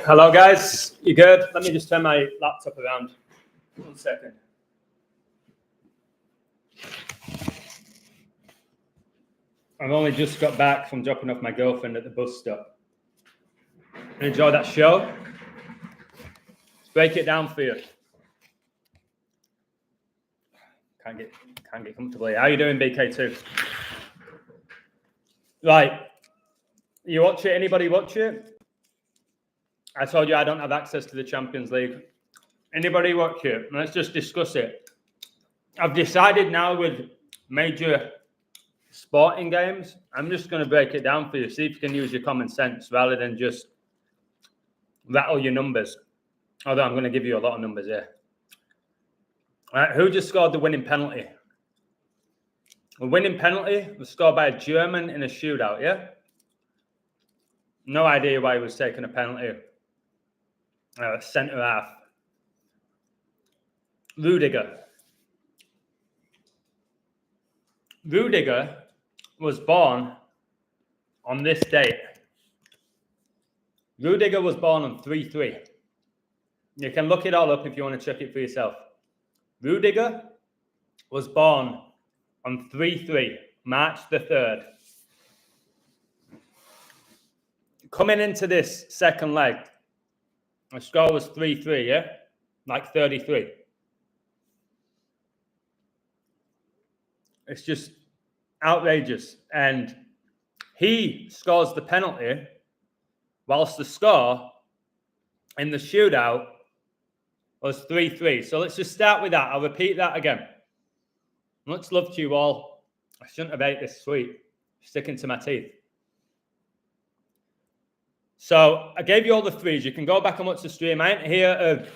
Hello, guys. You good? Let me just turn my laptop around. 1 second. I've only just got back from dropping off my girlfriend at the bus stop. Enjoy that show. Let's break it down for you. Can't get comfortably. How are you doing, BK2? Right. You watch it? Anybody watch it? I told you I don't have access to the Champions League. Anybody watch it? Let's just discuss it. I've decided now with major sporting games, I'm just going to break it down for you. See if you can use your common sense rather than just rattle your numbers. Although I'm going to give you a lot of numbers here. All right, who just scored the winning penalty? The winning penalty was scored by a German in a shootout, yeah? No idea why he was taking a penalty. Centre half. Rudiger. Rudiger was born on this date. Rudiger was born on 3-3. You can look it all up if you want to check it for yourself. Rudiger was born on 3-3, March the 3rd. Coming into this second leg, the score was 3-3, yeah? Like 33. It's just outrageous. And he scores the penalty whilst the score in the shootout was 3-3. So let's just start with that. I'll repeat that again. Much love to you all. I shouldn't have ate this sweet. Sticking to my teeth. So I gave you all the threes. You can go back and watch the stream. I ain't here to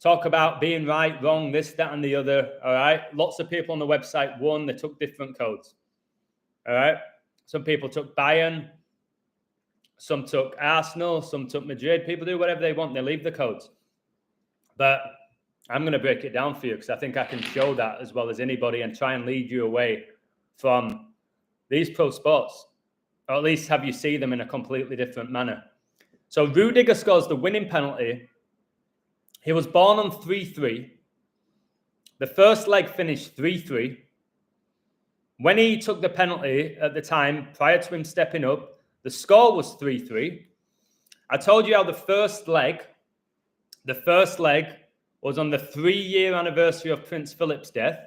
talk about being right, wrong, this, that, and the other. All right. Lots of people on the website won. They took different codes. All right. Some people took Bayern. Some took Arsenal. Some took Madrid. People do whatever they want. They leave the codes. But I'm going to break it down for you because I think I can show that as well as anybody and try and lead you away from these pro sports. Or at least have you see them in a completely different manner. So Rudiger scores the winning penalty. He was born on 3-3. The first leg finished 3-3. When he took the penalty at the time, prior to him stepping up, the score was 3-3. I told you how the first leg was on the 3-year anniversary of Prince Philip's death.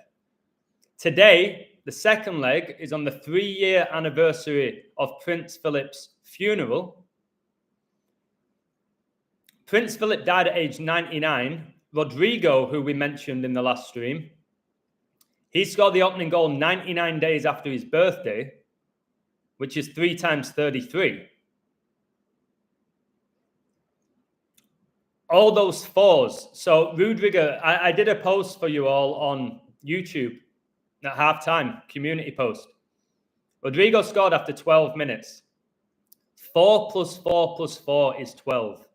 Today, the second leg is on the 3-year anniversary of Prince Philip's funeral. Prince Philip died at age 99. Rodrigo, who we mentioned in the last stream, he scored the opening goal 99 days after his birthday, which is 3 times 33. All those fours. So Rudiger, I did a post for you all on YouTube at halftime, community post. Rodrigo scored after 12 minutes. 4 + 4 + 4 is 12.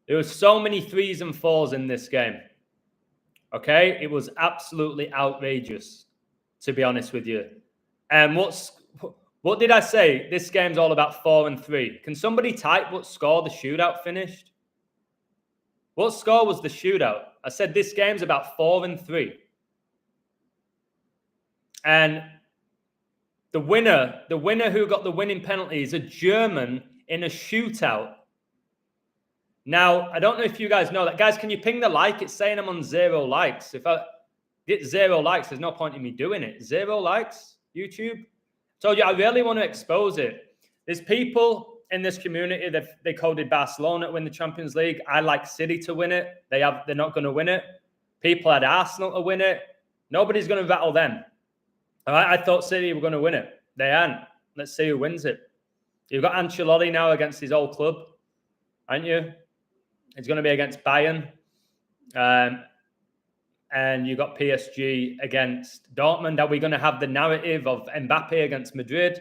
There were so many 3s and 4s in this game. Okay? It was absolutely outrageous, to be honest with you. And what did I say? This game's all about 4 and 3. Can somebody type what score the shootout finished? What score was the shootout? I said this game's about 4 and 3. And the winner who got the winning penalty is a German in a shootout. Now, I don't know if you guys know that. Guys, can you ping the like? It's saying I'm on 0 likes. If I get 0 likes, there's no point in me doing it. 0 likes, YouTube? Told you, I really want to expose it. There's people in this community that they coded Barcelona to win the Champions League. I like City to win it. They're not going to win it. People had Arsenal to win it. Nobody's going to rattle them. All right, I thought City were going to win it. They aren't. Let's see who wins it. You've got Ancelotti now against his old club, aren't you? It's going to be against Bayern. And you've got PSG against Dortmund. Are we going to have the narrative of Mbappe against Madrid?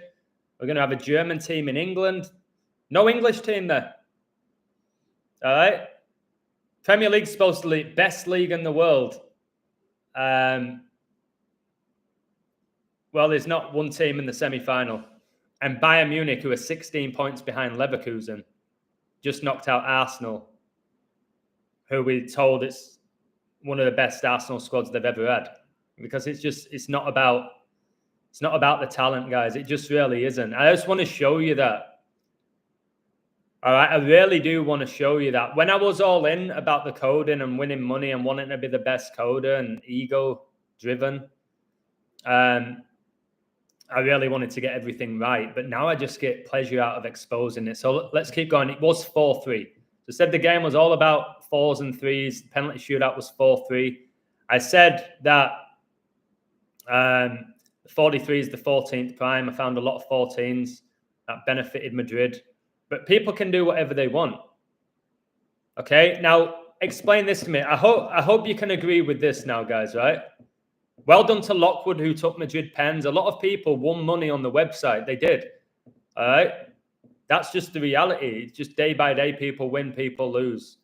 We're going to have a German team in England. No English team there. All right? Premier League's supposed to be the best league in the world. Well, there's not one team in the semi-final. And Bayern Munich, who are 16 points behind Leverkusen. just knocked out Arsenal, who we told it's one of the best Arsenal squads they've ever had. Because it's not about the talent, guys. It just really isn't. I just want to show you that. All right, I really do want to show you that. When I was all in about the coding and winning money and wanting to be the best coder and ego-driven, I really wanted to get everything right. But now I just get pleasure out of exposing it. So let's keep going. It was 4-3. So I said the game was all about 4s and 3s. The penalty shootout was 4-3. I said that 43 is the 14th prime. I found a lot of 14s that benefited Madrid. But people can do whatever they want. Okay, now explain this to me. I hope you can agree with this now, guys, right? Well done to Lockwood, who took Madrid pens. A lot of people won money on the website. They did. All right? That's just the reality. It's just day by day, people win, people lose.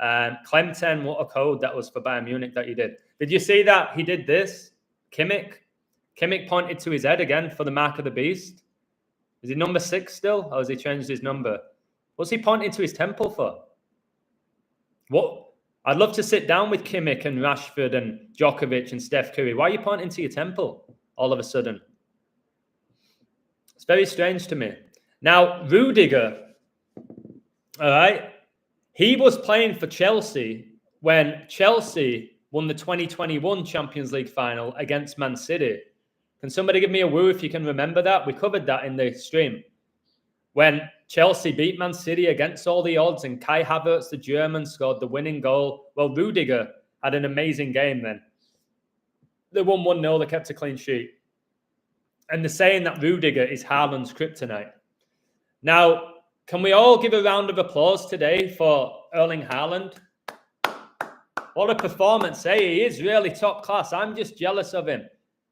Clem10, what a code that was for Bayern Munich that he did. Did you see that he did this? Kimmich pointed to his head again for the mark of the beast. Is he number 6 still? Or has he changed his number? What's he pointing to his temple for? What? I'd love to sit down with Kimmich and Rashford and Djokovic and Steph Curry. Why are you pointing to your temple all of a sudden? It's very strange to me. Now, Rudiger, all right, he was playing for Chelsea when Chelsea won the 2021 Champions League final against Man City. Can somebody give me a woo if you can remember that? We covered that in the stream. When Chelsea beat Man City against all the odds and Kai Havertz, the German, scored the winning goal. Well, Rudiger had an amazing game then. They won 1-0. They kept a clean sheet. And they're saying that Rudiger is Haaland's kryptonite. Now, can we all give a round of applause today for Erling Haaland? What a performance, eh? He is really top class. I'm just jealous of him.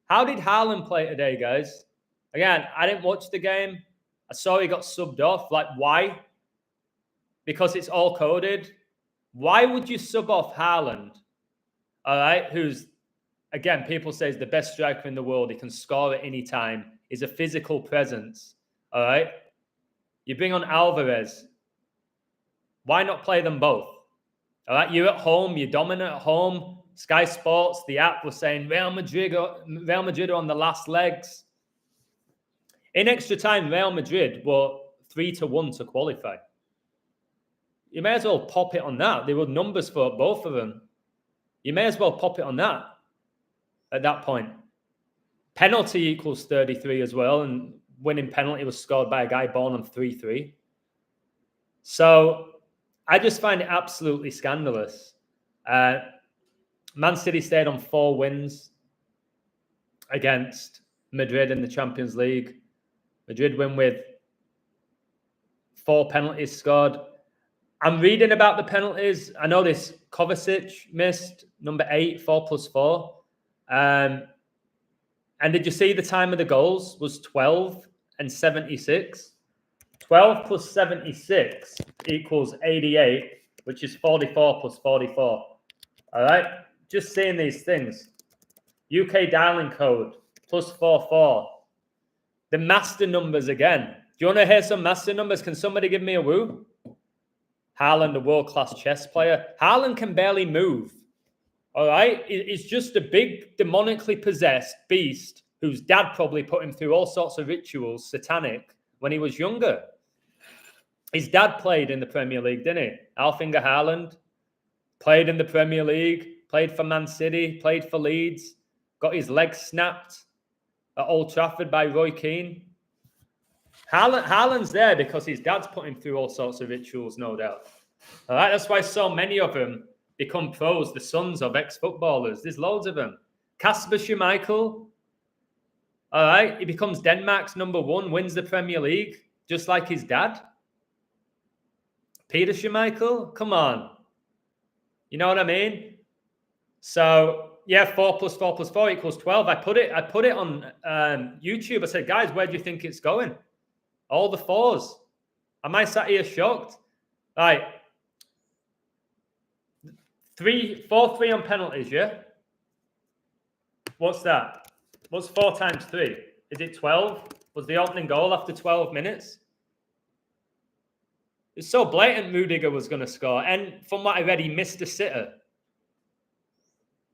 How did Haaland play today, guys? Again, I didn't watch the game. I saw he got subbed off. Like, why? Because it's all coded. Why would you sub off Haaland? All right, who's, again, people say is the best striker in the world. He can score at any time. He's a physical presence. All right? You bring on Alvarez. Why not play them both? All right, you're at home. You're dominant at home. Sky Sports, the app, was saying Real Madrid are on the last legs. In extra time, Real Madrid were 3-1 to qualify. You may as well pop it on that. There were numbers for both of them. You may as well pop it on that at that point. Penalty equals 33 as well, and winning penalty was scored by a guy born on 3-3. So I just find it absolutely scandalous. Man City stayed on 4 wins against Madrid in the Champions League. Madrid win with 4 penalties scored. I'm reading about the penalties. I know this Kovacic missed number 8, 4+4. And did you see the time of the goals was 12 and 76? 12 plus 76 equals 88, which is 44 plus 44. All right? Just seeing these things. UK dialing code, +44. The master numbers again. Do you want to hear some master numbers? Can somebody give me a woo? Haaland, a world-class chess player. Haaland can barely move. All right? He's just a big, demonically possessed beast whose dad probably put him through all sorts of rituals, satanic, when he was younger. His dad played in the Premier League, didn't he? Alfinger Haaland played in the Premier League, played for Man City, played for Leeds, got his leg snapped at Old Trafford by Roy Keane. Haaland's there because his dad's put him through all sorts of rituals, no doubt. All right, that's why so many of them become pros, the sons of ex-footballers. There's loads of them. Kasper Schmeichel, all right, he becomes Denmark's number 1, wins the Premier League, just like his dad. Peter Schmeichel, come on. You know what I mean? So, yeah, 4 plus 4 plus 4 equals 12. I put it on YouTube. I said, guys, where do you think it's going? All the 4s. Am I sat here shocked? Right. 4-3 on penalties, yeah? What's that? What's 4 times 3? Is it 12? Was the opening goal after 12 minutes? It's so blatant Rudiger was going to score. And from what I read, he missed a sitter.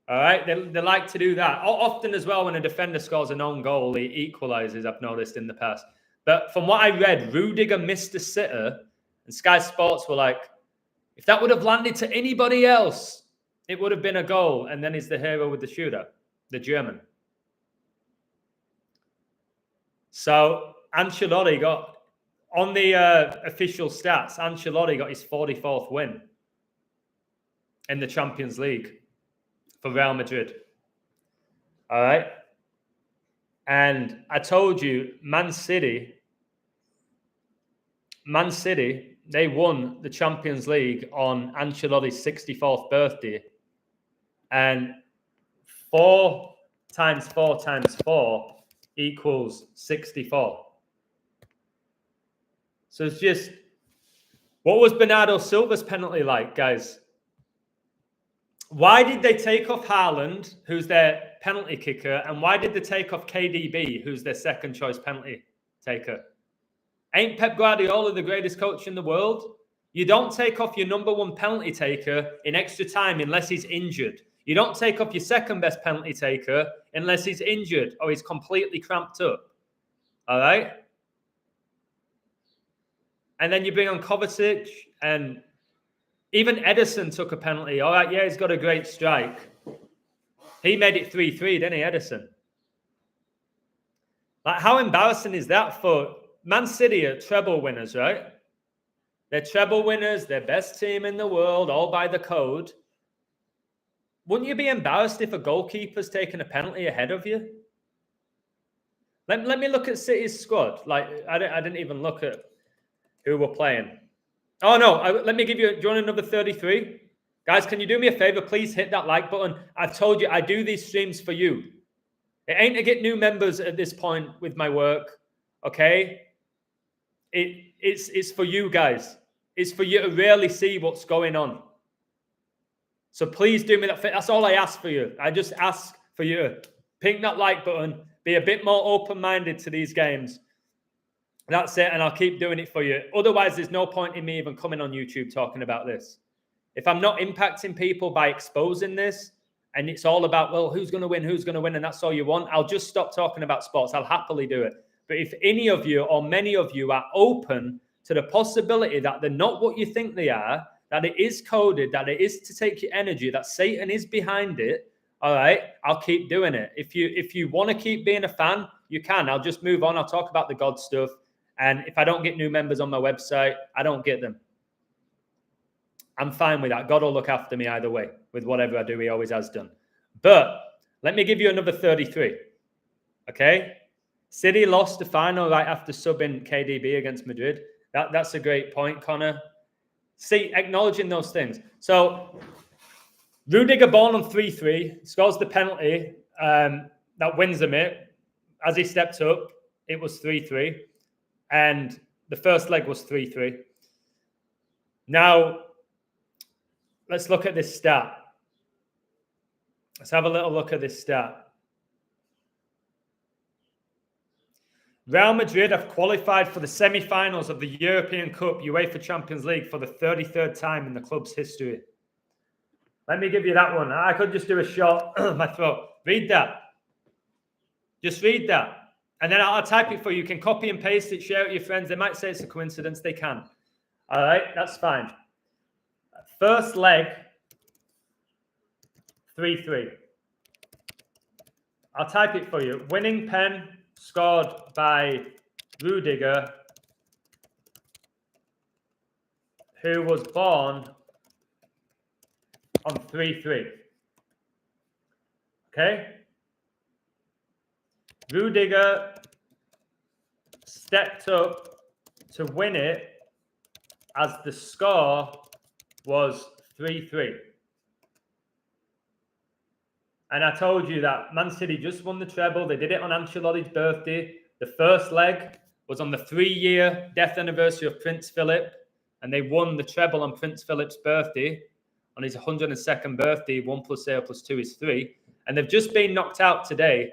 All right, they like to do that. Often as well, when a defender scores an own goal, he equalises, I've noticed in the past. But from what I read, Rudiger missed a sitter, and Sky Sports were like, if that would have landed to anybody else, it would have been a goal. And then he's the hero with the shooter, the German. So Ancelotti got, on the official stats, Ancelotti got his 44th win in the Champions League for Real Madrid. All right. And I told you, Man City, they won the Champions League on Ancelotti's 64th birthday. And 4 times 4 times 4 equals 64. So it's just, what was Bernardo Silva's penalty like, guys? Why did they take off Haaland, who's their penalty kicker, and why did they take off KDB, who's their second choice penalty taker? Ain't Pep Guardiola the greatest coach in the world? You don't take off your number 1 penalty taker in extra time unless he's injured. You don't take off your second best penalty taker unless he's injured or he's completely cramped up. All right? And then you bring on Kovacic, and even Ederson took a penalty. All right, yeah, he's got a great strike. He made it 3-3, didn't he, Ederson? Like, how embarrassing is that for Man City? Are treble winners, right? They're treble winners. They're best team in the world, all by the code. Wouldn't you be embarrassed if a goalkeeper's taking a penalty ahead of you? Let me look at City's squad. Like, I didn't even look at who we're playing. Oh, no. Let me give you... Do you want another 33? Guys, can you do me a favor? Please hit that like button. I've told you, I do these streams for you. It ain't to get new members at this point with my work, okay? It's for you guys. It's for you to really see what's going on. So please do me that favor. That's all I ask for you. I just ask for you to ping that like button, be a bit more open-minded to these games. That's it, and I'll keep doing it for you. Otherwise, there's no point in me even coming on YouTube talking about this. If I'm not impacting people by exposing this, and it's all about, well, who's going to win, and that's all you want, I'll just stop talking about sports. I'll happily do it. But if any of you or many of you are open to the possibility that they're not what you think they are, that it is coded, that it is to take your energy, that Satan is behind it, all right, I'll keep doing it. If you want to keep being a fan, you can. I'll just move on. I'll talk about the God stuff. And if I don't get new members on my website, I don't get them. I'm fine with that. God will look after me either way. With whatever I do, he always has done. But let me give you another 33. Okay? City lost the final right after subbing KDB against Madrid. That's a great point, Connor. See, acknowledging those things. So, Rudiger born on 3-3, scores the penalty that wins them it. As he stepped up, it was 3-3. And the first leg was 3-3. Now, let's look at this stat. Let's have a little look at this stat. Real Madrid have qualified for the semi-finals of the European Cup UEFA Champions League for the 33rd time in the club's history. Let me give you that one. I could just do a shot of my throat. Read that. Just read that. And then I'll type it for you. You can copy and paste it, share it with your friends. They might say it's a coincidence. They can. All right, that's fine. First leg, 3-3. I'll type it for you. Winning pen scored by Rudiger, who was born on 3-3. Okay? Rudiger stepped up to win it as the score was 3-3. And I told you that Man City just won the treble. They did it on Ancelotti's birthday. The first leg was on the 3-year death anniversary of Prince Philip. And they won the treble on Prince Philip's birthday. On his 102nd birthday, 1 + 0 + 2 is 3. And they've just been knocked out today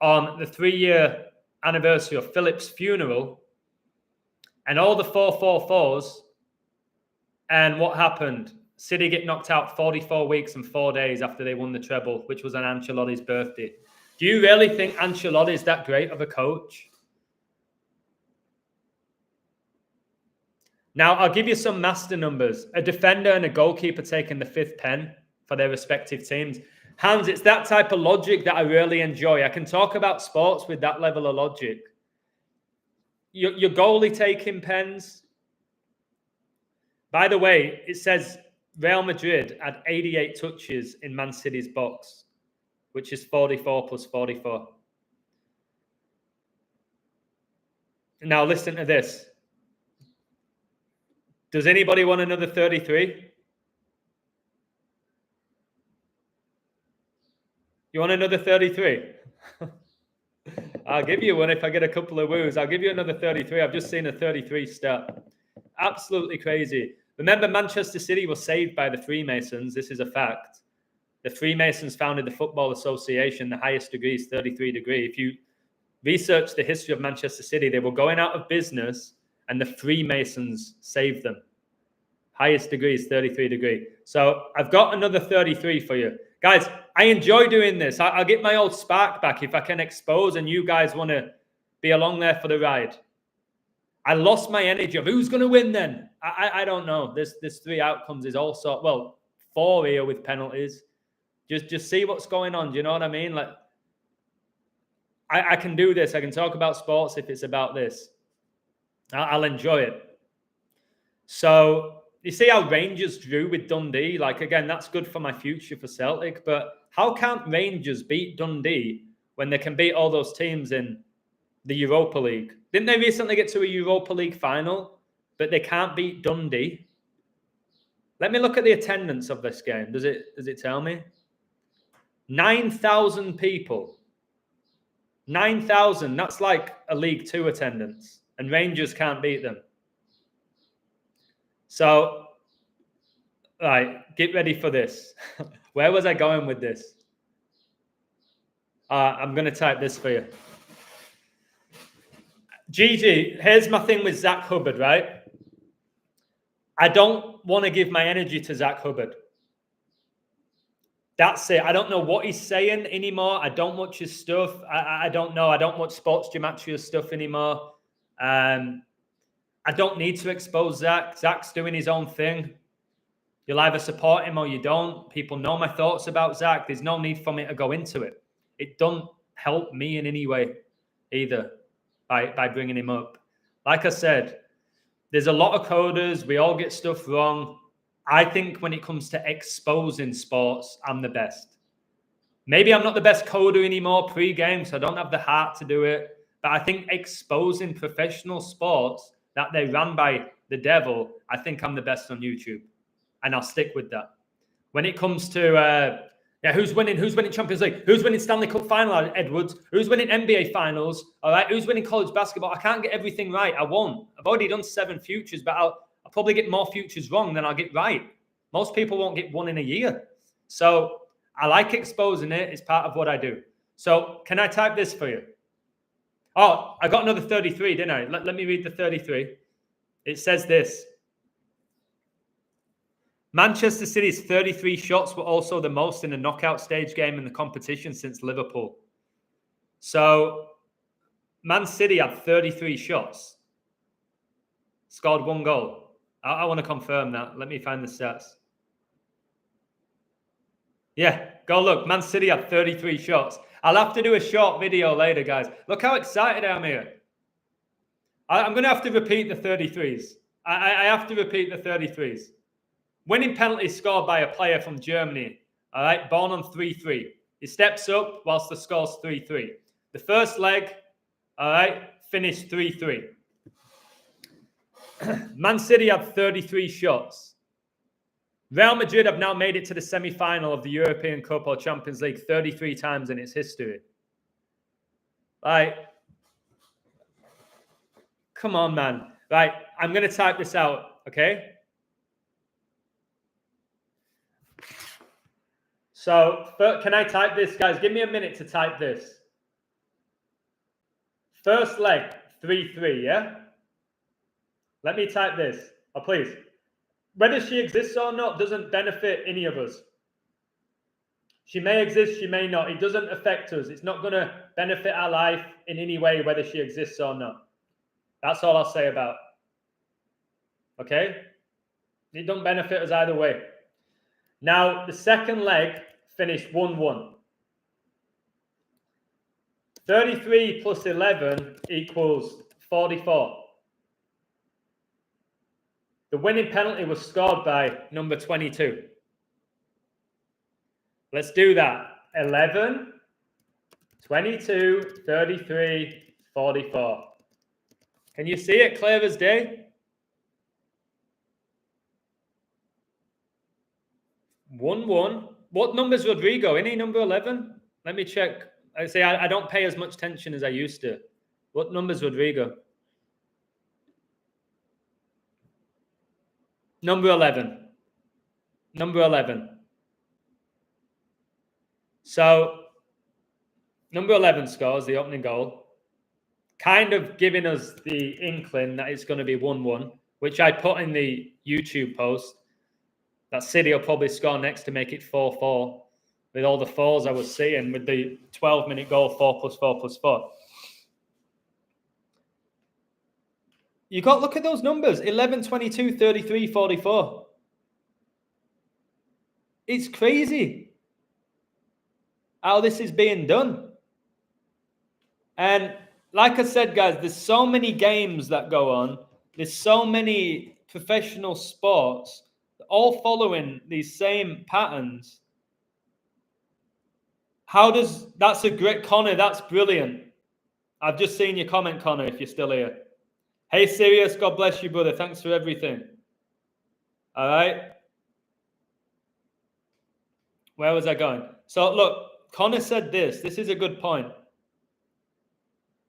on the 3-year anniversary of Philip's funeral. And all the 4-4-4s. And what happened? City get knocked out 44 weeks and 4 days after they won the treble, which was on Ancelotti's birthday. Do you really think Ancelotti is that great of a coach? Now, I'll give you some master numbers. A defender and a goalkeeper taking the 5th pen for their respective teams. Hans, it's that type of logic that I really enjoy. I can talk about sports with that level of logic. Your goalie taking pens. By the way, it says Real Madrid had 88 touches in Man City's box, which is 44 plus 44. Now, listen to this. Does anybody want another 33? You want another 33? I'll give you one if I get a couple of woos. I'll give you another 33. I've just seen a 33 stat. Absolutely crazy. Remember, Manchester City was saved by the Freemasons. This is a fact. The Freemasons founded the Football Association. The highest degree is 33 degree. If you research the history of Manchester City, they were going out of business and the Freemasons saved them. Highest degree is 33 degree. So I've got another 33 for you. Guys, I enjoy doing this. I'll get my old spark back if I can expose and you guys want to be along there for the ride. I lost my energy of who's going to win then. I don't know. There's 3 outcomes is also, well, 4 here with penalties. Just see what's going on. Do you know what I mean? Like, I can do this. I can talk about sports if it's about this. I'll enjoy it. So you see how Rangers drew with Dundee? Like, again, that's good for my future for Celtic. But how can't Rangers beat Dundee when they can beat all those teams in the Europa League? Didn't they recently get to a Europa League final? But they can't beat Dundee. Let me look at the attendance of this game. Does it tell me? 9,000 people. 9,000. That's like a League Two attendance. And Rangers can't beat them. So, right, get ready for this. Where was I going with this? I'm going to type this for you. Gigi, here's my thing with Zach Hubbard, right? I don't want to give my energy to Zach Hubbard. That's it. I don't know what he's saying anymore. I don't watch his stuff. I don't know. I don't watch Sports Gematria's stuff anymore. I don't need to expose Zach. Zach's doing his own thing. You'll either support him or you don't. People know my thoughts about Zach. There's no need for me to go into it. It don't help me in any way either by bringing him up. Like I said, there's a lot of coders. We all get stuff wrong. I think when it comes to exposing sports, I'm the best. Maybe I'm not the best coder anymore pre-game, so I don't have the heart to do it. But I think exposing professional sports that they ran by the devil, I think I'm the best on YouTube. And I'll stick with that. When it comes to who's winning Champions League, who's winning Stanley Cup final, Edwards, who's winning NBA finals, all right, who's winning college basketball, I can't get everything right. I won't. I've already done 7 futures, but I'll probably get more futures wrong than I'll get right. Most people won't get 1 in a year. So I like exposing it. It's part of what I do. So can I type this for you? Oh, I got another 33, didn't I? Let me read the 33. It says this. Manchester City's 33 shots were also the most in a knockout stage game in the competition since Liverpool. So Man City had 33 shots. Scored 1 goal. I want to confirm that. Let me find the stats. Yeah, go look. Man City had 33 shots. I'll have to do a short video later, guys. Look how excited I am here. I'm going to have to repeat the 33s. I have to repeat the 33s. Winning penalty scored by a player from Germany. All right, born on 3-3. He steps up whilst the score's 3-3. The first leg, all right, finished 3-3. Man City had 33 shots. Real Madrid have now made it to the semi-final of the European Cup or Champions League 33 times in its history. Right. Come on, man. Right, I'm going to type this out, okay? So, can I type this, guys? Give me a minute to type this. First leg, 3-3, yeah? Let me type this. Oh, please. Whether she exists or not doesn't benefit any of us. She may exist, she may not. It doesn't affect us. It's not going to benefit our life in any way, whether she exists or not. That's all I'll say about it. Okay? It don't benefit us either way. Now, the second leg finished 1-1. 33 plus 11 equals 44. The winning penalty was scored by number 22. Let's do that. 11, 22, 33, 44. Can you see it clear as day? 1-1. What number's Rodrigo? Any number 11? Let me check. I say I don't pay as much attention as I used to. What number's Rodrigo? Number 11. Number 11. So, number 11 scores the opening goal, kind of giving us the inkling that it's going to be 1-1, which I put in the YouTube post. That City will probably score next to make it 4-4 with all the fours I was seeing with the 12-minute goal, 4+4+4. You got to look at those numbers, 11, 22, 33, 44. It's crazy how this is being done. And like I said, guys, there's so many games that go on. There's so many professional sports all following these same patterns. That's a great, Connor, that's brilliant. I've just seen your comment, Connor, if you're still here. Hey, Sirius, God bless you, brother. Thanks for everything. All right. Where was I going? So, look, Connor said this. This is a good point.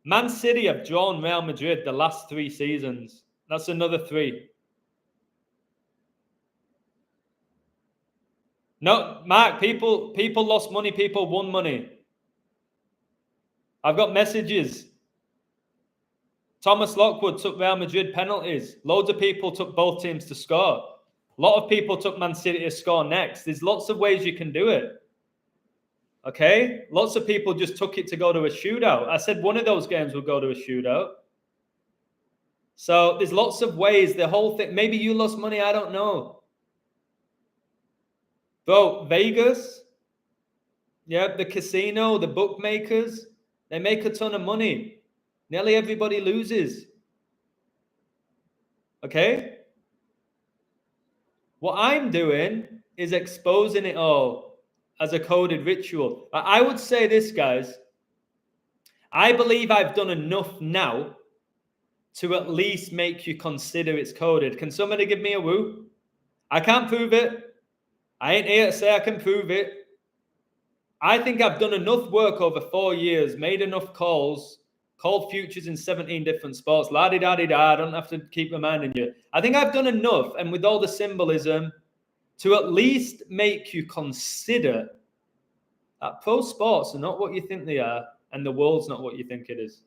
Man City have drawn Real Madrid the last 3 seasons. That's another 3. No, Mark, people lost money, people won money. I've got messages. Thomas Lockwood took Real Madrid penalties. Loads of people took both teams to score. A lot of people took Man City to score next. There's lots of ways you can do it. Okay? Lots of people just took it to go to a shootout. I said one of those games will go to a shootout. So there's lots of ways. The whole thing, maybe you lost money, I don't know. Bro, Vegas, yeah, the casino, the bookmakers, they make a ton of money. Nearly everybody loses. Okay? What I'm doing is exposing it all as a coded ritual. I would say this, guys. I believe I've done enough now to at least make you consider it's coded. Can somebody give me a woo? I can't prove it. I ain't here to say I can prove it. I think I've done enough work over 4 years, made enough calls, called futures in 17 different sports, la-di-da-di-da, I don't have to keep reminding you. I think I've done enough, and with all the symbolism, to at least make you consider that pro sports are not what you think they are, and the world's not what you think it is.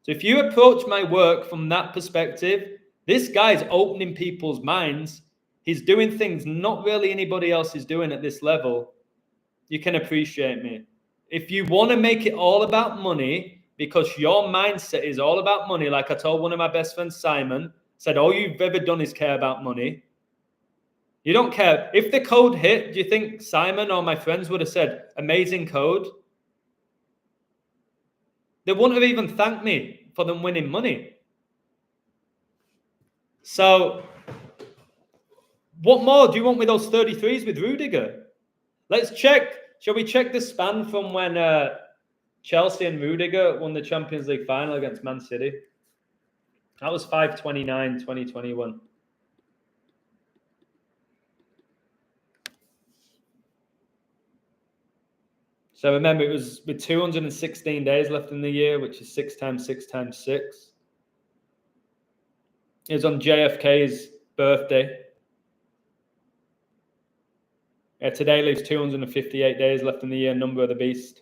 So if you approach my work from that perspective, this guy's opening people's minds. He's doing things not really anybody else is doing at this level. You can appreciate me. If you want to make it all about money, because your mindset is all about money, like I told one of my best friends, Simon, said, all you've ever done is care about money. You don't care. If the code hit, do you think Simon or my friends would have said, amazing code? They wouldn't have even thanked me for them winning money. So, what more do you want with those 33s with Rudiger? Let's check. Shall we check the span from when Chelsea and Rudiger won the Champions League final against Man City? That was 5/29/2021. So remember, it was with 216 days left in the year, which is 6 times 6 times 6. It was on JFK's birthday. Today leaves 258 days left in the year, number of the beast.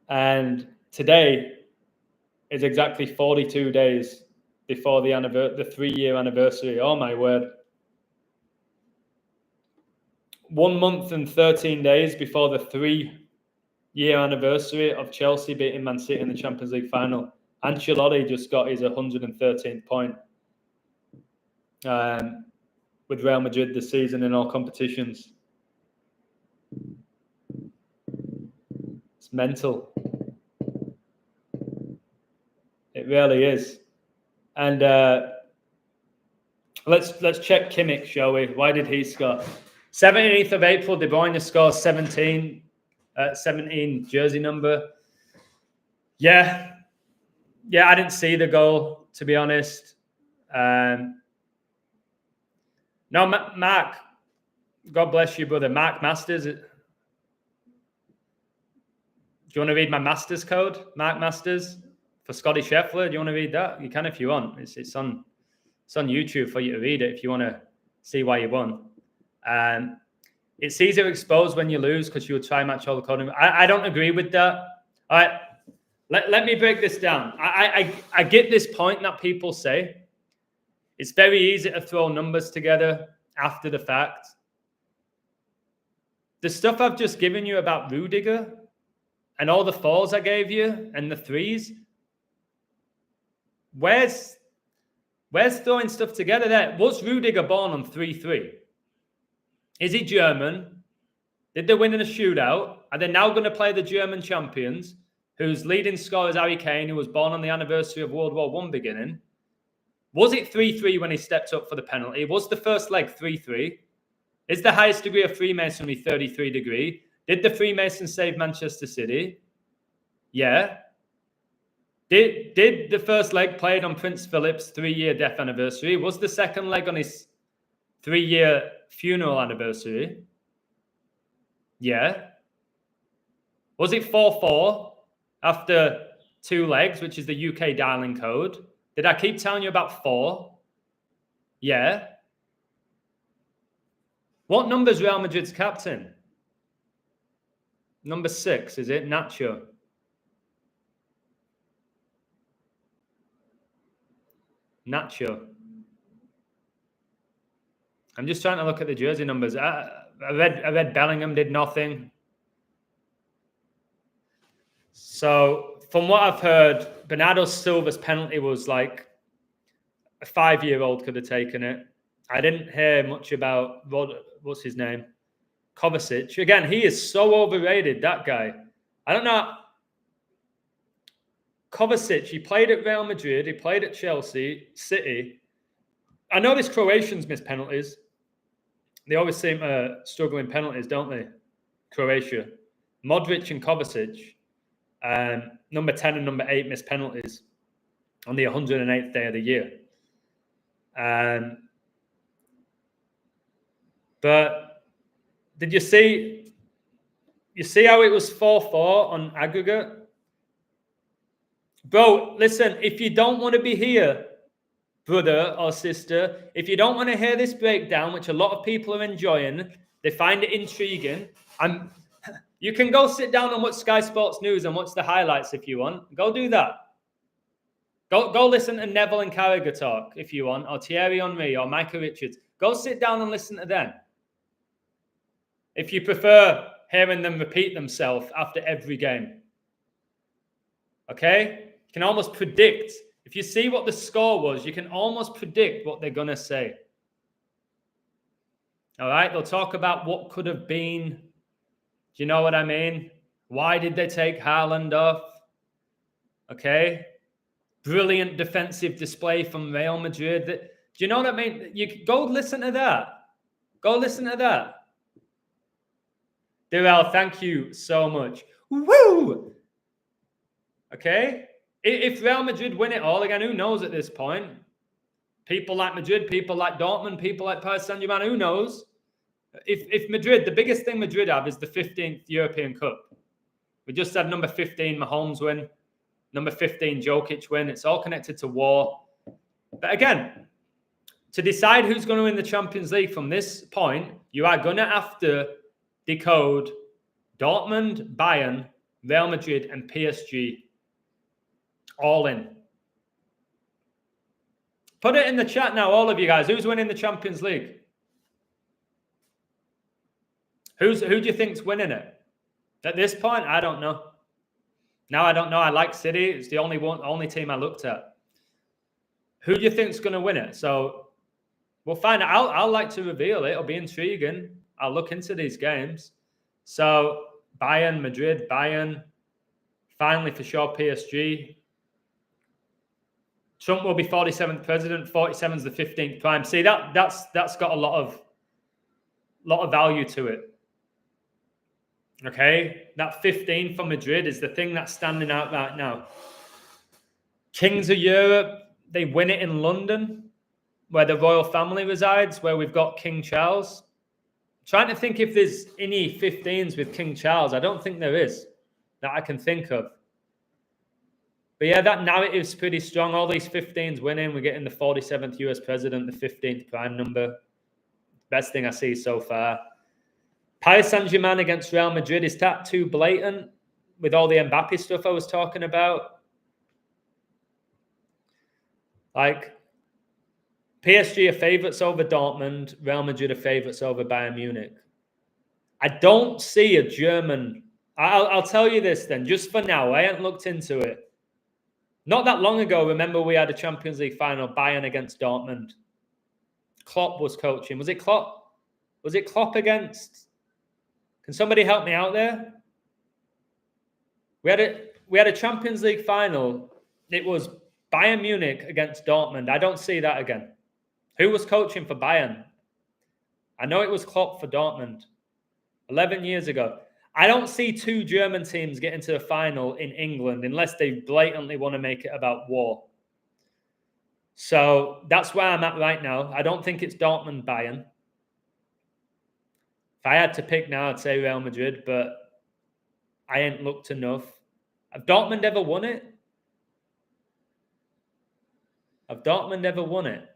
And today is exactly 42 days before the 3-year anniversary. Oh my word. 1 month and 13 days before the 3-year anniversary of Chelsea beating Man City in the Champions League final. Ancelotti just got his 113th point with Real Madrid this season in all competitions. It's mental. It really is. And let's check Kimmich, shall we? Why did he score? 17th of April, De Bruyne scores 17 jersey number. Yeah, I didn't see the goal, to be honest. No, Mark, God bless you, brother. Mark Masters. Do you want to read my Masters code? Mark Masters for Scotty Scheffler. Do you want to read that? You can if you want. It's on YouTube for you to read it if you want to see why you won. It's easier to expose when you lose because you would try match all the coding. I don't agree with that. All right, let me break this down. I get this point that people say. It's very easy to throw numbers together after the fact. The stuff I've just given you about Rudiger and all the falls I gave you and the threes, where's throwing stuff together there? Was Rudiger born on 3-3? Is he German? Did they win in a shootout? Are they now going to play the German champions, whose leading scorer is Harry Kane, who was born on the anniversary of World War I beginning? Was it 3-3 when he stepped up for the penalty? Was the first leg 3-3? Is the highest degree of Freemasonry 33 degree? Did the Freemasons save Manchester City? Yeah. Did the first leg played on Prince Philip's 3-year death anniversary? Was the second leg on his 3-year funeral anniversary? Yeah. Was it 4-4 after 2 legs, which is the UK dialing code? Did I keep telling you about 4? Yeah. What number is Real Madrid's captain? Number 6, is it? Nacho. I'm just trying to look at the jersey numbers. I read Bellingham did nothing. So from what I've heard, Bernardo Silva's penalty was like a 5-year-old could have taken it. I didn't hear much about what's his name? Kovacic. Again, he is so overrated, that guy. I don't know. Kovacic, he played at Real Madrid, he played at Chelsea, City. I know these Croatians miss penalties. They always seem to struggle in penalties, don't they? Croatia. Modric and Kovacic, number 10 and number 8 miss penalties on the 108th day of the year. But did you see how it was 4-4 on aggregate? Bro, listen, if you don't want to be here, brother or sister, if you don't want to hear this breakdown, which a lot of people are enjoying, they find it intriguing, you can go sit down and watch Sky Sports News and watch the highlights if you want. Go do that. Go listen to Neville and Carragher talk if you want, or Thierry Henry or Michael Richards. Go sit down and listen to them. If you prefer hearing them repeat themselves after every game. Okay? You can almost predict. If you see what the score was, you can almost predict what they're going to say. All right? They'll talk about what could have been. Do you know what I mean? Why did they take Haaland off? Okay? Brilliant defensive display from Real Madrid. Do you know what I mean? You go listen to that. Go listen to that. Durrell, thank you so much. Woo! Okay? If Real Madrid win it all, again, who knows at this point? People like Madrid, people like Dortmund, people like Paris Saint-Germain, who knows? If Madrid, the biggest thing Madrid have is the 15th European Cup. We just had number 15 Mahomes win, number 15 Jokic win. It's all connected to war. But again, to decide who's going to win the Champions League from this point, you are going to have to decode Dortmund, Bayern, Real Madrid, and PSG All in. Put it in the chat now, all of you guys. Who's winning the Champions League? Who do you think's winning it? At this point, I don't know. Now I don't know. I like City. It's the only team I looked at. Who do you think's going to win it? So we'll find out. I'll like to reveal it. It'll be intriguing. I'll look into these games. So Bayern, Madrid, Bayern. Finally, for sure, PSG. Trump will be 47th president. 47's the 15th prime. See, that's got a lot of value to it. Okay, that 15 for Madrid is the thing that's standing out right now. Kings of Europe, they win it in London, where the royal family resides, where we've got King Charles. I'm trying to think if there's any 15s with King Charles. I don't think there is that I can think of. But yeah, that narrative's pretty strong. All these 15s winning. We're getting the 47th US president, the 15th prime number. Best thing I see so far. Paris Saint-Germain against Real Madrid. Is that too blatant with all the Mbappe stuff I was talking about? Like, PSG are favourites over Dortmund. Real Madrid are favourites over Bayern Munich. I don't see a German... I'll tell you this then, just for now. I haven't looked into it. Not that long ago, remember we had a Champions League final, Bayern against Dortmund. Klopp was coaching. Was it Klopp? Was it Klopp against... Can somebody help me out there? We had a Champions League final. It was Bayern Munich against Dortmund. I don't see that again. Who was coaching for Bayern? I know it was Klopp for Dortmund. 11 years ago. I don't see two German teams getting to the final in England unless they blatantly want to make it about war. So that's where I'm at right now. I don't think it's Dortmund Bayern. If I had to pick now, I'd say Real Madrid, but I ain't looked enough. Have Dortmund ever won it? Have Dortmund ever won it?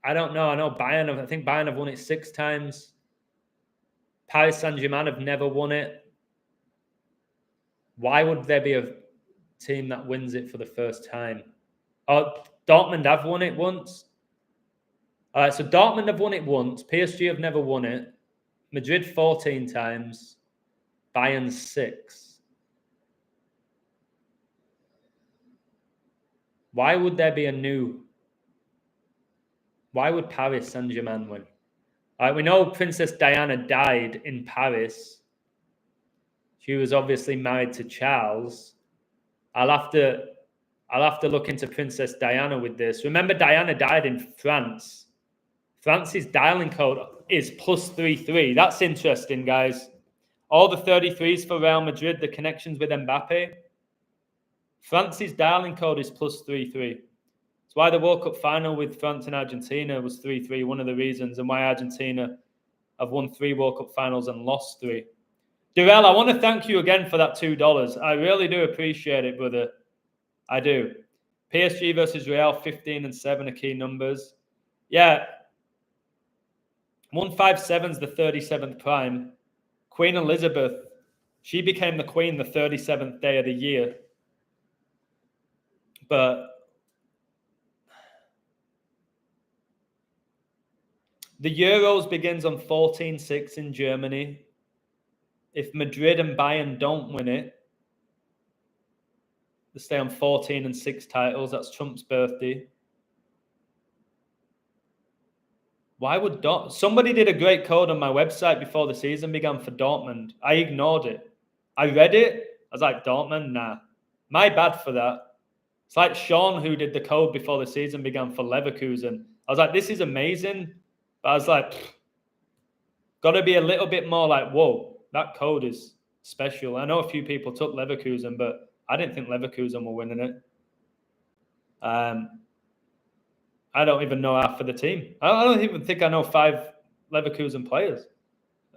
I don't know. I know Bayern. I think Bayern have won it 6 times. Paris Saint-Germain have never won it. Why would there be a team that wins it for the first time? Oh, Dortmund have won it once. All right, so Dortmund have won it once. PSG have never won it. Madrid 14 times. Bayern 6. Why would there be a new... Why would Paris Saint-Germain win? All right, we know Princess Diana died in Paris. She was obviously married to Charles. I'll have to look into Princess Diana with this. Remember, Diana died in France. France's dialing code is +33. That's interesting, guys. All the 33s for Real Madrid, the connections with Mbappe. France's dialing code is +33. It's why the World Cup final with France and Argentina was 3-3, one of the reasons, and why Argentina have won 3 World Cup finals and lost 3. Durrell, I want to thank you again for that $2. I really do appreciate it, brother. I do. PSG versus Real, 15 and 7 are key numbers. Yeah. 157's the 37th prime. Queen Elizabeth, she became the queen the 37th day of the year. But the Euros begins on 14-6 in Germany. If Madrid and Bayern don't win it, they stay on 14 and 6 titles. That's Trump's birthday. Why would somebody did a great code on my website before the season began for Dortmund. I ignored it. I read it. I was like, Dortmund? Nah. My bad for that. It's like Sean who did the code before the season began for Leverkusen. I was like, this is amazing. But I was like, got to be a little bit more like, whoa, that code is special. I know a few people took Leverkusen, but I didn't think Leverkusen were winning it. I don't even know half of the team. I don't even think I know 5 Leverkusen players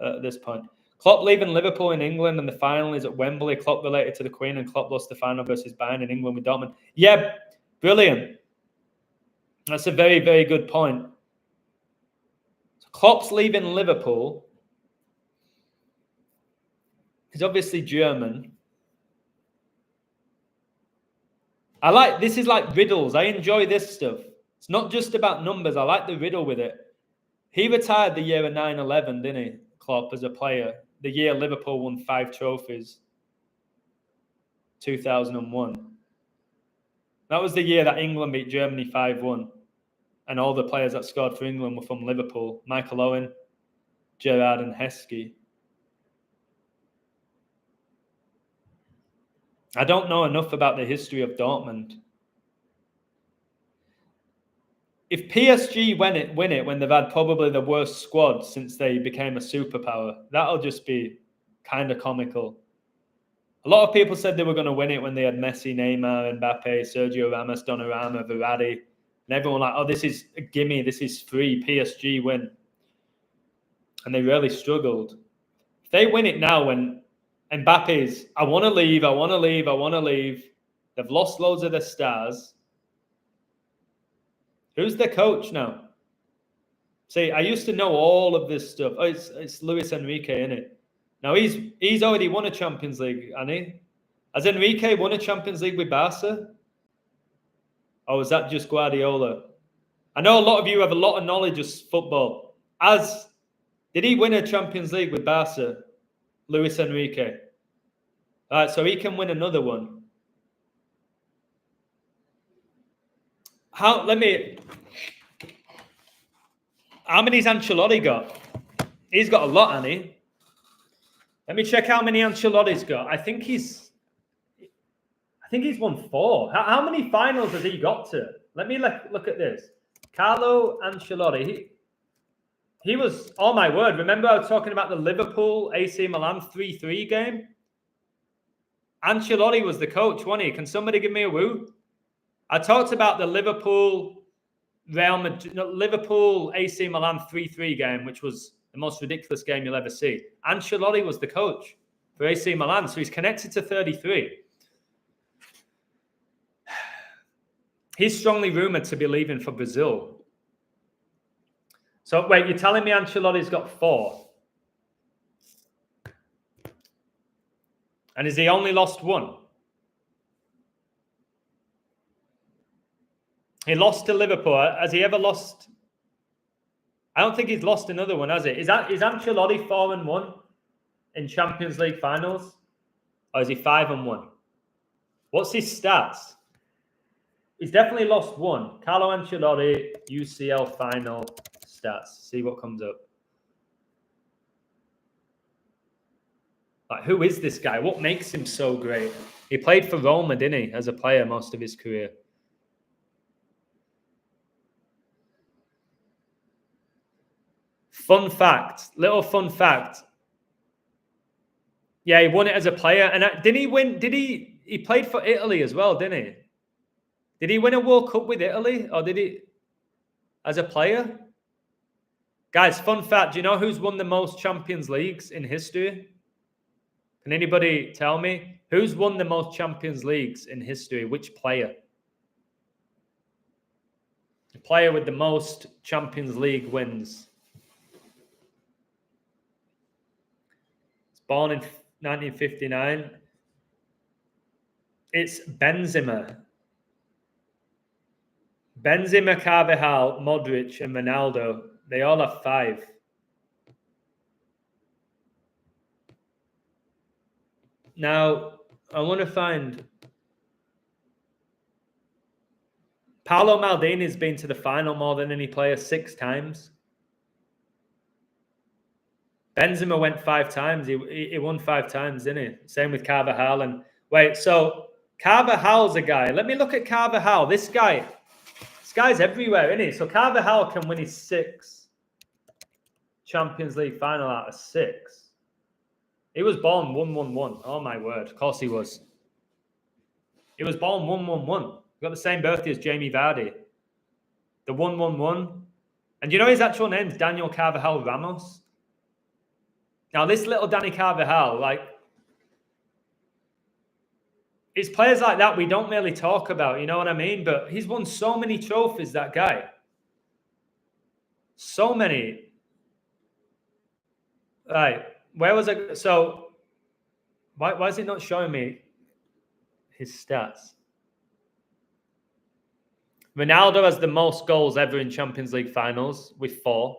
at this point. Klopp leaving Liverpool in England and the final is at Wembley. Klopp related to the Queen and Klopp lost the final versus Bayern in England with Dortmund. Yeah, brilliant. That's a very, very good point. So Klopp's leaving Liverpool. He's obviously German. This is like riddles. I enjoy this stuff. It's not just about numbers. I like the riddle with it. He retired the year of 9/11, didn't he, Klopp, as a player? The year Liverpool won 5 trophies, 2001. That was the year that England beat Germany 5-1. And all the players that scored for England were from Liverpool. Michael Owen, Gerrard and Heskey. I don't know enough about the history of Dortmund. If PSG win it when they've had probably the worst squad since they became a superpower, that'll just be kind of comical. A lot of people said they were going to win it when they had Messi, Neymar, Mbappe, Sergio Ramos, Donnarumma, Verratti, and everyone like, oh, this is a gimme, this is free, PSG win. And they really struggled. If they win it now when Mbappe's, I want to leave, they've lost loads of their stars. Who's their coach now? See, I used to know all of this stuff. Oh, it's Luis Enrique, isn't it? Now he's already won a Champions League, hasn't he? Has Enrique won a Champions League with Barca? Or was that just Guardiola? I know a lot of you have a lot of knowledge of football. Did he win a Champions League with Barca, Luis Enrique? All right, so he can win another one. How many's Ancelotti got? He's got a lot, hasn't he? Let me check how many Ancelotti's got. I think he's won 4. How many finals has he got to? Let me look at this. Carlo Ancelotti. He was, oh my word, remember I was talking about the Liverpool AC Milan 3-3 game? Ancelotti was the coach, wasn't he? Can somebody give me a woo? I talked about the Liverpool AC Milan 3-3 game, which was the most ridiculous game you'll ever see. Ancelotti was the coach for AC Milan, so he's connected to 33. He's strongly rumoured to be leaving for Brazil. So wait, you're telling me Ancelotti's got 4? And has he only lost 1? He lost to Liverpool. Has he ever lost? I don't think he's lost another one, has he? Is Ancelotti 4-1 in Champions League finals? Or is he 5-1? What's his stats? He's definitely lost 1. Carlo Ancelotti, UCL final stats. See what comes up. Like, who is this guy? What makes him so great? He played for Roma, didn't he, as a player most of his career? Little fun fact. Yeah, he won it as a player. And didn't he win? He played for Italy as well, didn't he? Did he win a World Cup with Italy? Or did he, as a player? Guys, fun fact. Do you know who's won the most Champions Leagues in history? Can anybody tell me? Who's won the most Champions Leagues in history? Which player? The player with the most Champions League wins. Born in 1959. It's Benzema. Benzema, Carvajal, Modric, and Ronaldo. They all have 5. Now, I want to find... Paolo Maldini's been to the final more than any player, 6 times. Benzema went 5 times. He won 5 times, didn't he? Same with Carvajal. And wait, so Carvajal's a guy. Let me look at Carvajal. This guy's everywhere, isn't he? So Carvajal can win his 6th Champions League final out of 6. He was born 1-1-1. Oh my word. Of course he was. He was born 1-1-1. He got the same birthday as Jamie Vardy. The 1-1-1. And you know his actual name's Daniel Carvajal Ramos? Now, this little Danny Carvajal, like, it's players like that we don't really talk about, you know what I mean? But he's won so many trophies, that guy. So many. Right. Where was I? So, why is it not showing me his stats? Ronaldo has the most goals ever in Champions League finals with 4.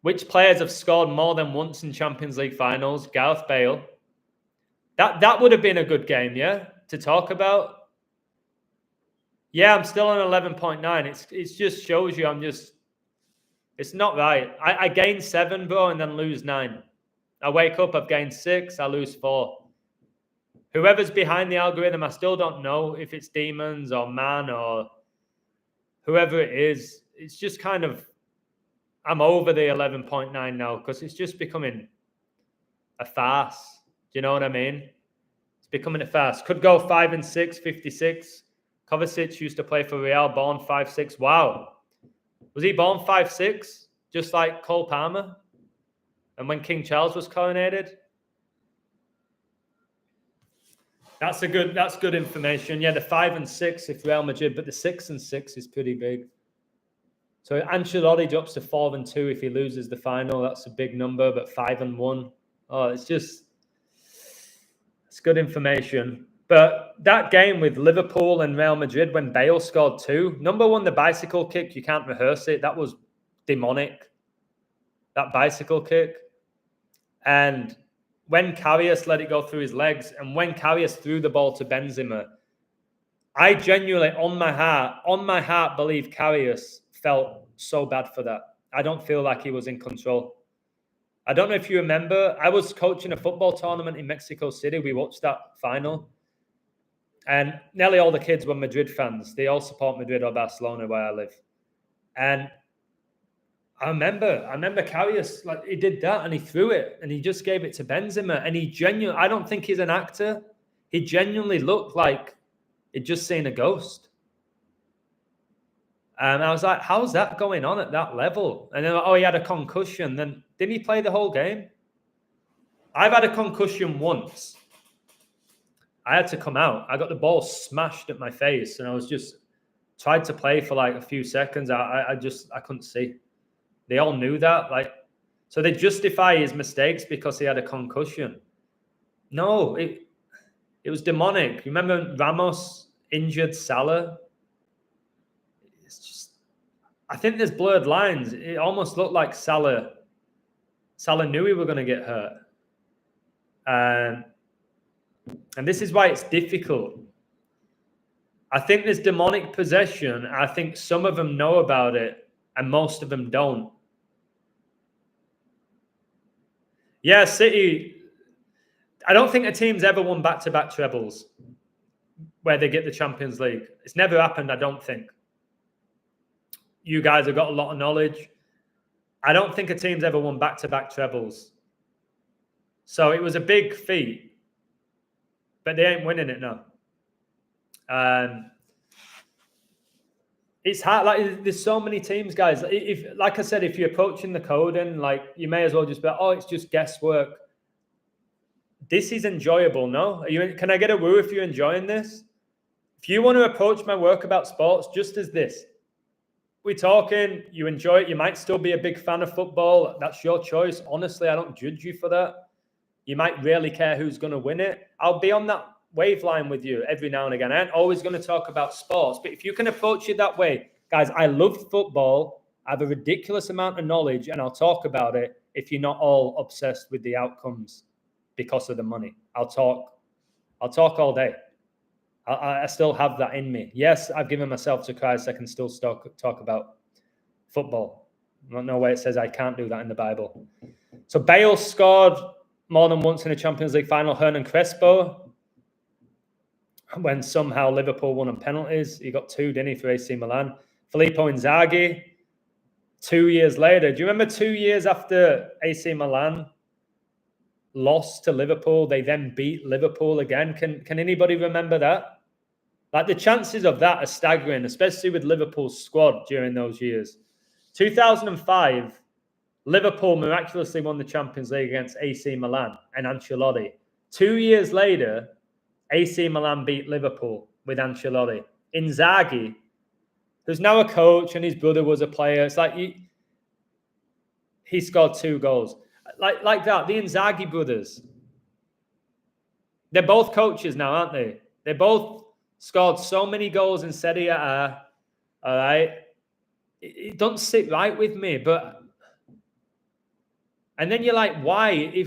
Which players have scored more than once in Champions League finals? Gareth Bale. That would have been a good game, yeah, to talk about. Yeah, I'm still on 11.9. It just shows you it's not right. I gain 7, bro, and then lose 9. I wake up, I've gained 6, I lose 4. Whoever's behind the algorithm, I still don't know if it's demons or man or whoever it is. It's just kind of, I'm over the 11.9 now because it's just becoming a farce. Do you know what I mean? It's becoming a farce. Could go 5 and 6, 56. Kovacic used to play for Real, born 5'6". Wow. Was he born 5'6", just like Cole Palmer? And when King Charles was coronated? That's good information. Yeah, the 5 and 6 if Real Madrid, but the 6 and 6 is pretty big. So Ancelotti drops to 4 and 2 if he loses the final. That's a big number, but 5 and 1. Oh, it's good information. But that game with Liverpool and Real Madrid when Bale scored 2, number 1, the bicycle kick, you can't rehearse it. That was demonic, that bicycle kick. And when Karius let it go through his legs and when Karius threw the ball to Benzema, I genuinely, on my heart, believe Karius felt so bad for that. I don't feel like he was in control. I don't know if you remember, I was coaching a football tournament in Mexico City. We watched that final. And nearly all the kids were Madrid fans. They all support Madrid or Barcelona where I live. And I remember Karius, like, he did that and he threw it and he just gave it to Benzema. And I don't think he's an actor. He genuinely looked like he'd just seen a ghost. And I was like, how's that going on at that level? And then, he had a concussion. Then didn't he play the whole game? I've had a concussion once. I had to come out. I got the ball smashed at my face and I was just tried to play for like a few seconds. I couldn't see. They all knew that. So they justify his mistakes because he had a concussion. No, it was demonic. You remember Ramos injured Salah? It's just, I think there's blurred lines. It almost looked like Salah knew he were going to get hurt. And this is why it's difficult. I think there's demonic possession. I think some of them know about it and most of them don't. Yeah, City, I don't think a team's ever won back-to-back trebles where they get the Champions League. It's never happened, I don't think. You guys have got a lot of knowledge. I don't think a team's ever won back-to-back trebles. So it was a big feat. But they ain't winning it now. It's hard. Like, there's so many teams, guys. If, like I said, if you're approaching the coding, like, you may as well just be like, oh, it's just guesswork. This is enjoyable, no? Can I get a woo if you're enjoying this? If you want to approach my work about sports just as this, we're talking, you enjoy it, you might still be a big fan of football. That's your choice. Honestly, I don't judge you for that. You might really care who's going to win it. I'll be on that waveline with you every now and again. I ain't always going to talk about sports, but if you can approach it that way, guys, I love football. I have a ridiculous amount of knowledge, and I'll talk about it if you're not all obsessed with the outcomes because of the money. I'll talk all day. I still have that in me. Yes, I've given myself to Christ. I can still talk about football. No way it says I can't do that in the Bible. So Bale scored more than once in a Champions League final. Hernan Crespo, when somehow Liverpool won on penalties. He got 2, didn't he, for AC Milan. Filippo Inzaghi, 2 years later. Do you remember 2 years after AC Milan lost to Liverpool, they then beat Liverpool again? Can anybody remember that? Like, the chances of that are staggering, especially with Liverpool's squad during those years. 2005, Liverpool miraculously won the Champions League against AC Milan and Ancelotti. 2 years later, AC Milan beat Liverpool with Ancelotti. Inzaghi, who's now a coach and his brother was a player, it's like he he scored 2 goals. Like that, the Inzaghi brothers. They're both coaches now, aren't they? They both scored so many goals in Serie A. All right. It doesn't sit right with me, but... And then you're like, why?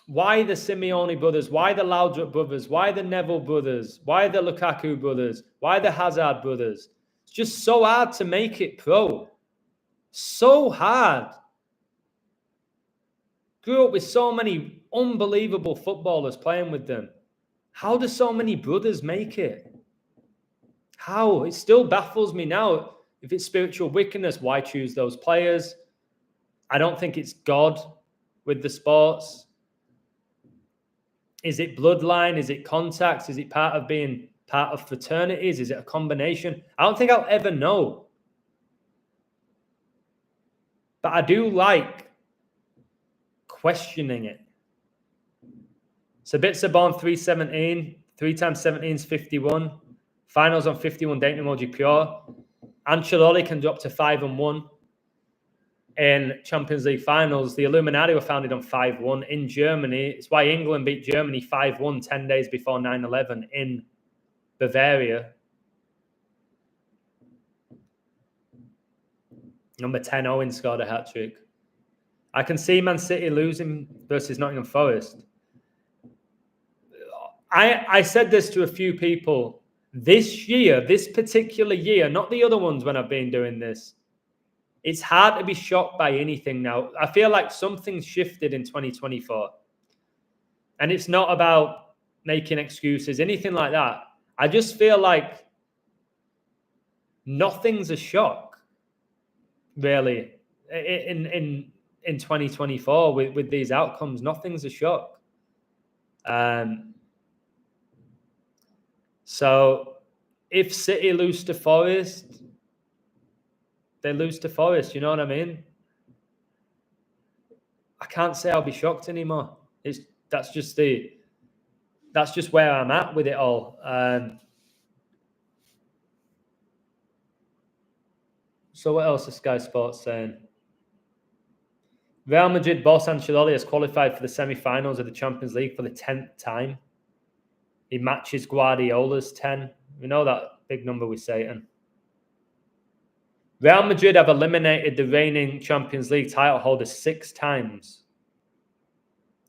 Why the Simeone brothers? Why the Laudrup brothers? Why the Neville brothers? Why the Lukaku brothers? Why the Hazard brothers? It's just so hard to make it pro. So hard. Grew up with so many unbelievable footballers playing with them. How do so many brothers make it? How? It still baffles me now. If it's spiritual wickedness, why choose those players? I don't think it's God with the sports. Is it bloodline? Is it contacts? Is it part of being part of fraternities? Is it a combination? I don't think I'll ever know. But I do like questioning it. So Sabitzer 317, 3 times 17 is 51. Finals on 51, date emoji pure. Ancelotti can drop to 5-1 in Champions League finals. The Illuminati were founded on 5-1 in Germany. It's why England beat Germany 5-1 10 days before 9/11 in Bavaria. Number 10, Owen scored a hat-trick. I can see Man City losing versus Nottingham Forest. I said this to a few people. This year, this particular year, not the other ones when I've been doing this, it's hard to be shocked by anything now. I feel like something's shifted in 2024. And it's not about making excuses, anything like that. I just feel like nothing's a shock, really, in 2024 with these outcomes. Nothing's a shock. So if City lose to Forest, they lose to Forest. You know what I mean? I can't say I'll be shocked anymore. That's just where I'm at with it all. So what else is Sky Sports saying? Real Madrid boss Ancelotti has qualified for the semi-finals of the Champions League for the 10th time. He matches Guardiola's 10. We know that big number with Satan. Real Madrid have eliminated the reigning Champions League title holder 6 times.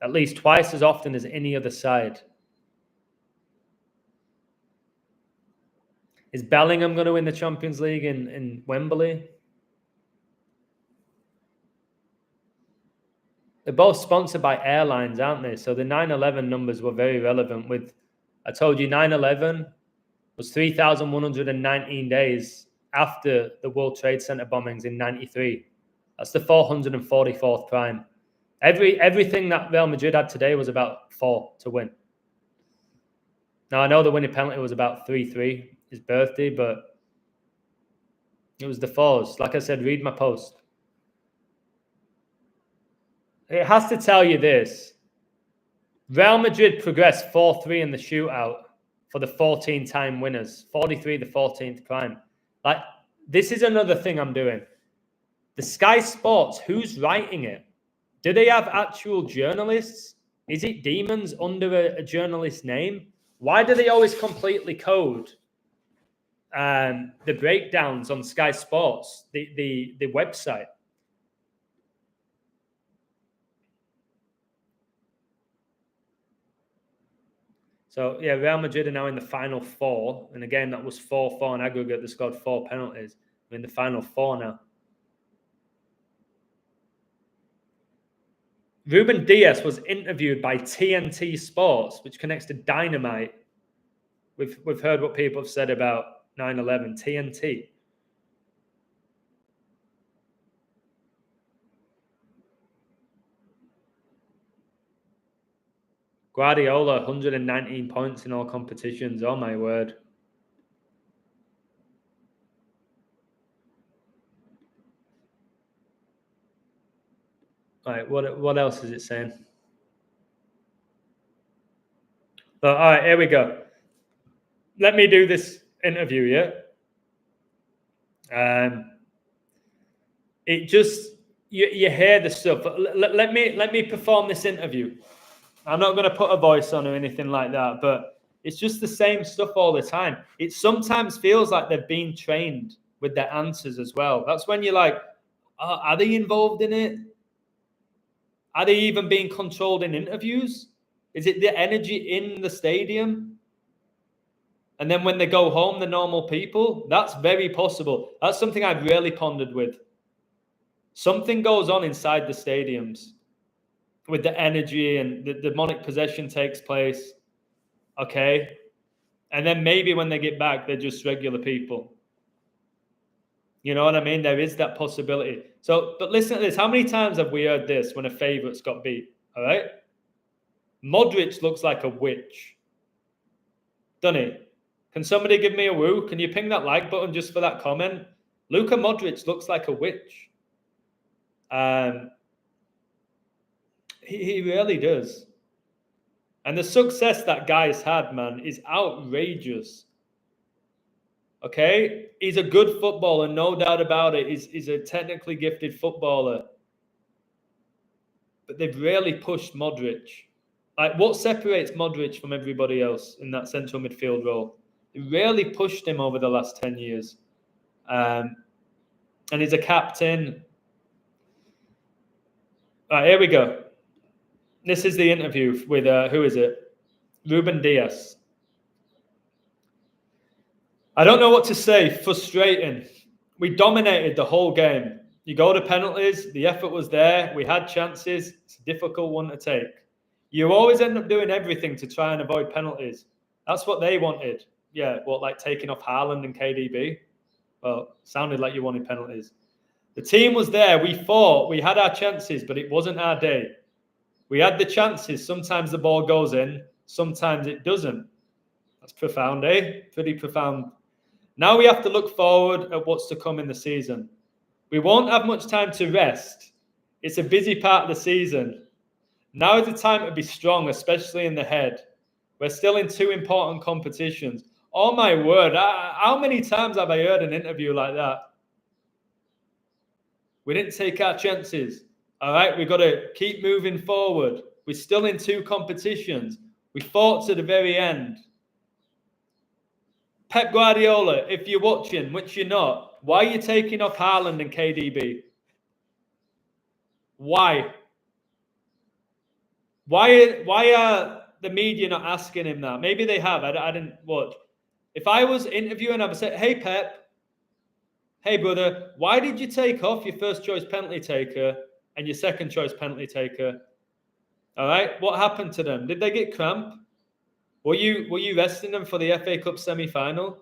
At least twice as often as any other side. Is Bellingham going to win the Champions League in Wembley? They're both sponsored by airlines, aren't they? So the 9/11 numbers were very relevant. I told you 9/11 was 3,119 days after the World Trade Center bombings in 93. That's the 444th prime. Everything that Real Madrid had today was about 4 to win. Now, I know the winning penalty was about 3-3, his birthday, but it was the 4s. Like I said, read my post. It has to tell you this. Real Madrid progressed 4-3 in the shootout for the 14-time winners. 43, the 14th prime. Like, this is another thing I'm doing. The Sky Sports, who's writing it? Do they have actual journalists? Is it demons under a journalist name? Why do they always completely code the breakdowns on Sky Sports, the website? So, yeah, Real Madrid are now in the final 4. And again, that was 4-4 in aggregate. They scored 4 penalties. We're in the final 4 now. Ruben Diaz was interviewed by TNT Sports, which connects to Dynamite. We've heard what people have said about 9/11. TNT. Guardiola, 119 points in all competitions. Oh, my word. All right, what else is it saying? So, all right, here we go. Let me do this interview, yeah? it just, you hear the stuff. Let me perform this interview. I'm not going to put a voice on or anything like that, but it's just the same stuff all the time. It sometimes feels like they've been trained with their answers as well. That's when you're like, oh, are they involved in it? Are they even being controlled in interviews? Is it the energy in the stadium? And then when they go home, the normal people? That's very possible. That's something I've really pondered with. Something goes on inside the stadiums with the energy, and the demonic possession takes place. Okay. And then maybe when they get back, they're just regular people. You know what I mean? There is that possibility. So, but listen to this. How many times have we heard this when a favorite's got beat? All right. Modric looks like a witch. Doesn't he? Can somebody give me a woo? Can you ping that like button just for that comment? Luka Modric looks like a witch. He really does. And the success that guy's had, man, is outrageous. Okay? He's a good footballer, no doubt about it. He's a technically gifted footballer. But they've really pushed Modric. Like, what separates Modric from everybody else in that central midfield role? They really pushed him over the last 10 years. And he's a captain. All right, here we go. This is the interview with, who is it? Ruben Diaz. I don't know what to say. Frustrating. We dominated the whole game. You go to penalties. The effort was there. We had chances. It's a difficult one to take. You always end up doing everything to try and avoid penalties. That's what they wanted. Yeah, what, like taking off Haaland and KDB? Well, sounded like you wanted penalties. The team was there. We fought. We had our chances, but it wasn't our day. We had the chances. Sometimes the ball goes in. Sometimes it doesn't. That's profound, eh? Pretty profound. Now we have to look forward at what's to come in the season. We won't have much time to rest. It's a busy part of the season. Now is the time to be strong, especially in the head. We're still in 2 important competitions. Oh my word, how many times have I heard an interview like that? We didn't take our chances. All right, we've got to keep moving forward. We're still in 2 competitions. We fought to the very end. Pep Guardiola, if you're watching, which you're not, why are you taking off Haaland and KDB? Why? Why are the media not asking him that? Maybe they have. I didn't watch. If I was interviewing, I would say, hey, Pep, hey, brother, why did you take off your first choice penalty taker and your second choice penalty taker? All right, what happened to them? Did they get cramp? Were you resting them for the FA Cup semi-final?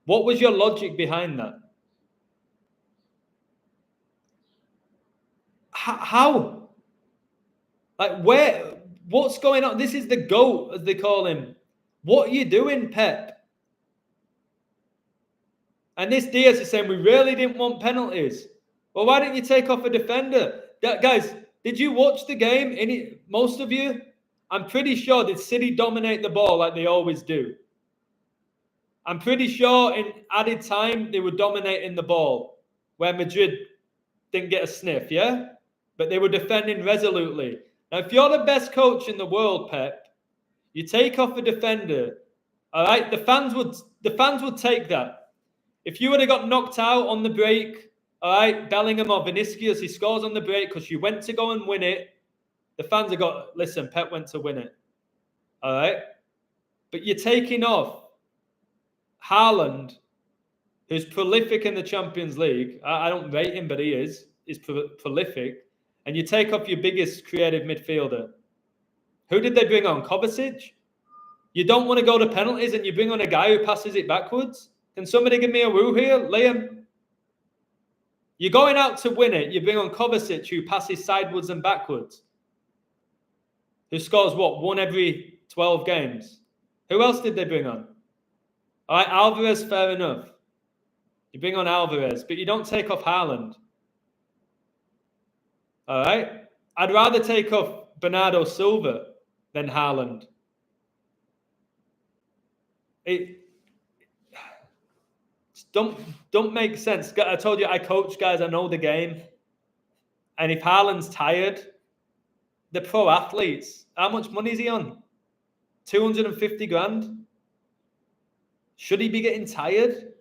What was your logic behind that? How? Like, where? What's going on? This is the GOAT, as they call him. What are you doing, Pep? And this Diaz is saying, we really didn't want penalties. Well, why didn't you take off a defender? Guys, did you watch the game? Most of you? I'm pretty sure did City dominate the ball like they always do? I'm pretty sure in added time, they were dominating the ball, where Madrid didn't get a sniff, yeah? But they were defending resolutely. Now, if you're the best coach in the world, Pep, you take off a defender, all right? The fans would take that. If you would have got knocked out on the break, all right, Bellingham or Vinicius, he scores on the break because you went to go and win it, the fans have got, listen, Pep went to win it, all right? But you're taking off Haaland, who's prolific in the Champions League. I don't rate him, but he is. He's prolific. And you take off your biggest creative midfielder. Who did they bring on? Kovacic? You don't want to go to penalties and you bring on a guy who passes it backwards? Can somebody give me a woo here? Liam? You're going out to win it. You bring on Kovacic, who passes sideways and backwards. Who scores, what, 1 every 12 games? Who else did they bring on? All right, Alvarez, fair enough. You bring on Alvarez, but you don't take off Haaland. All right? I'd rather take off Bernardo Silva than Haaland. It's don't make sense. I told you I coach guys. I know the game. And if Haaland's tired, the pro athletes, how much money is he on? 250 grand? Should he be getting tired?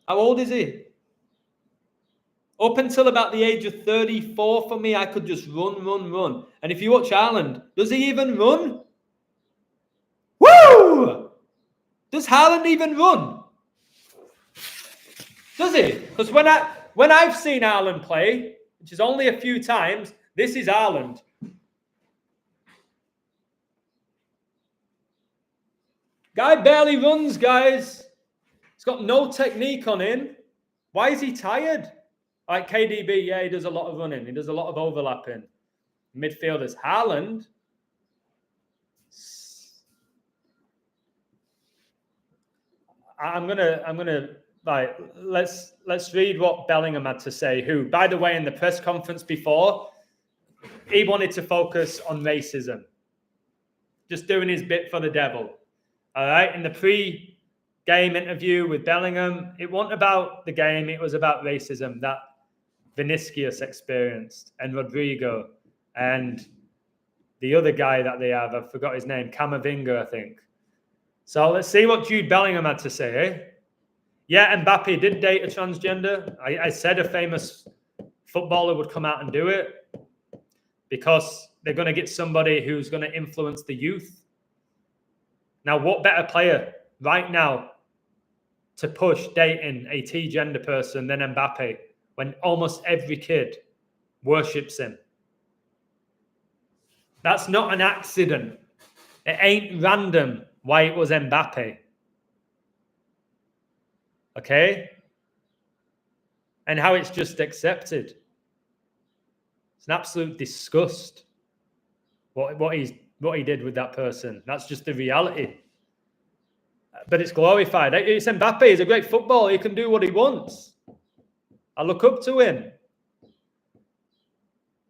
How old is he? Up until about the age of 34, for me, I could just run. And if you watch Haaland, does he even run? Woo! Does Haaland even run? Does he? Because when I've seen Haaland play, which is only a few times, this is Haaland. Guy barely runs, guys. He's got no technique on him. Why is he tired? Like KDB, yeah, he does a lot of running. He does a lot of overlapping. Midfielders, Haaland. I'm gonna like let's read what Bellingham had to say. Who, by the way, in the press conference before, he wanted to focus on racism, just doing his bit for the devil. All right, in the pre-game interview with Bellingham, it wasn't about the game; it was about racism that Vinicius experienced, and Rodrigo, and the other guy that they have. I forgot his name, Camavinga, I think. So let's see what Jude Bellingham had to say. Eh? Yeah, Mbappe did date a transgender. I said a famous footballer would come out and do it because they're going to get somebody who's going to influence the youth. Now, what better player right now to push dating a T-gender person than Mbappe when almost every kid worships him? That's not an accident. It ain't random why it was Mbappe. Okay? And how it's just accepted. It's an absolute disgust what he did with that person. That's just the reality. But it's glorified. It's Mbappe. He's a great footballer. He can do what he wants. I look up to him.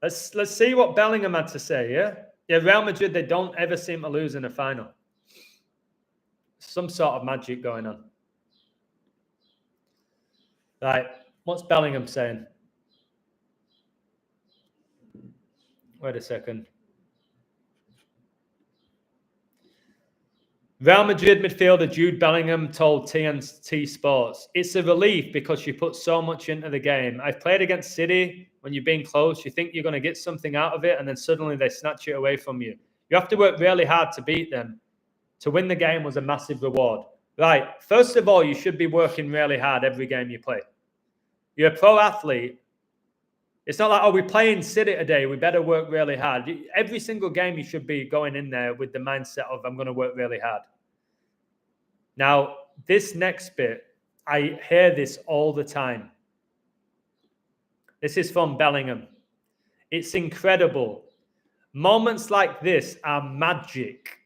Let's see what Bellingham had to say, yeah? Yeah, Real Madrid, they don't ever seem to lose in a final. Some sort of magic going on. Right, what's Bellingham saying? Wait a second. Real Madrid midfielder Jude Bellingham told TNT Sports, "It's a relief because you put so much into the game. I've played against City. When you've been close, you think you're going to get something out of it, and then suddenly they snatch it away from you. You have to work really hard to beat them. To win the game was a massive reward." Right, first of all, you should be working really hard every game you play. You're a pro athlete. It's not like, oh, we're playing City today, we better work really hard. Every single game you should be going in there with the mindset of, I'm going to work really hard. Now, this next bit, I hear this all the time. This is from Bellingham. It's incredible. Moments like this are magic.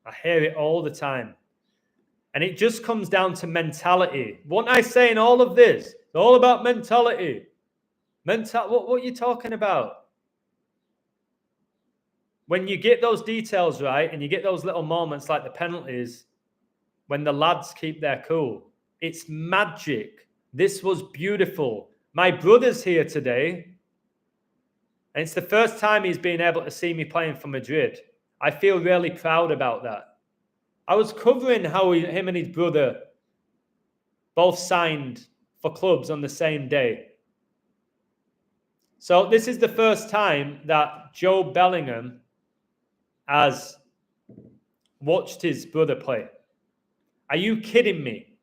I hear it all the time. And it just comes down to mentality. What I say in all of this, it's all about mentality. What are you talking about? When you get those details right and you get those little moments like the penalties, when the lads keep their cool, it's magic. This was beautiful. My brother's here today, and it's the first time he's been able to see me playing for Madrid. I feel really proud about that. I was covering how him and his brother both signed for clubs on the same day. So this is the first time that Joe Bellingham has watched his brother play. Are you kidding me?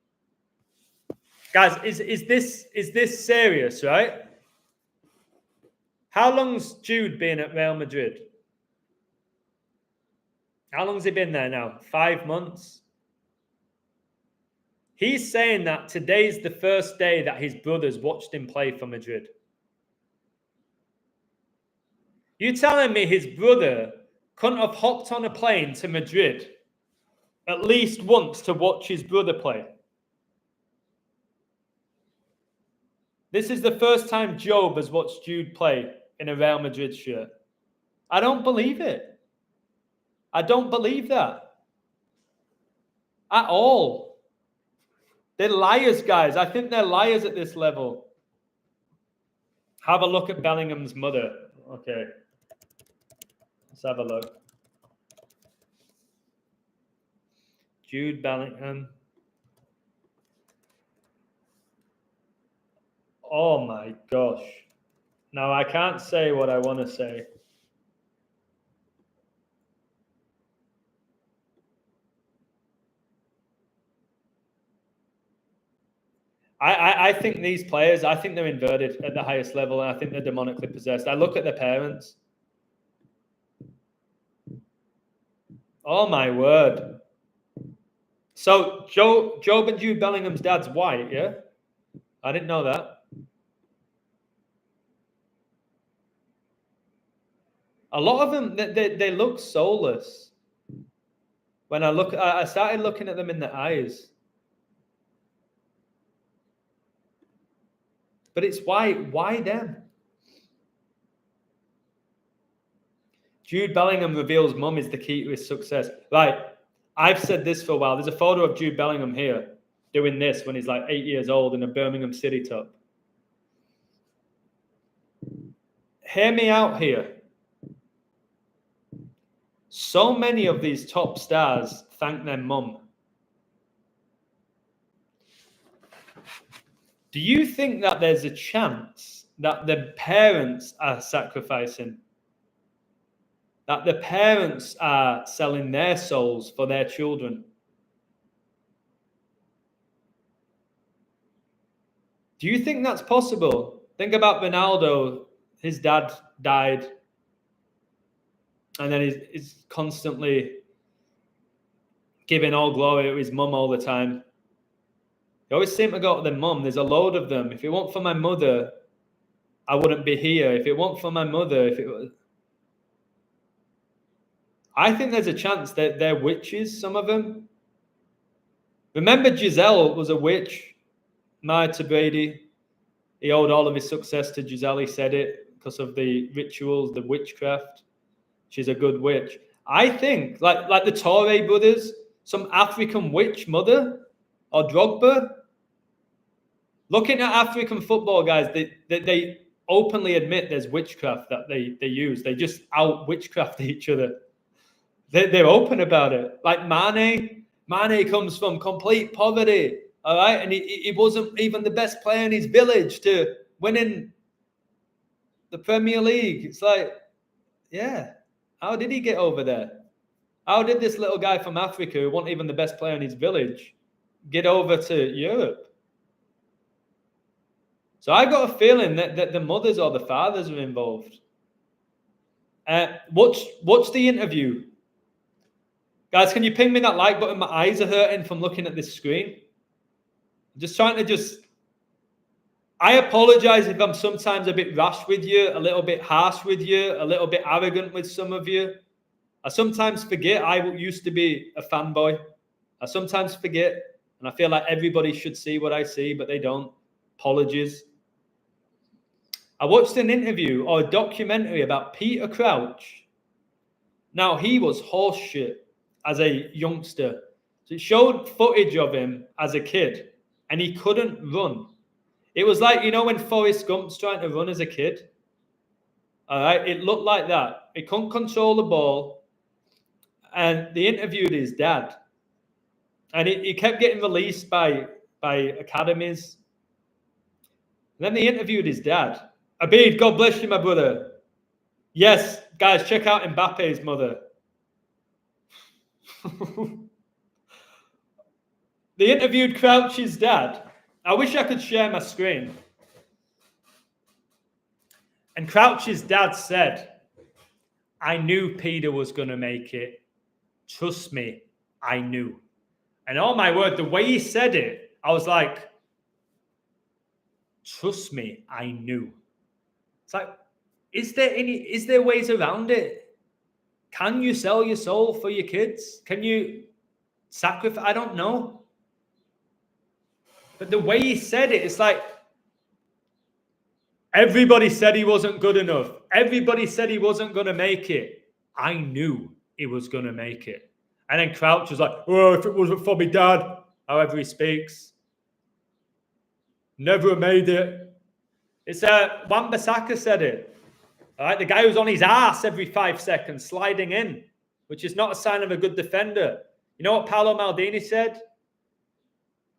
Guys, is this serious, right? How long's Jude been at Real Madrid? How long's he been there now? 5 months? He's saying that today's the first day that his brothers watched him play for Madrid. You telling me his brother couldn't have hopped on a plane to Madrid at least once to watch his brother play? This is the first time Job has watched Jude play in a Real Madrid shirt. I don't believe it. I don't believe that at all. They're liars, guys. I think they're liars at this level. Have a look at Bellingham's mother. Okay. Let's have a look. Jude Bellingham. Oh my gosh. Now I can't say what I want to say. I think these players, I think they're inverted at the highest level, and I think they're demonically possessed. I look at their parents. Oh my word. So Job and Jude Bellingham's dad's white, yeah? I didn't know that. A lot of them, they look soulless. When I started looking at them in the eyes. But it's why them? Jude Bellingham reveals mum is the key to his success. Right, I've said this for a while. There's a photo of Jude Bellingham here doing this when he's like 8 years old in a Birmingham city top. Hear me out here. So many of these top stars thank their mum. Do you think that there's a chance that the parents are sacrificing? That the parents are selling their souls for their children? Do you think that's possible? Think about Ronaldo. His dad died. And then he's constantly giving all glory to his mum all the time. They always seem to go to their mum. There's a load of them. If it weren't for my mother, I wouldn't be here. If it weren't for my mother, I think there's a chance that they're witches, some of them. Remember, Giselle was a witch, married to Brady. He owed all of his success to Giselle. He said it because of the rituals, the witchcraft. She's a good witch. I think, like the Torre brothers, some African witch mother or Drogba. Looking at African football, guys, they openly admit there's witchcraft that they use. They just out-witchcraft each other. They're open about it. Like Mane comes from complete poverty, all right? And he wasn't even the best player in his village to winning the Premier League. It's like, yeah, how did he get over there? How did this little guy from Africa, who wasn't even the best player in his village, get over to Europe? So I got a feeling that the mothers or the fathers are involved. Watch the interview. Guys, can you ping me that like button? My eyes are hurting from looking at this screen. I'm just trying to I apologize if I'm sometimes a bit rash with you, a little bit harsh with you, a little bit arrogant with some of you. I sometimes forget I used to be a fanboy. I sometimes forget, and I feel like everybody should see what I see, but they don't. Apologies. I watched an interview or a documentary about Peter Crouch. Now, he was horseshit as a youngster. So it showed footage of him as a kid, and he couldn't run. It was like, you know, when Forrest Gump's trying to run as a kid? All right, it looked like that. He couldn't control the ball, and they interviewed his dad. And he kept getting released by academies. And then they interviewed his dad. Abid, God bless you, my brother. Yes, guys, check out Mbappe's mother. They interviewed Crouch's dad. I wish I could share my screen. And Crouch's dad said, I knew Peter was going to make it. Trust me, I knew. And oh my word, the way he said it, I was like, trust me, I knew. It's like, is there ways around it? Can you sell your soul for your kids? Can you sacrifice? I don't know. But the way he said it, it's like, everybody said he wasn't good enough. Everybody said he wasn't going to make it. I knew he was going to make it. And then Crouch was like, oh, if it wasn't for me dad, however he speaks. Never made it. It's Wan-Bissaka said it. All right, the guy who's on his ass every 5 seconds, sliding in, which is not a sign of a good defender. You know what Paolo Maldini said?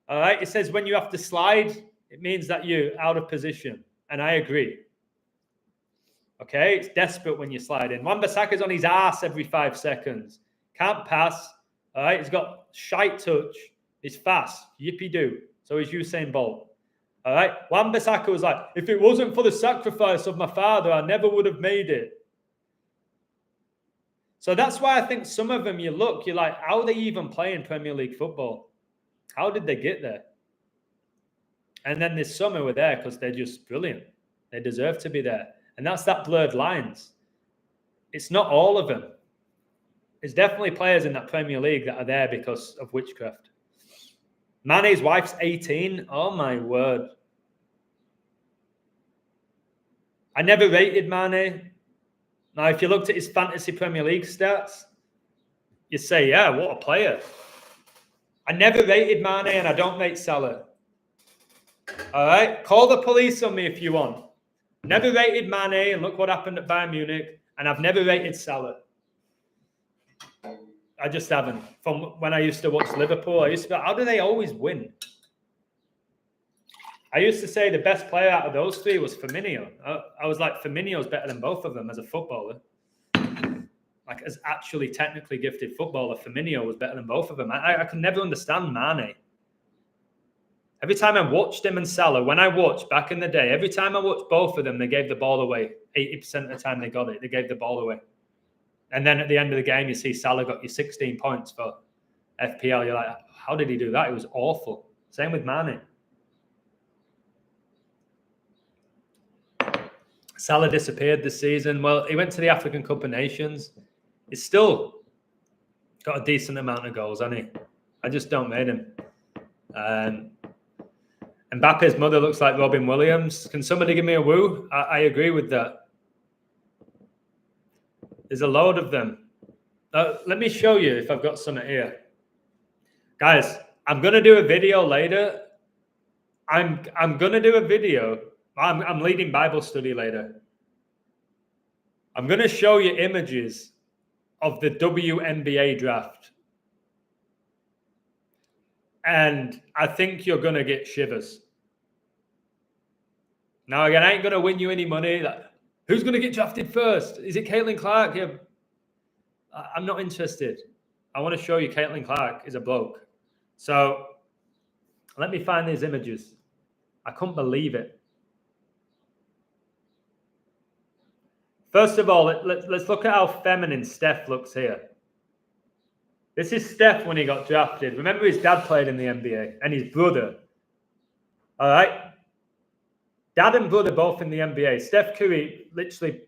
All right, it says when you have to slide, it means that you're out of position. And I agree. Okay, it's desperate when you slide in. Wan-Bissaka's on his ass every 5 seconds. Can't pass. All right, he's got shite touch. He's fast. Yippee-doo. So is Usain Bolt. All right, Wan-Bissaka was like, if it wasn't for the sacrifice of my father, I never would have made it. So that's why I think some of them, you're like, how are they even playing Premier League football? How did they get there? And then this summer we're there because they're just brilliant. They deserve to be there. And that's that blurred lines. It's not all of them. There's definitely players in that Premier League that are there because of witchcraft. Mane's wife's 18. Oh, my word. I never rated Mane. Now, if you looked at his fantasy Premier League stats, you'd say, yeah, what a player. I never rated Mane and I don't rate Salah. All right? Call the police on me if you want. Never rated Mane, and look what happened at Bayern Munich, and I've never rated Salah. I just haven't. From when I used to watch Liverpool, I used to be, how do they always win? I used to say the best player out of those three was Firmino. I was like, Firmino's better than both of them as a footballer. Like, as actually technically gifted footballer, Firmino was better than both of them. I could never understand Mane. Every time I watched him and Salah, when I watched back in the day, every time I watched both of them, they gave the ball away. 80% of the time they got it, they gave the ball away. And then at the end of the game, you see Salah got you 16 points for FPL. You're like, how did he do that? It was awful. Same with Mane. Salah disappeared this season. Well, he went to the African Cup of Nations. He's still got a decent amount of goals, hasn't he? I just don't rate him. Mbappe's mother looks like Robin Williams. Can somebody give me a woo? I agree with that. There's a load of them. Let me show you if I've got some here. Guys, I'm going to do a video later. I'm going to do a video. I'm leading Bible study later. I'm going to show you images of the WNBA draft. And I think you're going to get shivers. Now, again, I ain't going to win you any money. Who's going to get drafted first? Is it Caitlin Clark? Yeah. I'm not interested. I want to show you Caitlin Clark is a bloke. So let me find these images. I couldn't believe it. First of all, let's look at how feminine Steph looks here. This is Steph when he got drafted. Remember, his dad played in the NBA and his brother. All right? Dad and brother both in the NBA. Steph Curry, literally,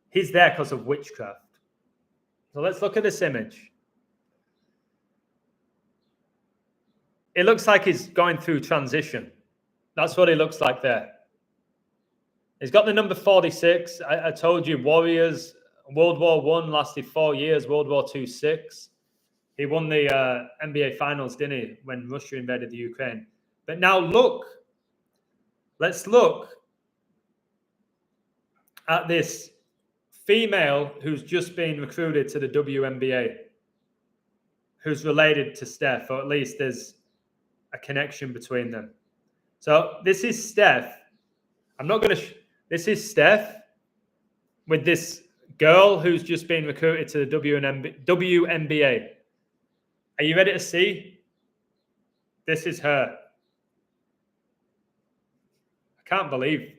he's there because of witchcraft. So let's look at this image. It looks like he's going through transition. That's what he looks like there. He's got the number 46. I told you, Warriors, World War I lasted 4 years, World War II, 6. He won the NBA Finals, didn't he, when Russia invaded the Ukraine. But now look. Let's look at this female who's just been recruited to the WNBA, who's related to Steph, or at least there's a connection between them. So this is Steph. I'm not going to... This is Steph with this girl who's just been recruited to the WNBA. Are you ready to see? This is her. I can't believe.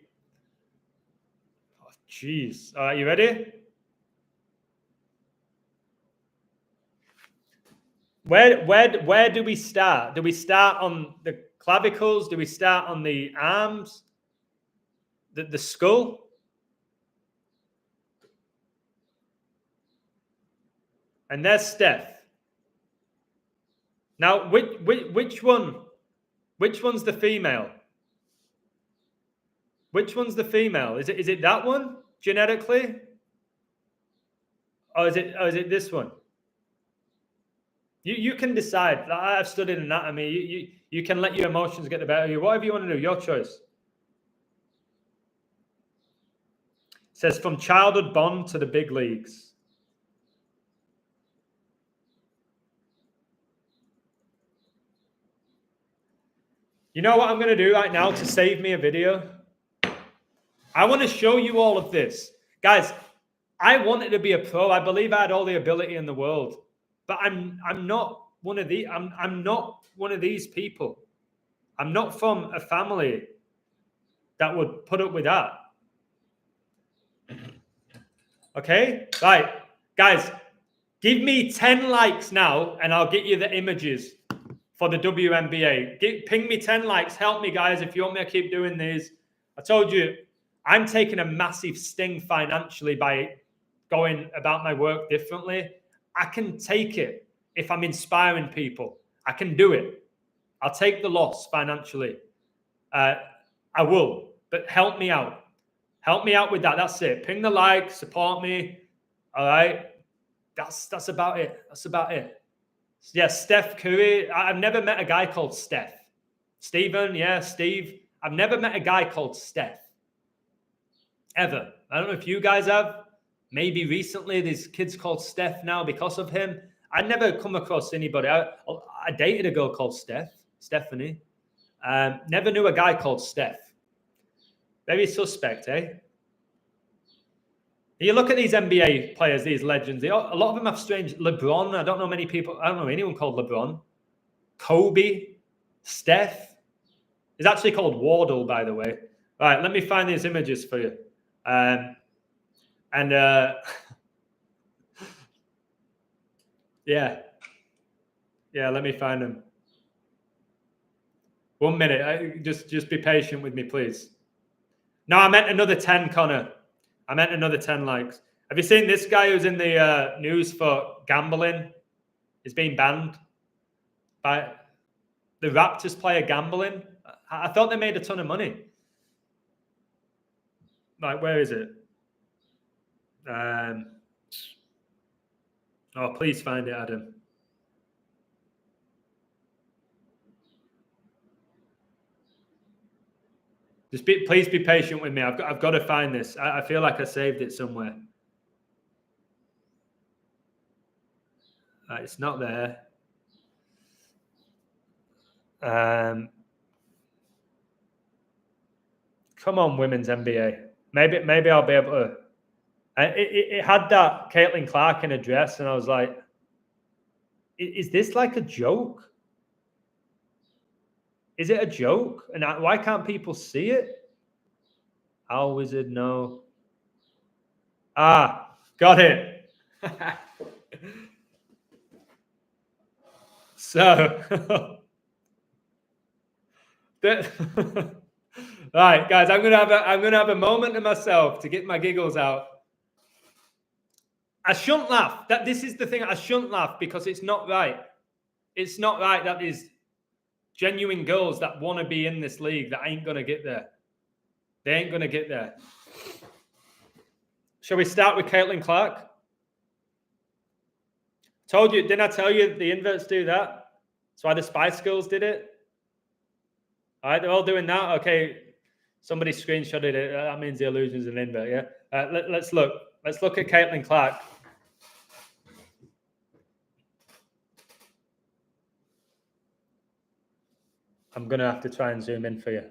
Oh, jeez. Are you ready? Where do we start? Do we start on the clavicles? Do we start on the arms? The skull? And there's Steph. Now, which one? Which one's the female? Which one's the female? Is it that one genetically? Or is it this one? You can decide. I've studied anatomy. You can let your emotions get the better of you. Whatever you want to do, your choice. It says from childhood bond to the big leagues. You know what I'm going to do right now to save me a video? I want to show you all of this. Guys, I wanted to be a pro. I believe I had all the ability in the world. But I'm not one of I'm not one of these people. I'm not from a family that would put up with that. Okay? Right. Guys, give me 10 likes now and I'll get you the images for the WNBA. Ping me 10 likes. Help me, guys, if you want me to keep doing these. I told you, I'm taking a massive sting financially by going about my work differently. I can take it if I'm inspiring people. I can do it. I'll take the loss financially. I will, but help me out. Help me out with that. That's it. Ping the like, support me. All right. That's about it. That's about it. Yeah, Steph Curry. I've never met a guy called Steph. Stephen, yeah, Steve. I've never met a guy called Steph. Ever. I don't know if you guys have. Maybe recently there's kids called Steph now because of him. I never come across anybody. I dated a girl called Stephanie. Never knew a guy called Steph. Very suspect, eh? You look at these NBA players, these legends. A lot of them have strange. LeBron. I don't know many people. I don't know anyone called LeBron. Kobe. Steph. He's actually called Wardle, by the way. All right, let me find these images for you. Yeah, let me find them. 1 minute. Just be patient with me, please. No, I meant another 10, Connor. I meant another 10 likes. Have you seen this guy who's in the news for gambling? He's been banned by the Raptors player gambling. I thought they made a ton of money. Like, where is it? Oh, please find it, Adam. Please be patient with me. I've got to find this. I feel like I saved it somewhere. It's not there. Come on, women's NBA. Maybe I'll be able to. It had that Caitlin Clark in a dress, and I was like, "Is this like a joke? Is it a joke? And why can't people see it?" Owl Wizard, no. Got it. So, right, guys, I'm gonna have a moment to myself to get my giggles out. I shouldn't laugh. This is the thing. I shouldn't laugh because it's not right. It's not right that there's genuine girls that want to be in this league that ain't gonna get there. They ain't gonna get there. Shall we start with Caitlin Clark? Told you, didn't I tell you the inverts do that? That's why the Spice Girls did it. All right, they're all doing that. Okay, somebody screenshotted it. That means the illusion's an invert, yeah? Let's look. Let's look at Caitlin Clark. I'm going to have to try and zoom in for you.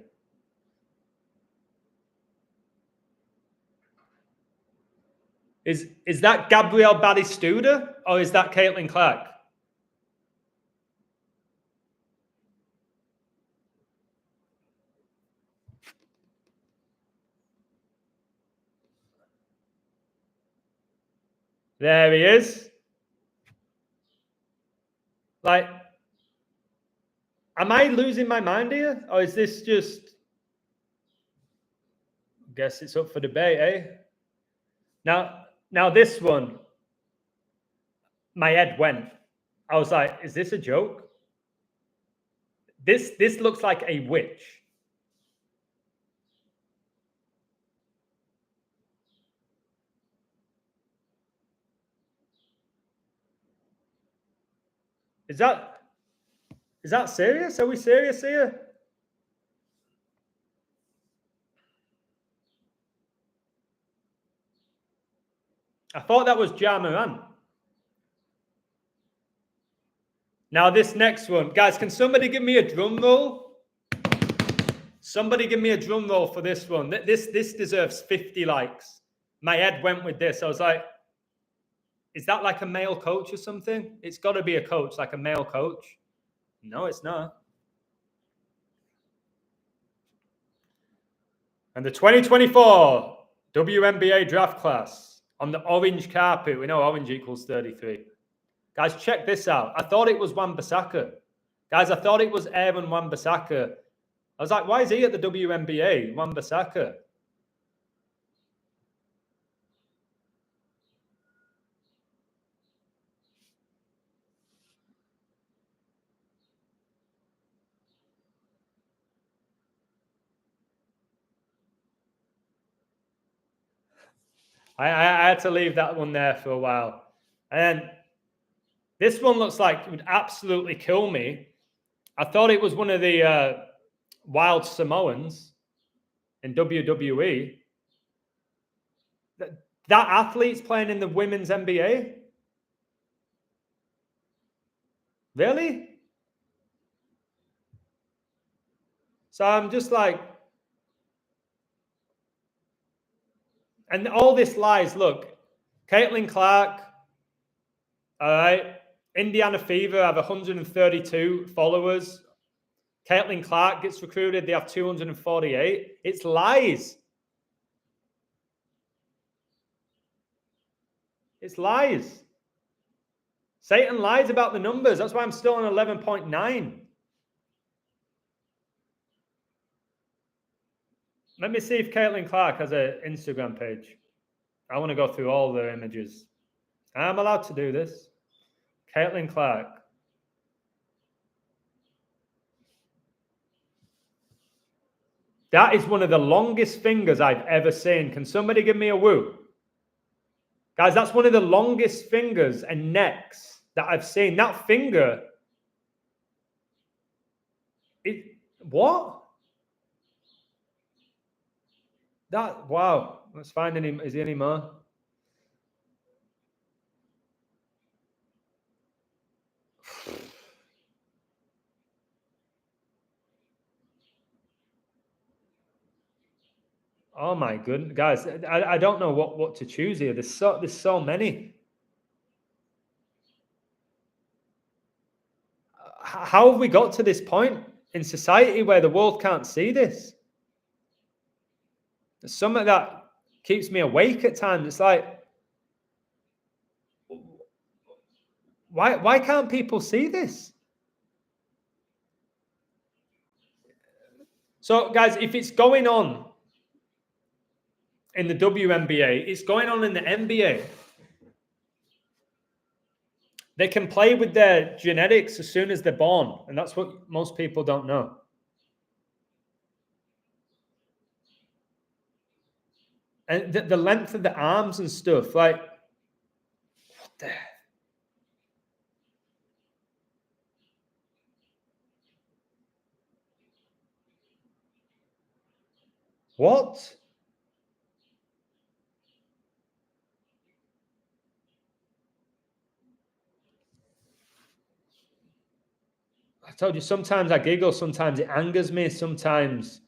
Is that Gabrielle Batistuta or is that Caitlin Clark? There he is. Like, am I losing my mind here? Or is this just... I guess it's up for debate, eh? Now this one, my head went. I was like, is this a joke? This looks like a witch. Is that serious? Are we serious here? I thought that was Ja Morant. Now this next one, guys, can somebody give me a drum roll? Somebody give me a drum roll for this one. This deserves 50 likes. My head went with this. I was like, is that like a male coach or something? It's got to be a coach, like a male coach. No, it's not. And the 2024 WNBA draft class on the orange carpet. We know orange equals 33. Guys, check this out. I thought it was Wan-Bissaka. Guys, I thought it was Aaron Wan-Bissaka. I was like, why is he at the WNBA? Wan-Bissaka. I had to leave that one there for a while. And this one looks like it would absolutely kill me. I thought it was one of the wild Samoans in WWE. That athlete's playing in the women's NBA? Really? So I'm just like, and all this lies. Look, Caitlin Clark, all right. Indiana Fever have 132 followers. Caitlin Clark gets recruited. They have 248. It's lies. It's lies. Satan lies about the numbers. That's why I'm still on 11.9. Let me see if Caitlin Clark has an Instagram page. I want to go through all their images. I'm allowed to do this. Caitlin Clark. That is one of the longest fingers I've ever seen. Can somebody give me a woo? Guys, that's one of the longest fingers and necks that I've seen. That finger. What? That, wow. Let's find any. Is there any more? Oh my goodness, guys! I don't know what to choose here. There's so many. How have we got to this point in society where the world can't see this? There's something that keeps me awake at times. It's like, why can't people see this? So, guys, if it's going on in the WNBA, it's going on in the NBA. They can play with their genetics as soon as they're born, and that's what most people don't know. And the length of the arms and stuff, like, what the? What? I told you, sometimes I giggle, sometimes it angers me, sometimes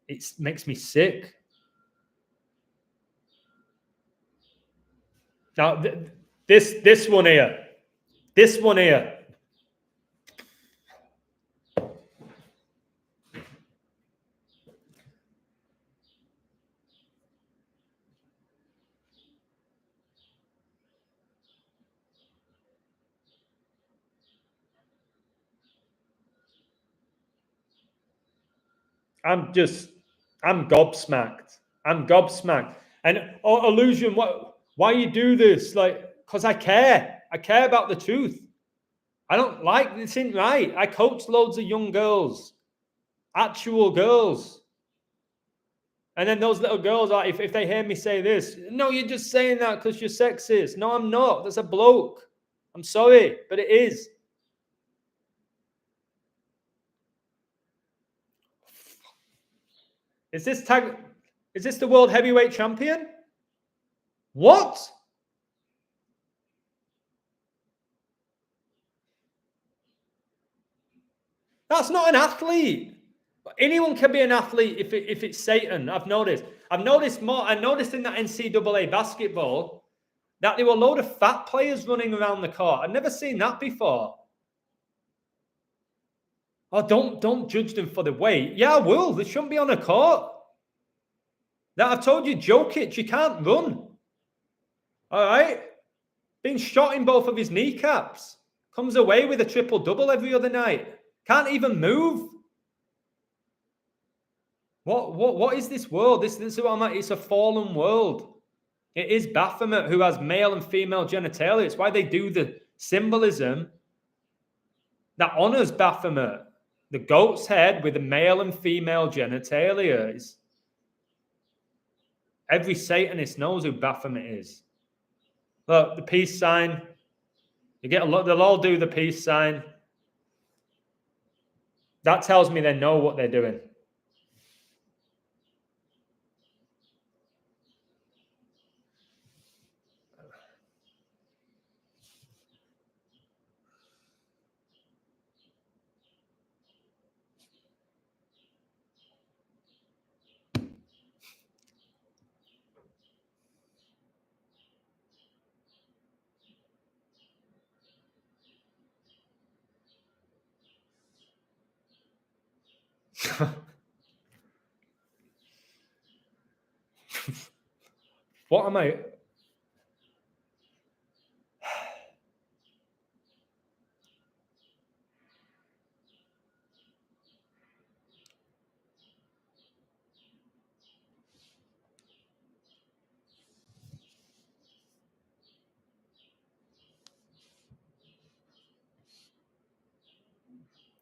it makes me sick. Now, this one here. This one here. I'm gobsmacked. I'm gobsmacked. And Illusion, why you do this? Like, because I care. I care about the truth. I don't like this. Isn't right. I coach loads of young girls, actual girls. And then those little girls are, if they hear me say this, no, you're just saying that because you're sexist. No, I'm not. That's a bloke. I'm sorry, but it is. Is this the world heavyweight champion? What? That's not an athlete. Anyone can be an athlete if it's Satan. I've noticed more. I noticed in that NCAA basketball that there were a load of fat players running around the court. I've never seen that before. Oh, don't judge them for the weight. Yeah, I will. They shouldn't be on a court. That I've told you, Jokic, you can't run. All right? Being shot in both of his kneecaps. Comes away with a triple-double every other night. Can't even move. What is this world? This is what I'm at. It's a fallen world. It is Baphomet who has male and female genitalia. It's why they do the symbolism that honors Baphomet. The goat's head with the male and female genitalia. Every Satanist knows who Baphomet is. Look, the peace sign. You get a lot. They'll all do the peace sign. That tells me they know what they're doing. What am I?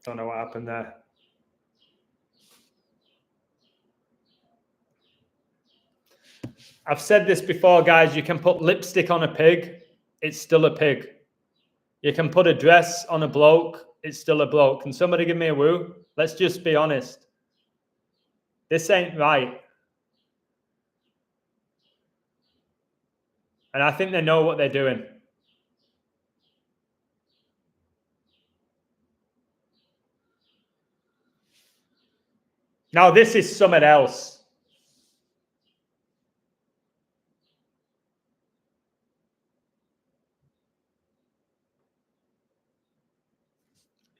Don't know what happened there. I've said this before, guys. You can put lipstick on a pig. It's still a pig. You can put a dress on a bloke. It's still a bloke. Can somebody give me a woo? Let's just be honest. This ain't right. And I think they know what they're doing. Now, this is something else.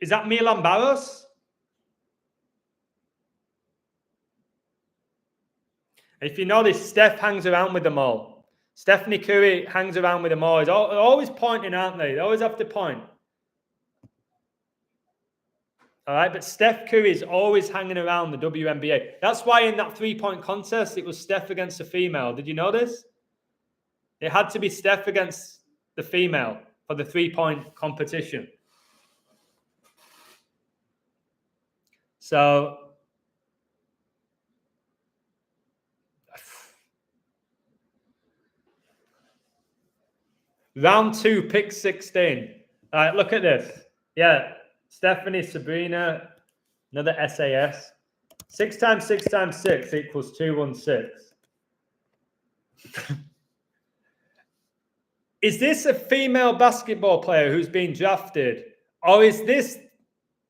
Is that Milan Barros? If you notice, Steph hangs around with them all. Stephanie Curry hangs around with them all. They're always pointing, aren't they? They always have to point. All right, but Steph Curry is always hanging around the WNBA. That's why in that three-point contest, it was Steph against a female. Did you notice? It had to be Steph against the female for the three-point competition. So, round 2, pick 16. All right, look at this. Yeah, Stephanie, Sabrina, another SAS. 6 times 6 times 6 equals 216. Is this a female basketball player who's been drafted? Or is this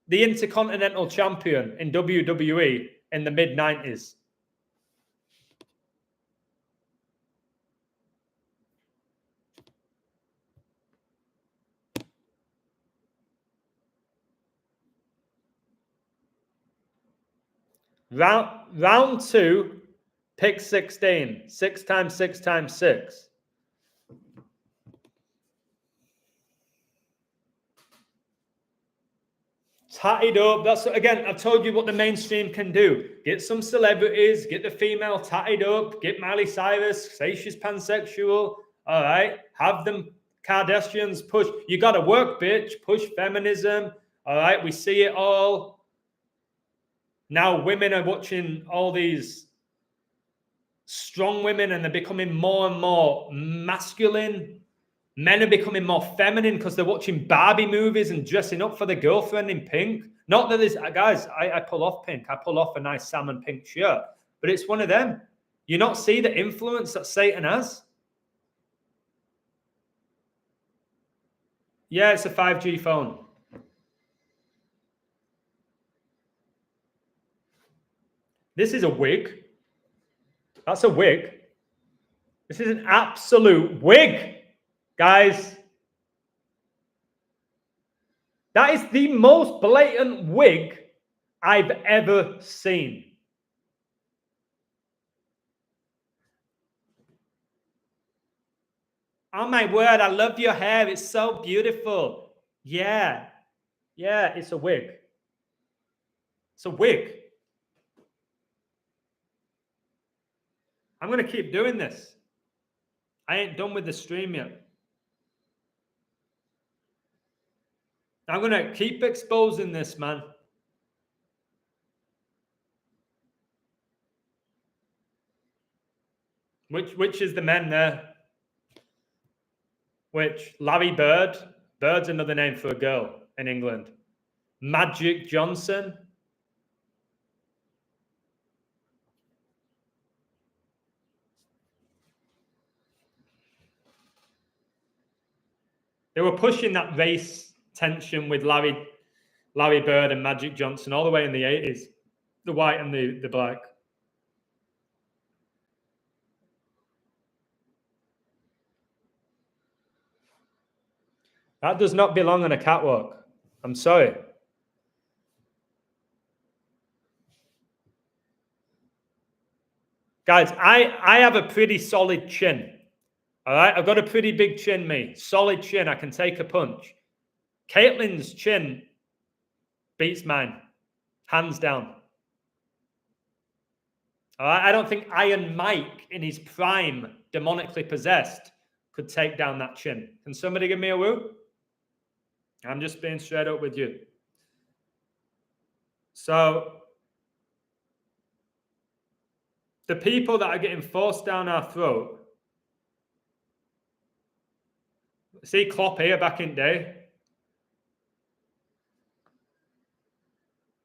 the Intercontinental Champion in WWE in the mid-90s? Round 2, pick 16. 6 times 6 times 6. Tatted up. That's, again, I've told you what the mainstream can do. Get some celebrities, get the female tatted up, get Miley Cyrus, say she's pansexual. All right. Have them Kardashians push. You got to work, bitch. Push feminism. All right. We see it all. Now women are watching all these strong women and they're becoming more and more masculine. Men are becoming more feminine because they're watching Barbie movies and dressing up for their girlfriend in pink. Not that there's, guys, I pull off pink. I pull off a nice salmon pink shirt. but it's one of them. You not see the influence that Satan has? Yeah, it's a 5G phone. This is a wig. That's a wig. This is an absolute wig, guys. That is the most blatant wig I've ever seen. Oh my word, I love your hair. It's so beautiful. Yeah. Yeah, it's a wig. It's a wig. I'm going to keep doing this. I ain't done with the stream yet. I'm going to keep exposing this, man. Which is the men there? Which? Larry Bird. Bird's another name for a girl in England. Magic Johnson. They were pushing that race tension with Larry Bird and Magic Johnson all the way in the 80s. The white and the black. That does not belong on a catwalk. I'm sorry. Guys, I have a pretty solid chin. All right? I've got a pretty big chin, me. Solid chin. I can take a punch. Caitlin's chin beats mine. Hands down. All right? I don't think Iron Mike in his prime, demonically possessed, could take down that chin. Can somebody give me a woo? I'm just being straight up with you. So, the people that are getting forced down our throat, see Klopp here back in day.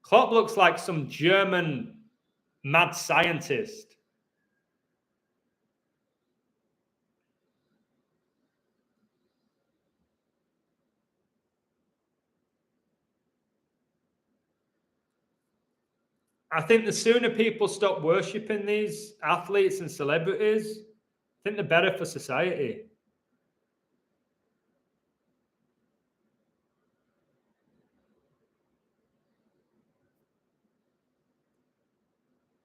Klopp looks like some German mad scientist. I think the sooner people stop worshipping these athletes and celebrities, I think the better for society.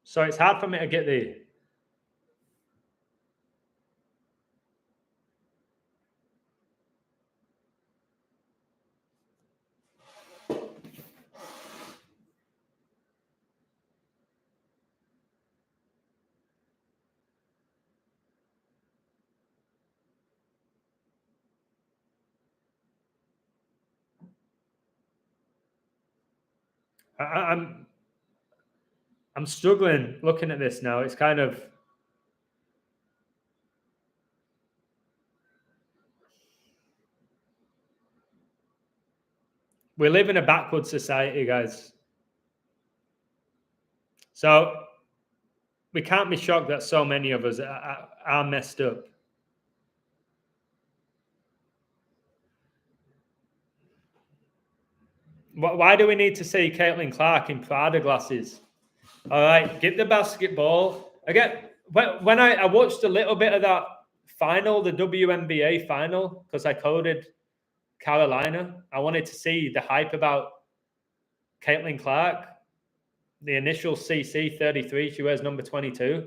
So it's hard for me to get the... I'm struggling looking at this now. It's kind of... We live in a backward society, guys. So we can't be shocked that so many of us are messed up. Why do we need to see Caitlin Clark in Prada glasses? All right, get the basketball. Again, when I watched a little bit of that final, the WNBA final, because I coded Carolina, I wanted to see the hype about Caitlin Clark, the initial CC 33. She wears number 22.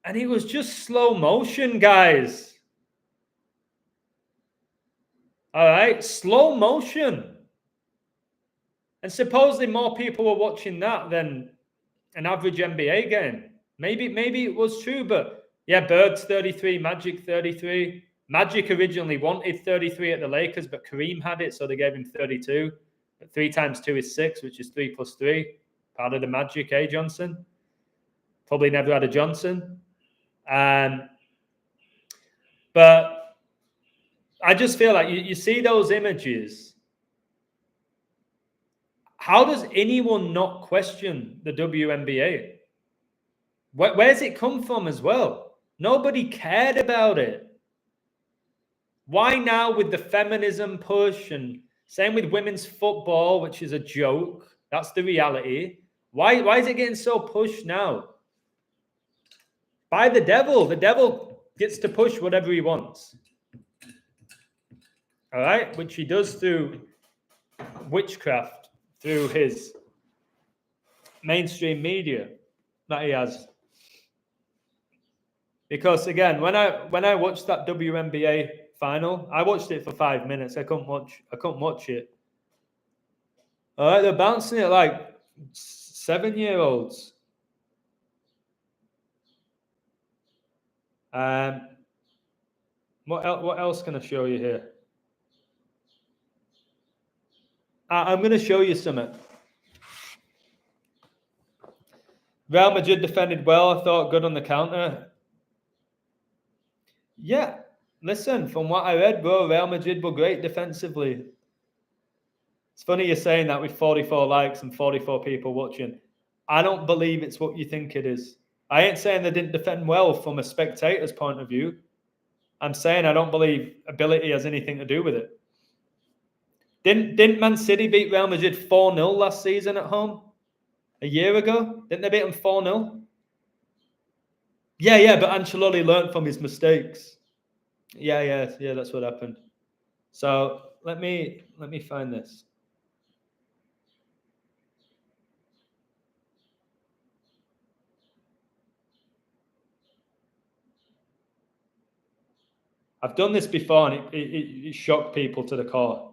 And it was just slow motion, guys. All right, slow motion. And supposedly more people were watching that than an average NBA game. Maybe it was true, but yeah, Bird's 33, Magic 33. Magic originally wanted 33 at the Lakers, but Kareem had it, so they gave him 32. But 3 times 2 is 6, which is 3 plus 3. Part of the Magic, Johnson? Probably never had a Johnson. But I just feel like you see those images. How does anyone not question the WNBA? Where's it come from as well? Nobody cared about it. Why now with the feminism push, and same with women's football, which is a joke? That's the reality. Why is it getting so pushed now? By the devil. The devil gets to push whatever he wants. All right? Which he does through witchcraft, through his mainstream media that he has. Because again, when I watched that WNBA final, I watched it for 5 minutes. I couldn't watch it. All right, they're bouncing it like 7-year-olds. What else can I show you here? I'm going to show you something. Real Madrid defended well. I thought good on the counter. Yeah, listen, from what I read, bro, Real Madrid were great defensively. It's funny you're saying that with 44 likes and 44 people watching. I don't believe it's what you think it is. I ain't saying they didn't defend well from a spectator's point of view. I'm saying I don't believe ability has anything to do with it. Didn't Man City beat Real Madrid 4-0 last season at home? A year ago? Didn't they beat them 4-0? Yeah, but Ancelotti learned from his mistakes. Yeah, that's what happened. So let me find this. I've done this before, and it shocked people to the core.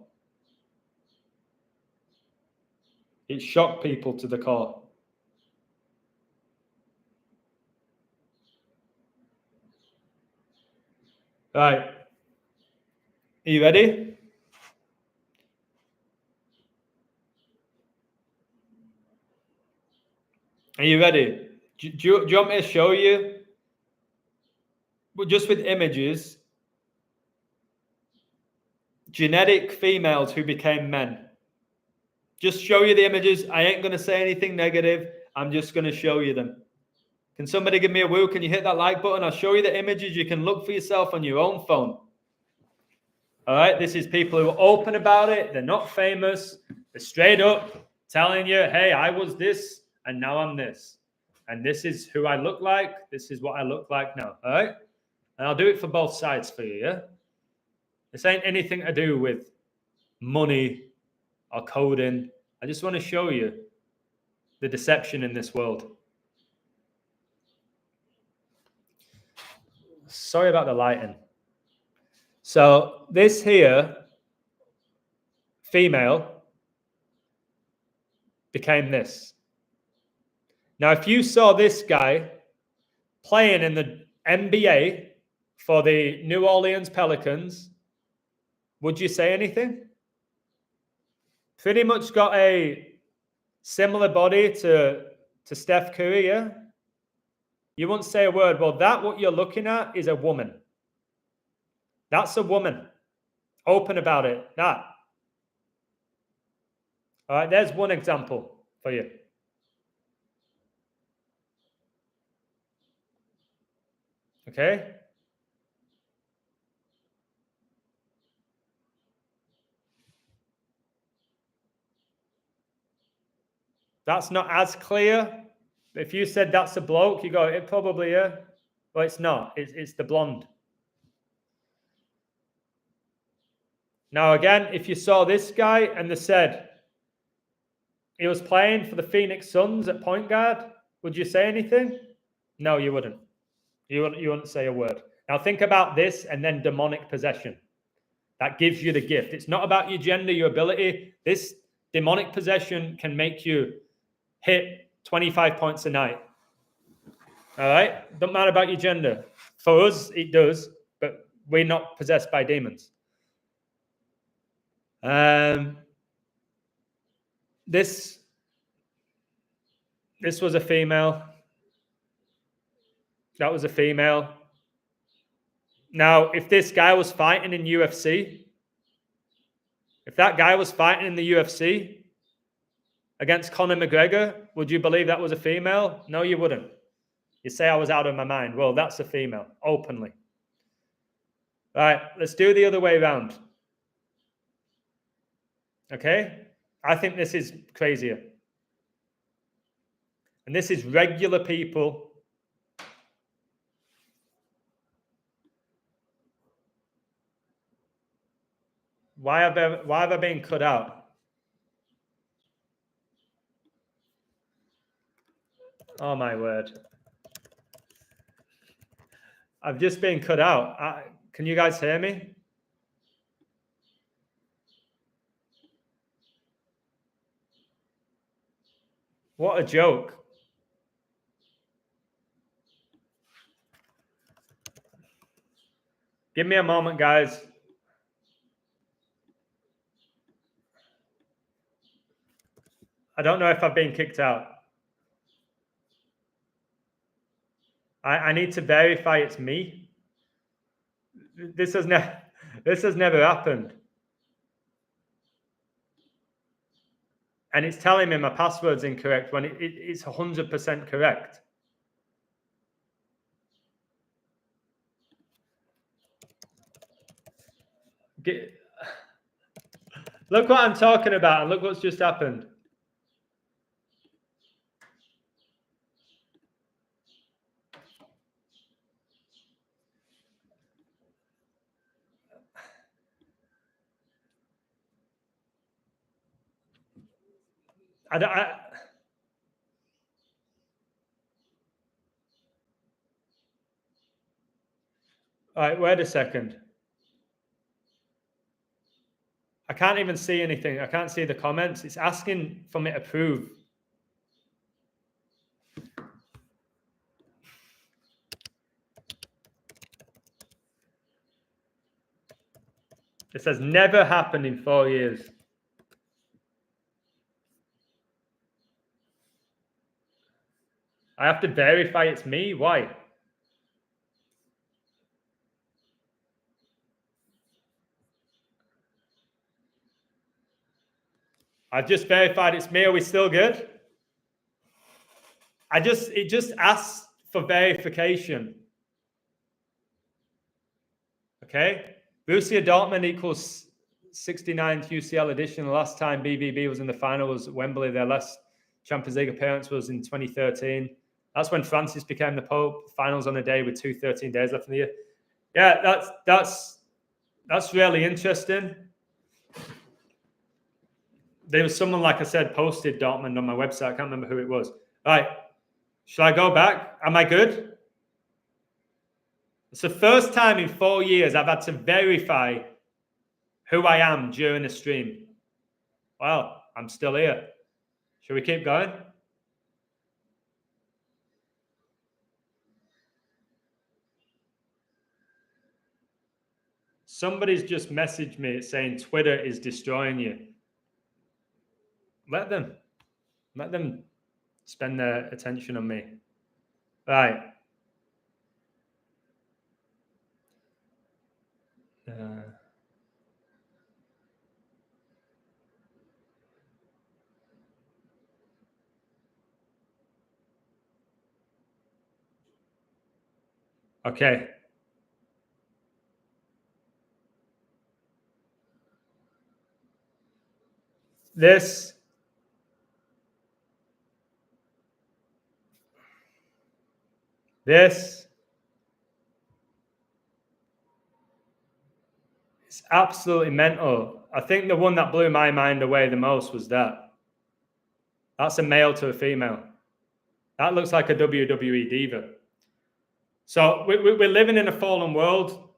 It shocked people to the core. Right. Are you ready? Are you ready? Do you want me to show you? Well, just with images, genetic females who became men. Just show you the images. I ain't going to say anything negative. I'm just going to show you them. Can somebody give me a woo? Can you hit that like button? I'll show you the images. You can look for yourself on your own phone. All right. This is people who are open about it. They're not famous. They're straight up telling you, hey, I was this and now I'm this. And this is who I look like. This is what I look like now. All right. And I'll do it for both sides for you. Yeah. This ain't anything to do with money or coding. I just want to show you the deception in this world. Sorry about the lighting. So this here, female, became this. Now, if you saw this guy playing in the NBA for the New Orleans Pelicans, would you say anything? Pretty much got a similar body to Steph Curry, yeah? You won't say a word. Well, what you're looking at is a woman. That's a woman. Open about it. That. All right, there's one example for you. Okay? That's not as clear. If you said that's a bloke, you go, it probably, yeah. Well, it's not. It's the blonde. Now, again, if you saw this guy and they said he was playing for the Phoenix Suns at point guard, would you say anything? No, you wouldn't. You wouldn't say a word. Now, think about this and then demonic possession. That gives you the gift. It's not about your gender, your ability. This demonic possession can make you hit 25 points a night. All right? Don't matter about your gender. For us, it does, but we're not possessed by demons. This was a female. That was a female. Now, if this guy was fighting in UFC, if that guy was fighting in the UFC against Conor McGregor, would you believe that was a female? No, you wouldn't. You say I was out of my mind. Well, that's a female, openly. All right, let's do the other way around. Okay? I think this is crazier. And this is regular people. Why have I been cut out? Oh my word. I've just been cut out. Can you guys hear me? What a joke. Give me a moment, guys. I don't know if I've been kicked out. I need to verify it's me. This has never happened. And it's telling me my password's incorrect when it's 100% correct. Look what I'm talking about, and look what's just happened. All right, wait a second. I can't even see anything. I can't see the comments. It's asking for me to prove. This has never happened in 4 years. I have to verify it's me? Why? I've just verified it's me. Are we still good? It just asks for verification. Okay. Borussia Dortmund equals 69th UCL edition. The last time BVB was in the final was Wembley. Their last Champions League appearance was in 2013. That's when Francis became the Pope. Finals on a day with 13 days left in the year. Yeah, that's really interesting. There was someone, like I said, posted Dortmund on my website. I can't remember who it was. All right. Should I go back? Am I good? It's the first time in 4 years I've had to verify who I am during a stream. Well, I'm still here. Shall we keep going? Somebody's just messaged me saying Twitter is destroying you. Let them spend their attention on me. Right. Okay. This is absolutely mental. I think the one that blew my mind away the most was that. That's a male to a female. That looks like a WWE diva. So we're living in a fallen world.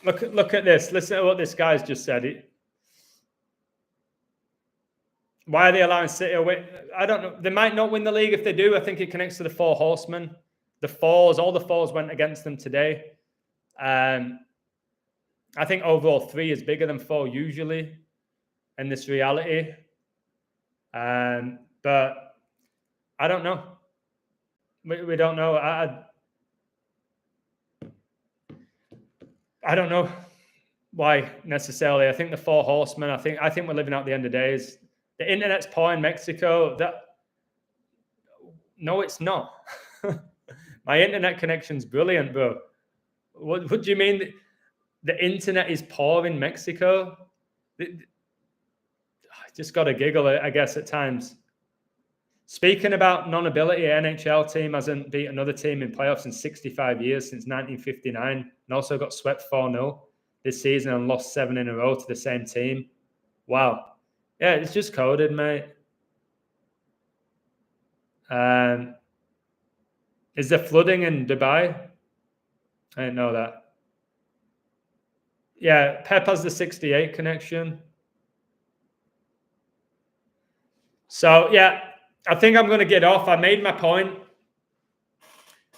Look at this. Listen to what this guy's just said. Why are they allowing City away? I don't know. They might not win the league. If they do, I think it connects to the four horsemen. All the fours went against them today. I think overall 3 is bigger than 4 usually in this reality. But I don't know. We don't know. I don't know. Why necessarily? I think the four horsemen. I think we're living out the end of days. The internet's poor in Mexico. No, it's not. My internet connection's brilliant, bro. What do you mean? The internet is poor in Mexico? I just got to giggle, I guess, at times. Speaking about non-ability, NHL team hasn't beat another team in playoffs in 65 years, since 1959, and also got swept 4-0 this season and lost 7 in a row to the same team. Wow. Yeah, it's just coded, mate. Is there flooding in Dubai? I didn't know that. Yeah, Pep has the 68 connection. So, yeah, I think I'm going to get off. I made my point.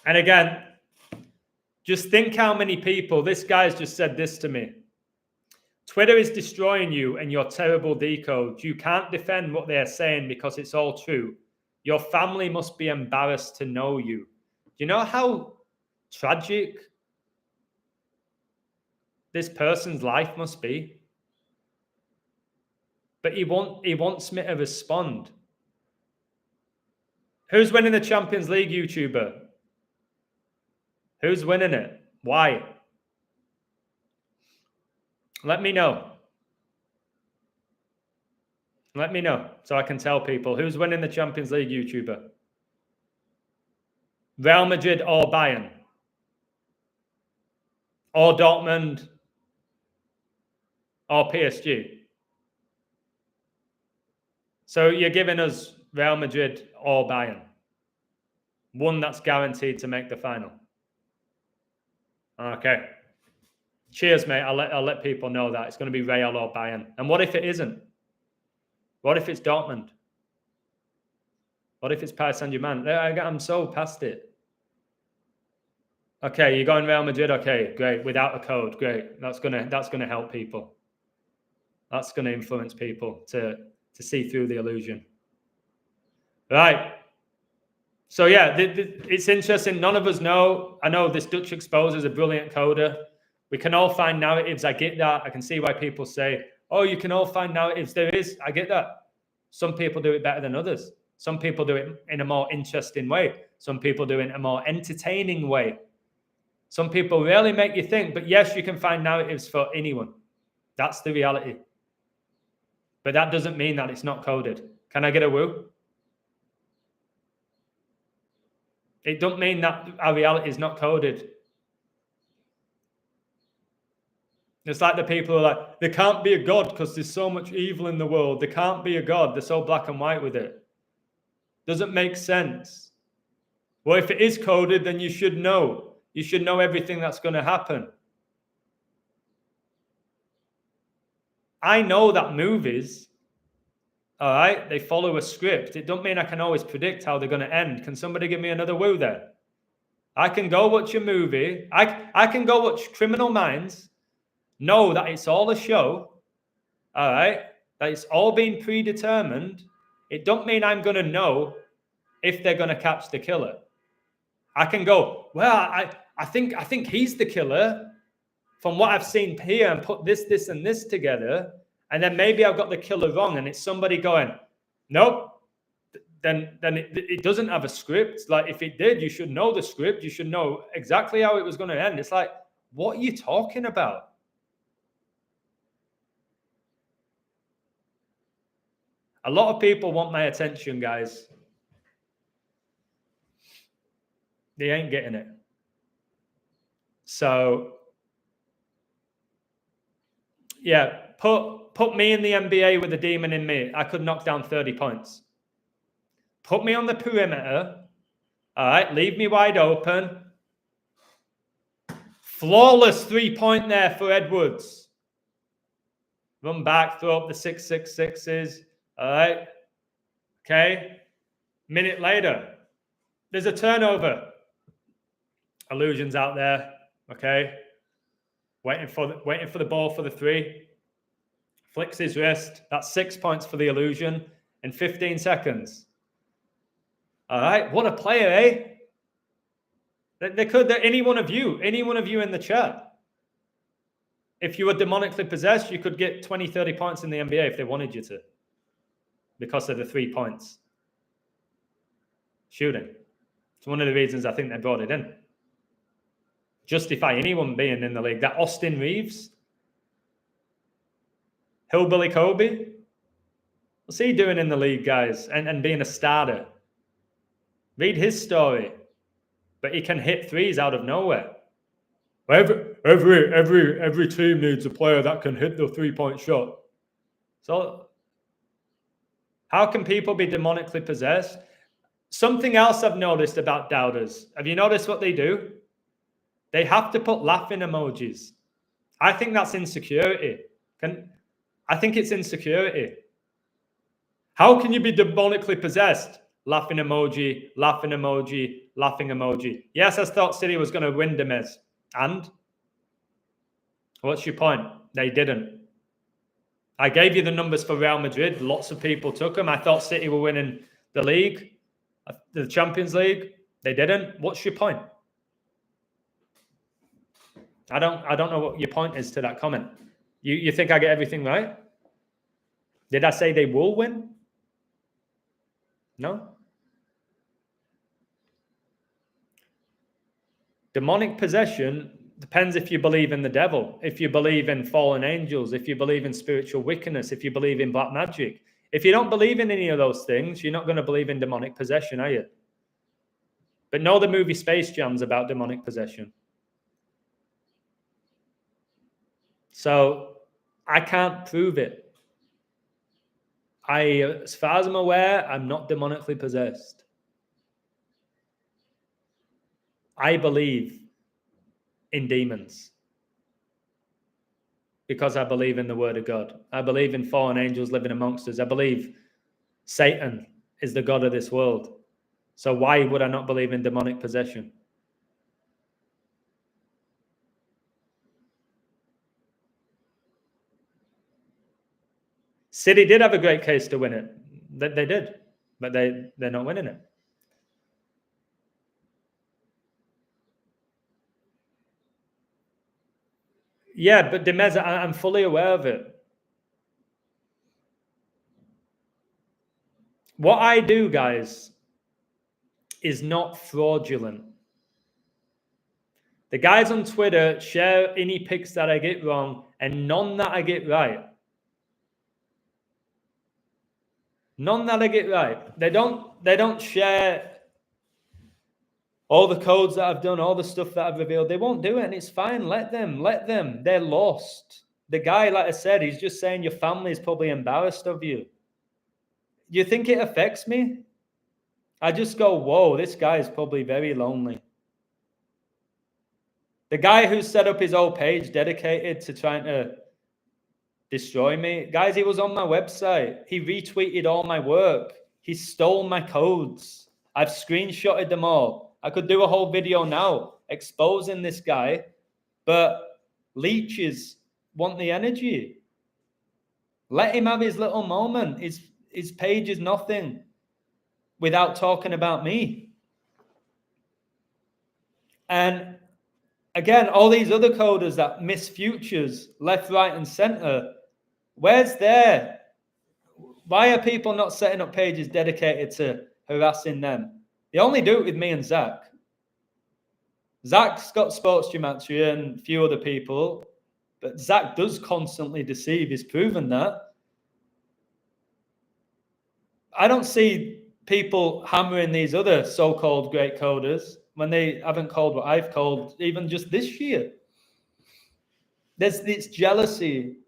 And again, just think how many people, this guy's just said this to me. Twitter is destroying you and your terrible decode. You can't defend what they are saying because it's all true. Your family must be embarrassed to know you. Do you know how tragic this person's life must be? But he wants me to respond. Who's winning the Champions League, YouTuber? Who's winning it? Why? Let me know. Let me know so I can tell people who's winning the Champions League, YouTuber. Real Madrid or Bayern? Or Dortmund? Or PSG? So you're giving us Real Madrid or Bayern? One that's guaranteed to make the final. Okay. Cheers, mate. I'll let people know that it's going to be Real or Bayern. And what if it isn't? What if it's Dortmund? What if it's Paris Saint-Germain? I'm so past it. Okay, you're going Real Madrid. Okay, great. Without a code, great. That's gonna help people. That's gonna influence people to see through the illusion. Right. So yeah, it's interesting. None of us know. I know this Dutch Exposer is a brilliant coder. We can all find narratives. I get that. I can see why people say, oh, you can all find narratives. There is. I get that. Some people do it better than others. Some people do it in a more interesting way. Some people do it in a more entertaining way. Some people really make you think. But yes, you can find narratives for anyone. That's the reality. But that doesn't mean that it's not coded. Can I get a woo? It doesn't mean that our reality is not coded. It's like the people who are like, there can't be a God because there's so much evil in the world. There can't be a God. They're so black and white with it. Doesn't make sense. Well, if it is coded, then you should know. You should know everything that's going to happen. I know that movies, all right, they follow a script. It don't mean I can always predict how they're going to end. Can somebody give me another woo there? I can go watch a movie. I can go watch Criminal Minds, know that it's all a show, all right, that it's all been predetermined. It don't mean I'm going to know if they're going to catch the killer. I can go, well, I think he's the killer from what I've seen here and put this, and this together. And then maybe I've got the killer wrong and it's somebody going, nope, then it doesn't have a script. Like if it did, you should know the script. You should know exactly how it was going to end. It's like, what are you talking about? A lot of people want my attention, guys. They ain't getting it. So, yeah, put me in the NBA with a demon in me. I could knock down 30 points. Put me on the perimeter. All right, leave me wide open. Flawless 3-point there for Edwards. Run back, throw up the 6-6-6s. All right. Okay. Minute later, there's a turnover. Illusion's out there. Okay. Waiting for the ball for the 3. Flicks his wrist. That's 6 points for the illusion in 15 seconds. All right. What a player, eh? They could, any one of you in the chat. If you were demonically possessed, you could get 20, 30 points in the NBA if they wanted you to, because of the 3 points shooting. It's one of the reasons I think they brought it in. Justify anyone being in the league. That Austin Reeves, Hillbilly Kobe, what's he doing in the league, guys? And being a starter. Read his story. But he can hit threes out of nowhere. Every team needs a player that can hit the 3-point shot. So how can people be demonically possessed? Something else I've noticed about doubters. Have you noticed what they do? They have to put laughing emojis. I think that's insecurity. I think it's insecurity. How can you be demonically possessed? Laughing emoji, laughing emoji, laughing emoji. Yes, I thought City was going to win Demez. And? What's your point? They didn't. I gave you the numbers for Real Madrid. Lots of people took them. I thought City were winning the league, the Champions League. They didn't. What's your point? I don't know what your point is to that comment. You think I get everything right? Did I say they will win? No. Demonic possession depends if you believe in the devil, if you believe in fallen angels, if you believe in spiritual wickedness, if you believe in black magic. If you don't believe in any of those things, you're not going to believe in demonic possession, are you? But know the movie Space Jam's about demonic possession. So I can't prove it. As far as I'm aware, I'm not demonically possessed. I believe in demons because I believe in the word of God. I believe in fallen angels living amongst us. I believe Satan is the God of this world. So why would I not believe in demonic possession? City did have a great case to win it. They did, but they're not winning it. Yeah, but Demez, I'm fully aware of it. What I do, guys, is not fraudulent. The guys on Twitter share any picks that I get wrong and none that I get right. None that I get right. They don't share all the codes that I've done, all the stuff that I've revealed. They won't do it, and it's fine. Let them. They're lost. The guy, like I said, he's just saying your family is probably embarrassed of you. You think it affects me? I just go, whoa, this guy is probably very lonely. The guy who set up his whole page dedicated to trying to destroy me. Guys, he was on my website. He retweeted all my work. He stole my codes. I've screenshotted them all. I could do a whole video now exposing this guy, but leeches want the energy. Let him have his little moment. His page is nothing without talking about me. And again, all these other coders that miss futures left, right, and center, where's there? Why are people not setting up pages dedicated to harassing them? They only do it with me and Zach. Zach's got sports geometry and a few other people, but Zach does constantly deceive. He's proven that. I don't see people hammering these other so-called great coders when they haven't called what I've called even just this year. There's this jealousy.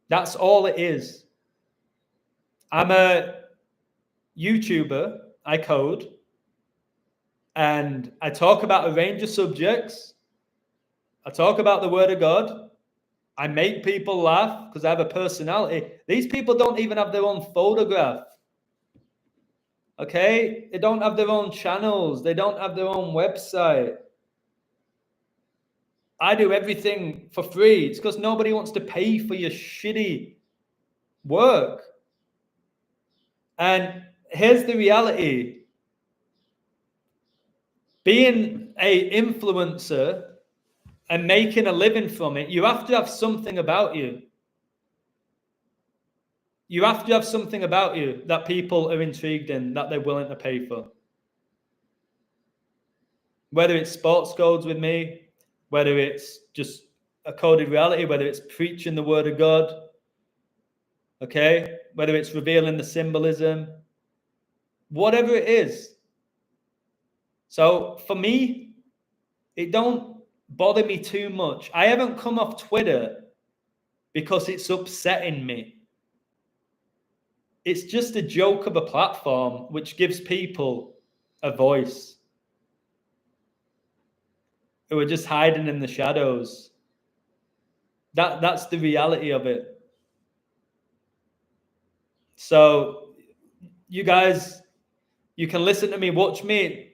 That's all it is. I'm a YouTuber. I code. And I talk about a range of subjects. I talk about the word of God. I make people laugh because I have a personality. These people don't even have their own photograph. Okay? They don't have their own channels. They don't have their own website. I do everything for free. It's because nobody wants to pay for your shitty work. And here's the reality. Being an influencer and making a living from it, you have to have something about you. You have to have something about you that people are intrigued in, that they're willing to pay for. Whether it's sports codes with me, whether it's just a coded reality, whether it's preaching the word of God, okay? Whether it's revealing the symbolism, whatever it is. So for me, it don't bother me too much. I haven't come off Twitter because it's upsetting me. It's just a joke of a platform which gives people a voice who are just hiding in the shadows. That's the reality of it. So you guys, you can listen to me, watch me,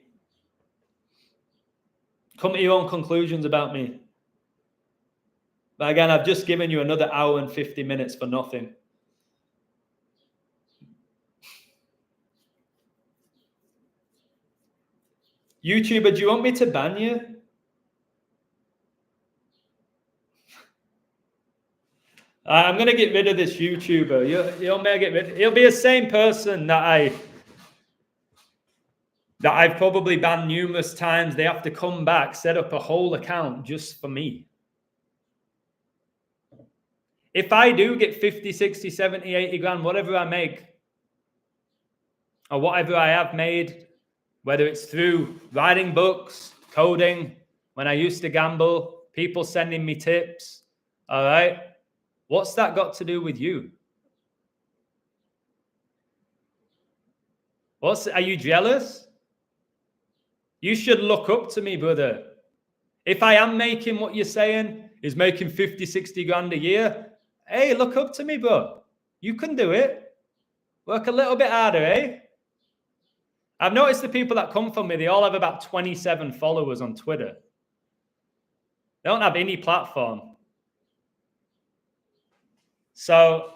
come to your own conclusions about me. But again, I've just given you another hour and 50 minutes for nothing. YouTuber, do you want me to ban you? I'm going to get rid of this YouTuber. You'll may get rid. He'll be the same person that I've probably banned numerous times. They have to come back, set up a whole account just for me. If I do get 50, 60, 70, 80 grand, whatever I make, or whatever I have made, whether it's through writing books, coding, when I used to gamble, people sending me tips, all right? What's that got to do with you? Are you jealous? You should look up to me, brother. If I am making what you're saying, is making 50, 60 grand a year, hey, look up to me, bro. You can do it. Work a little bit harder, eh? I've noticed the people that come from me, they all have about 27 followers on Twitter. They don't have any platform. So,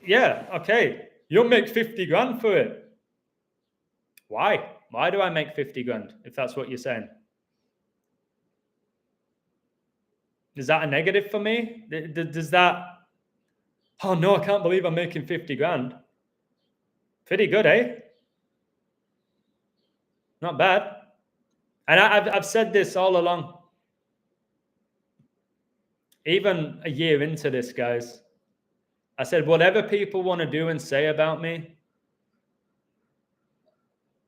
yeah, okay. You'll make 50 grand for it. Why? Why do I make 50 grand, if that's what you're saying? Is that a negative for me? Does that... Oh, no, I can't believe I'm making 50 grand. Pretty good, eh? Not bad. And I've said this all along. Even a year into this, guys, I said, whatever people want to do and say about me,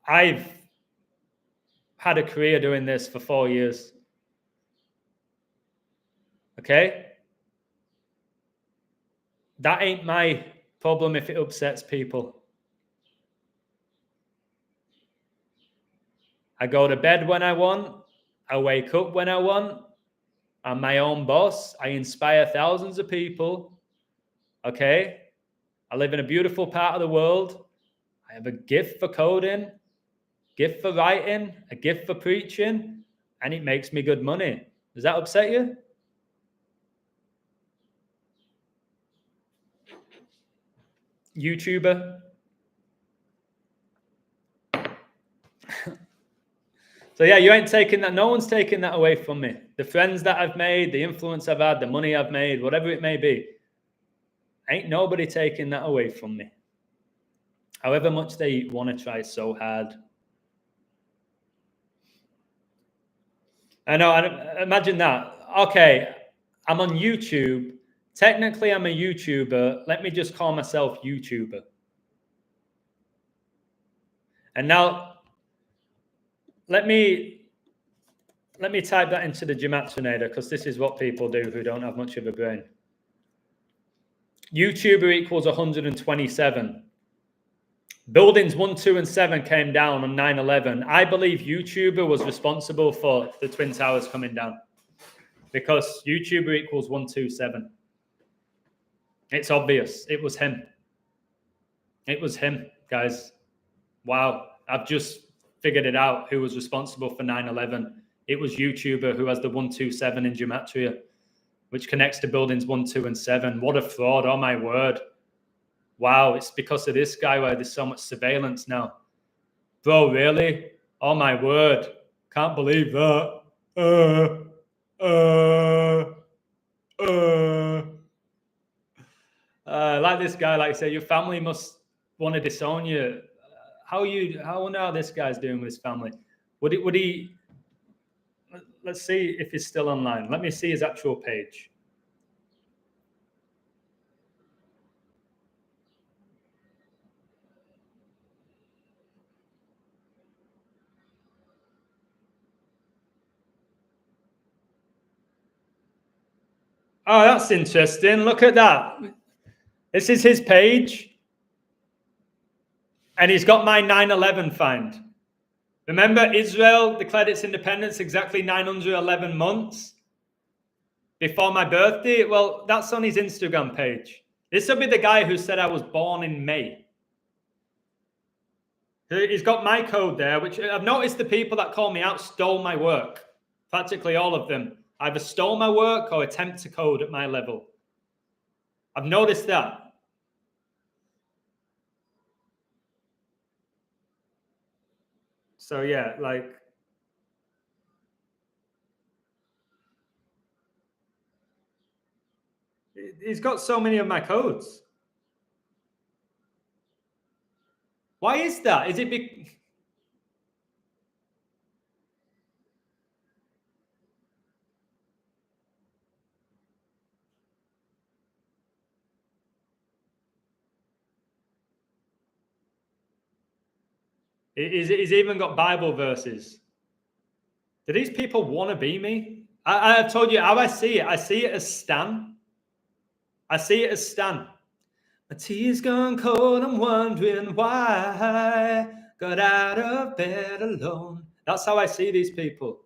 I've had a career doing this for 4 years. Okay? That ain't my problem if it upsets people. I go to bed when I want. I wake up when I want. I'm my own boss. I inspire thousands of people. Okay? I live in a beautiful part of the world. I have a gift for coding, gift for writing, a gift for preaching, and it makes me good money. Does that upset you? YouTuber? So yeah, you ain't taking that. No one's taking that away from me. The friends that I've made, the influence I've had, the money I've made, whatever it may be, ain't nobody taking that away from me. However much they want to try so hard. I know, imagine that. Okay, I'm on YouTube. Technically, I'm a YouTuber. Let me just call myself YouTuber. And now, let me type that into the Gematrinator, because this is what people do who don't have much of a brain. YouTuber equals 127. Buildings 1, 2, and 7 came down on 9/11. I believe YouTuber was responsible for the Twin Towers coming down, because YouTuber equals 127. It's obvious. It was him. It was him, guys. Wow. I've just figured it out who was responsible for 9/11. It was YouTuber who has the 127 in gematria, which connects to buildings 1, 2, and 7. What a fraud. Oh, my word. Wow, it's because of this guy why there's so much surveillance now. Bro, really? Oh, my word. Can't believe that. Like this guy, like say, your family must want to disown you. How I wonder how this guy's doing with his family. Would he? Let's see if he's still online. Let me see his actual page. Oh, that's interesting. Look at that. This is his page. And he's got my 9/11 find. Remember, Israel declared its independence exactly 911 months before my birthday. Well, that's on his Instagram page. This will be the guy who said I was born in May. He's got my code there, which I've noticed the people that call me out stole my work. Practically all of them either stole my work or attempt to code at my level. I've noticed that. So yeah, like he's got so many of my codes. Why is that? Is it He's even got Bible verses. Do these people want to be me? I've told you how I see it. I see it as Stan. I see it as Stan. My tea's gone cold. I'm wondering why. Got out of bed alone. That's how I see these people.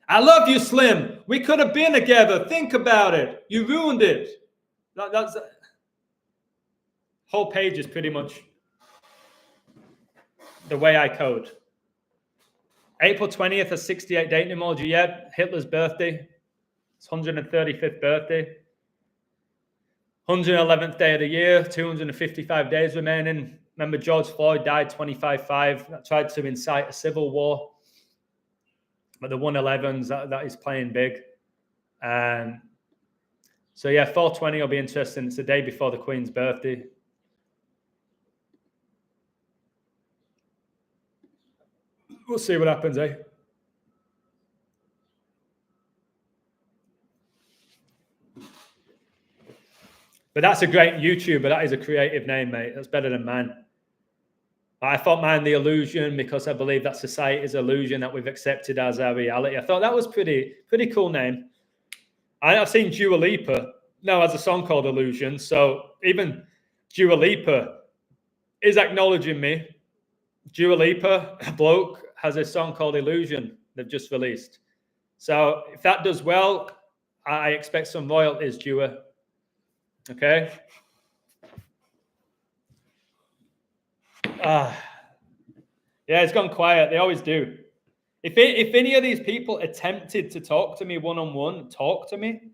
I love you, Slim. We could have been together. Think about it. You ruined it. That's whole page is pretty much the way I code. April 20th, a 68 date emoji. Yeah, Hitler's birthday. It's 135th birthday. 111th day of the year, 255 days remaining. Remember, George Floyd died 25-5. That tried to incite a civil war. But the 111s, that is playing big. So, yeah, 420 will be interesting. It's the day before the Queen's birthday. We'll see what happens, eh? But that's a great YouTuber. That is a creative name, mate. That's better than mine. I thought mine The Illusion because I believe that society's illusion that we've accepted as our reality. I thought that was pretty cool name. I've seen Dua Lipa now has a song called Illusion. So even Dua Lipa is acknowledging me. Dua Lipa, a bloke, has a song called Illusion they've just released. So if that does well, I expect some royalties, Dua. Okay. Yeah, it's gone quiet. They always do. If any of these people attempted to talk to me one-on-one, talk to me,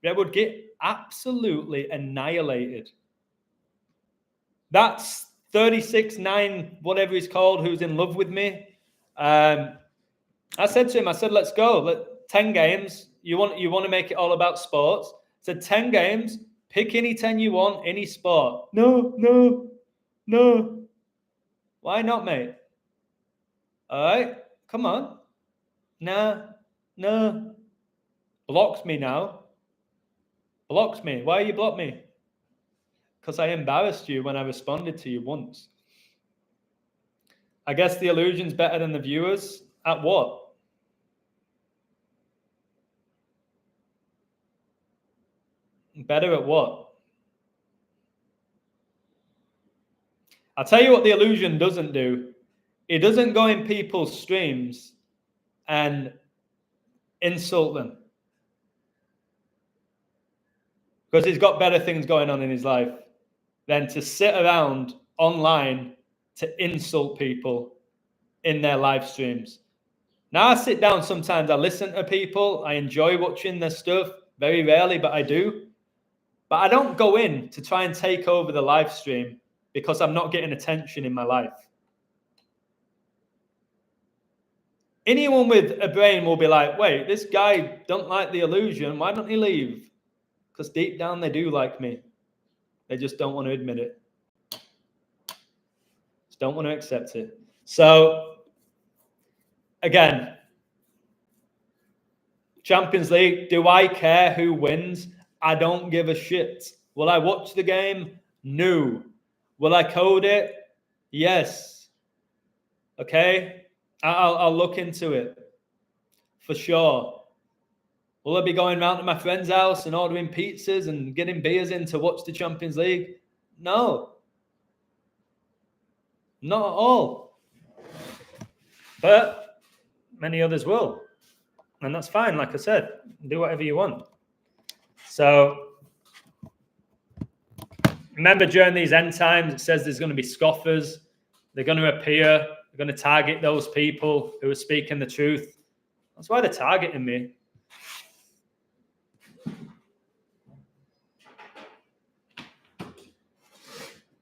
they would get absolutely annihilated. That's 36-9, whatever he's called, who's in love with me. I said to him, I said, let's go. 10 games. You want to make it all about sports? I said, 10 games. Pick any 10 you want, any sport. No. Why not, mate? All right, come on. No. Blocks me now. Blocks me. Why you block me? Because I embarrassed you when I responded to you once. I guess the illusion's better than the viewers. At what? Better at what? I'll tell you what the illusion doesn't do. It doesn't go in people's streams and insult them. Because he's got better things going on in his life than to sit around online to insult people in their live streams. Now I sit down sometimes, I listen to people, I enjoy watching their stuff, very rarely, but I do. But I don't go in to try and take over the live stream because I'm not getting attention in my life. Anyone with a brain will be like, wait, this guy don't like the illusion. Why don't he leave? Because deep down they do like me. They just don't want to admit it. Just don't want to accept it. So, again, Champions League, do I care who wins? I don't give a shit. Will I watch the game? No. Will I code it? Yes. Okay? I'll look into it. For sure. Will I be going round to my friend's house and ordering pizzas and getting beers in to watch the Champions League? No. Not at all. But many others will. And that's fine, like I said. Do whatever you want. So, remember during these end times, it says there's going to be scoffers. They're going to appear. They're going to target those people who are speaking the truth. That's why they're targeting me.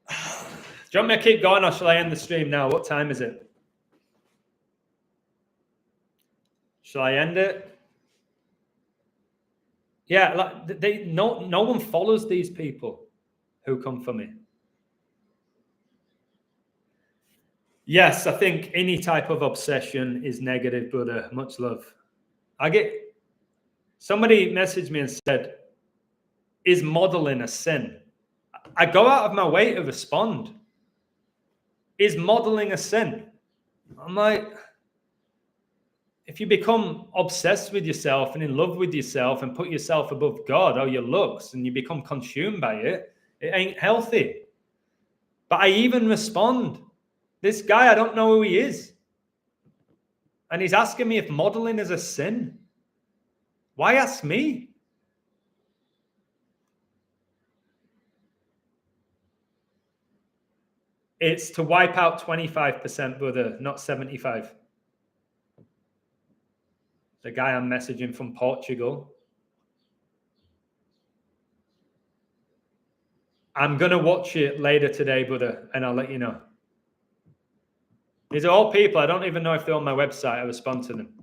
Do you want me to keep going or shall I end the stream now? What time is it? Shall I end it? Yeah, like no one follows these people who come for me. Yes, I think any type of obsession is negative, brother. Much love. Somebody messaged me and said, is modeling a sin? I go out of my way to respond. Is modeling a sin? I'm like, if you become obsessed with yourself and in love with yourself and put yourself above God or your looks and you become consumed by it, it ain't healthy. But I even respond. This guy, I don't know who he is. And he's asking me if modeling is a sin. Why ask me? It's to wipe out 25%, brother, not 75%. The guy I'm messaging from Portugal. I'm going to watch it later today, brother, and I'll let you know. These are all people. I don't even know if they're on my website. I respond to them.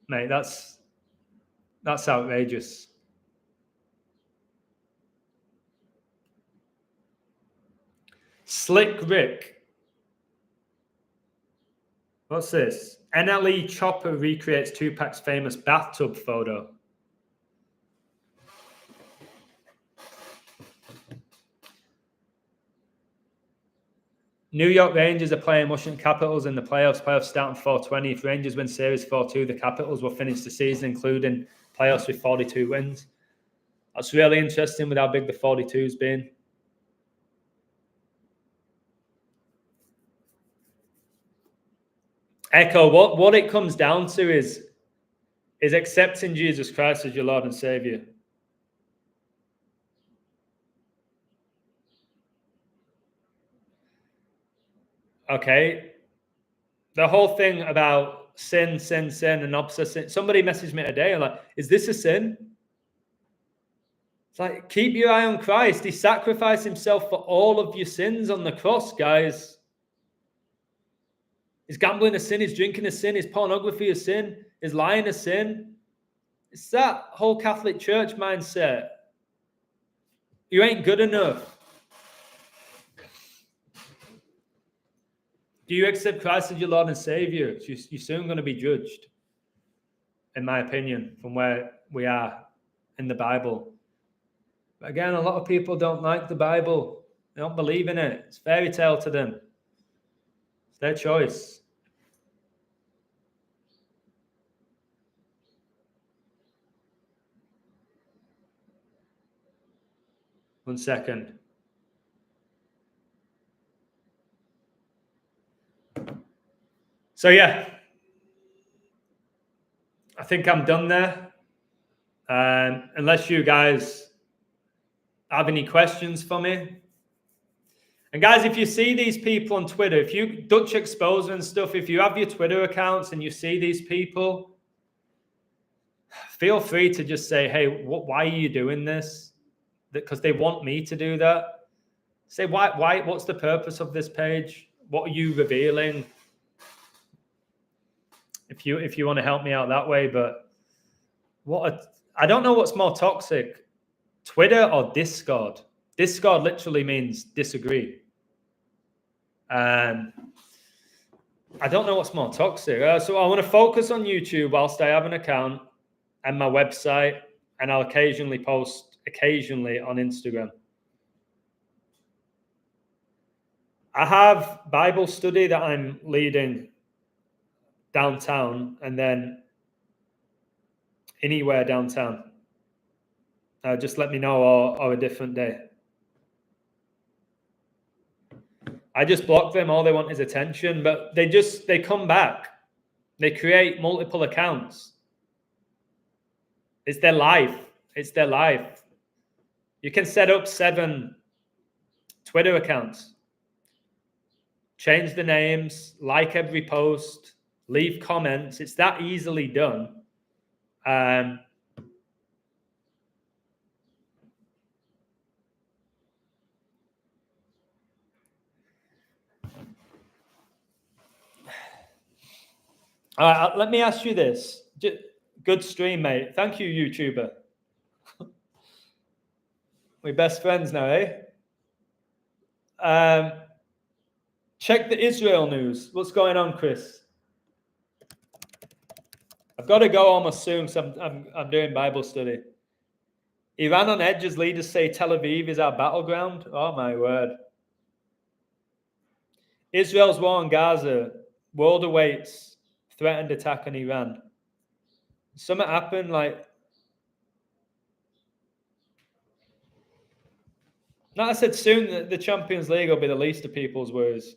Mate, that's outrageous. Slick Rick. What's this? NLE Chopper recreates Tupac's famous bathtub photo. New York Rangers are playing Washington Capitals in the playoffs. Playoffs start on 420. If Rangers win series 4-2, the Capitals will finish the season, including playoffs, with 42 wins. That's really interesting with how big the 42's been. Echo, what it comes down to is accepting Jesus Christ as your Lord and Savior. Okay. The whole thing about sin, and opposite sin. Somebody messaged me today and like, is this a sin? It's like, keep your eye on Christ. He sacrificed himself for all of your sins on the cross, guys. Is gambling a sin? Is drinking a sin? Is pornography a sin? Is lying a sin? It's that whole Catholic Church mindset. You ain't good enough. Do you accept Christ as your Lord and Savior? You're soon going to be judged, in my opinion, from where we are in the Bible. But again, a lot of people don't like the Bible. They don't believe in it. It's fairy tale to them. It's their choice. One second. So yeah, I think I'm done there. Unless you guys have any questions for me. And guys, if you see these people on Twitter, if you Dutch Exposer and stuff, if you have your Twitter accounts and you see these people, feel free to just say, hey, why are you doing this? Because they want me to do that. Say, why? What's the purpose of this page? What are you revealing? If you want to help me out that way, but I don't know what's more toxic, Twitter or Discord. Discord literally means disagree. And I don't know what's more toxic. So I want to focus on YouTube whilst I have an account and my website, and I'll occasionally post on Instagram. I have Bible study that I'm leading downtown, and then anywhere downtown. Just let me know, or a different day. I just block them. All they want is attention, but they come back. They create multiple accounts. It's their life. It's their life. You can set up 7 Twitter accounts. Change the names, like every post, leave comments. It's that easily done. All right, let me ask you this. Good stream, mate. Thank you, YouTuber. We're best friends now, eh? Check the Israel news. What's going on, Chris? I've got to go almost soon because I'm doing Bible study. Iran on edge as leaders say Tel Aviv is our battleground. Oh, my word. Israel's war on Gaza. World awaits threatened attack on Iran. Something happened like... No, I said soon the Champions League will be the least of people's worries.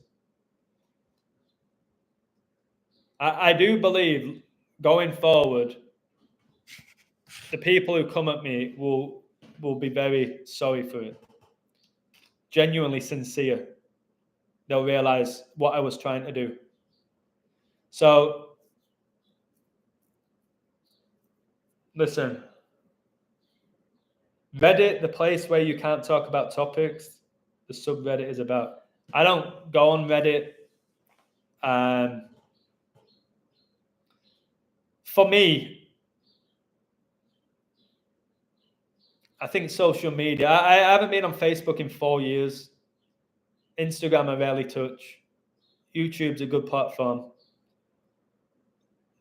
I do believe going forward, the people who come at me will be very sorry for it. Genuinely sincere. They'll realize what I was trying to do. So, listen. Reddit, the place where you can't talk about topics, the subreddit is about. I don't go on Reddit. For me, I think social media. I haven't been on Facebook in 4 years. Instagram I rarely touch. YouTube's a good platform.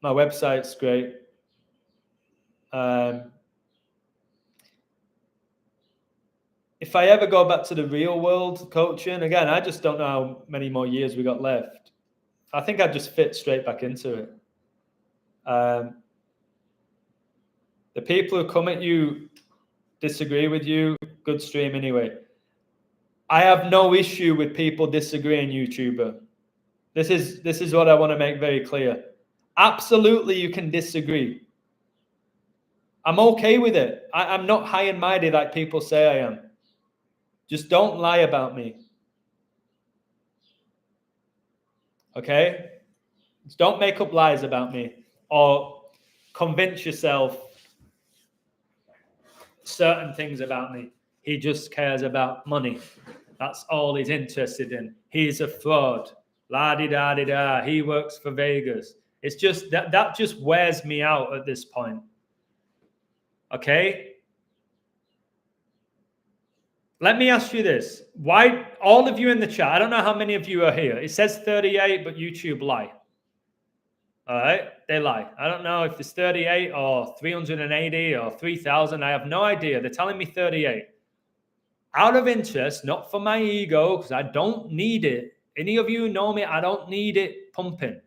My website's great. If I ever go back to the real world coaching, again, I just don't know how many more years we got left. I think I'd just fit straight back into it. The people who come at you, disagree with you, good stream anyway. I have no issue with people disagreeing, YouTuber. This is what I want to make very clear. Absolutely, you can disagree. I'm okay with it. I'm not high and mighty like people say I am. Just don't lie about me. Okay? Just don't make up lies about me or convince yourself certain things about me. He just cares about money. That's all he's interested in. He's a fraud. La-di-da-di-da. He works for Vegas. It's just that just wears me out at this point. Okay? Let me ask you this. Why, all of you in the chat, I don't know how many of you are here. It says 38, but YouTube lie. All right? They lie. I don't know if it's 38 or 380 or 3,000. I have no idea. They're telling me 38. Out of interest, not for my ego, because I don't need it. Any of you know me, I don't need it pumping.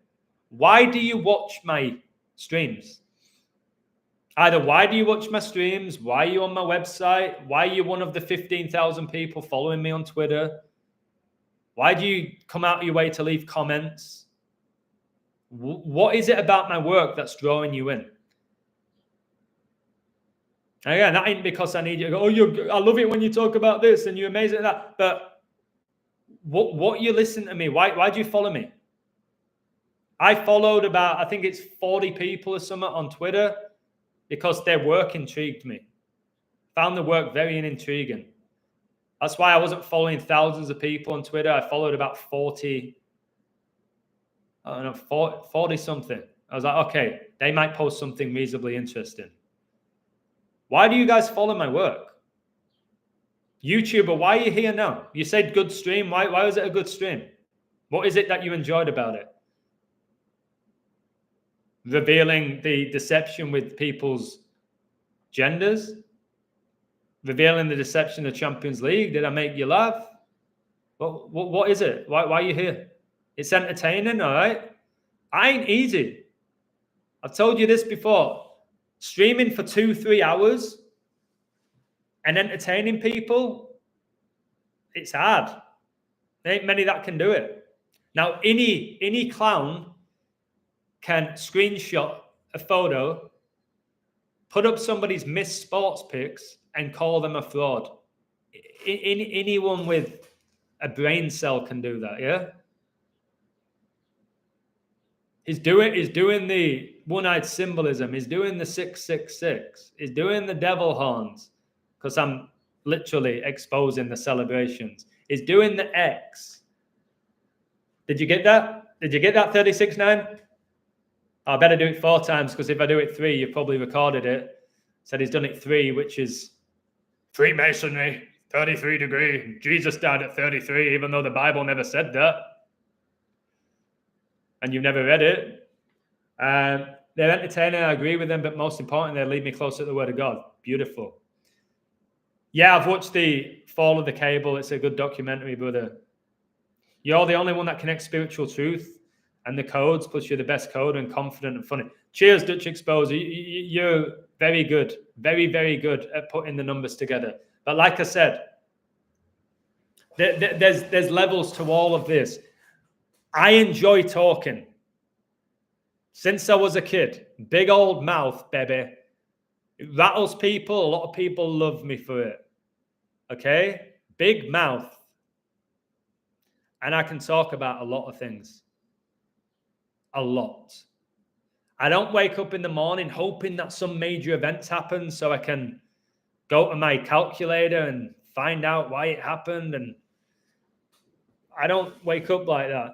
Why do you watch my streams? Either why do you watch my streams? Why are you on my website? Why are you one of the 15,000 people following me on Twitter? Why do you come out of your way to leave comments? What is it about my work that's drawing you in? And again, that ain't because I need you to go, I love it when you talk about this and you're amazing at that. But what you listen to me? Why do you follow me? I followed about, I think it's 40 people or something on Twitter because their work intrigued me. Found the work very intriguing. That's why I wasn't following thousands of people on Twitter. I followed about 40 I don't know, 40 something. I was like, okay, they might post something reasonably interesting. Why do you guys follow my work? YouTuber, why are you here now? You said good stream. Why was it a good stream? What is it that you enjoyed about it? Revealing the deception with people's genders? Revealing the deception of Champions League? Did I make you laugh? What is it? Why are you here? It's entertaining, all right? I ain't easy. I've told you this before. Streaming for 2-3 hours and entertaining people, it's hard. There ain't many that can do it. Now, any clown can screenshot a photo, put up somebody's missed sports pics, and call them a fraud. Anyone with a brain cell can do that, yeah? He's doing the one-eyed symbolism. He's doing the 666. He's doing the devil horns, because I'm literally exposing the celebrations. He's doing the X. Did you get that? Did you get that 36.9? I better do it 4 times, because if I do it 3, you've probably recorded it. Said he's done it 3, which is Freemasonry, 33 degree. Jesus died at 33, even though the Bible never said that. And you've never read it. They're entertaining, I agree with them, but most importantly, they lead me closer to the Word of God. Beautiful. Yeah, I've watched the Fall of the Cable. It's a good documentary, brother. You're the only one that connects spiritual truth and the codes, plus you're the best code and confident and funny. Cheers, Dutch Exposer. You're very good. Very, very good at putting the numbers together. But like I said, there's levels to all of this. I enjoy talking. Since I was a kid, big old mouth, baby. It rattles people. A lot of people love me for it. Okay? Big mouth. And I can talk about a lot of things. A lot. I don't wake up in the morning hoping that some major events happen so I can go to my calculator and find out why it happened. And I don't wake up like that.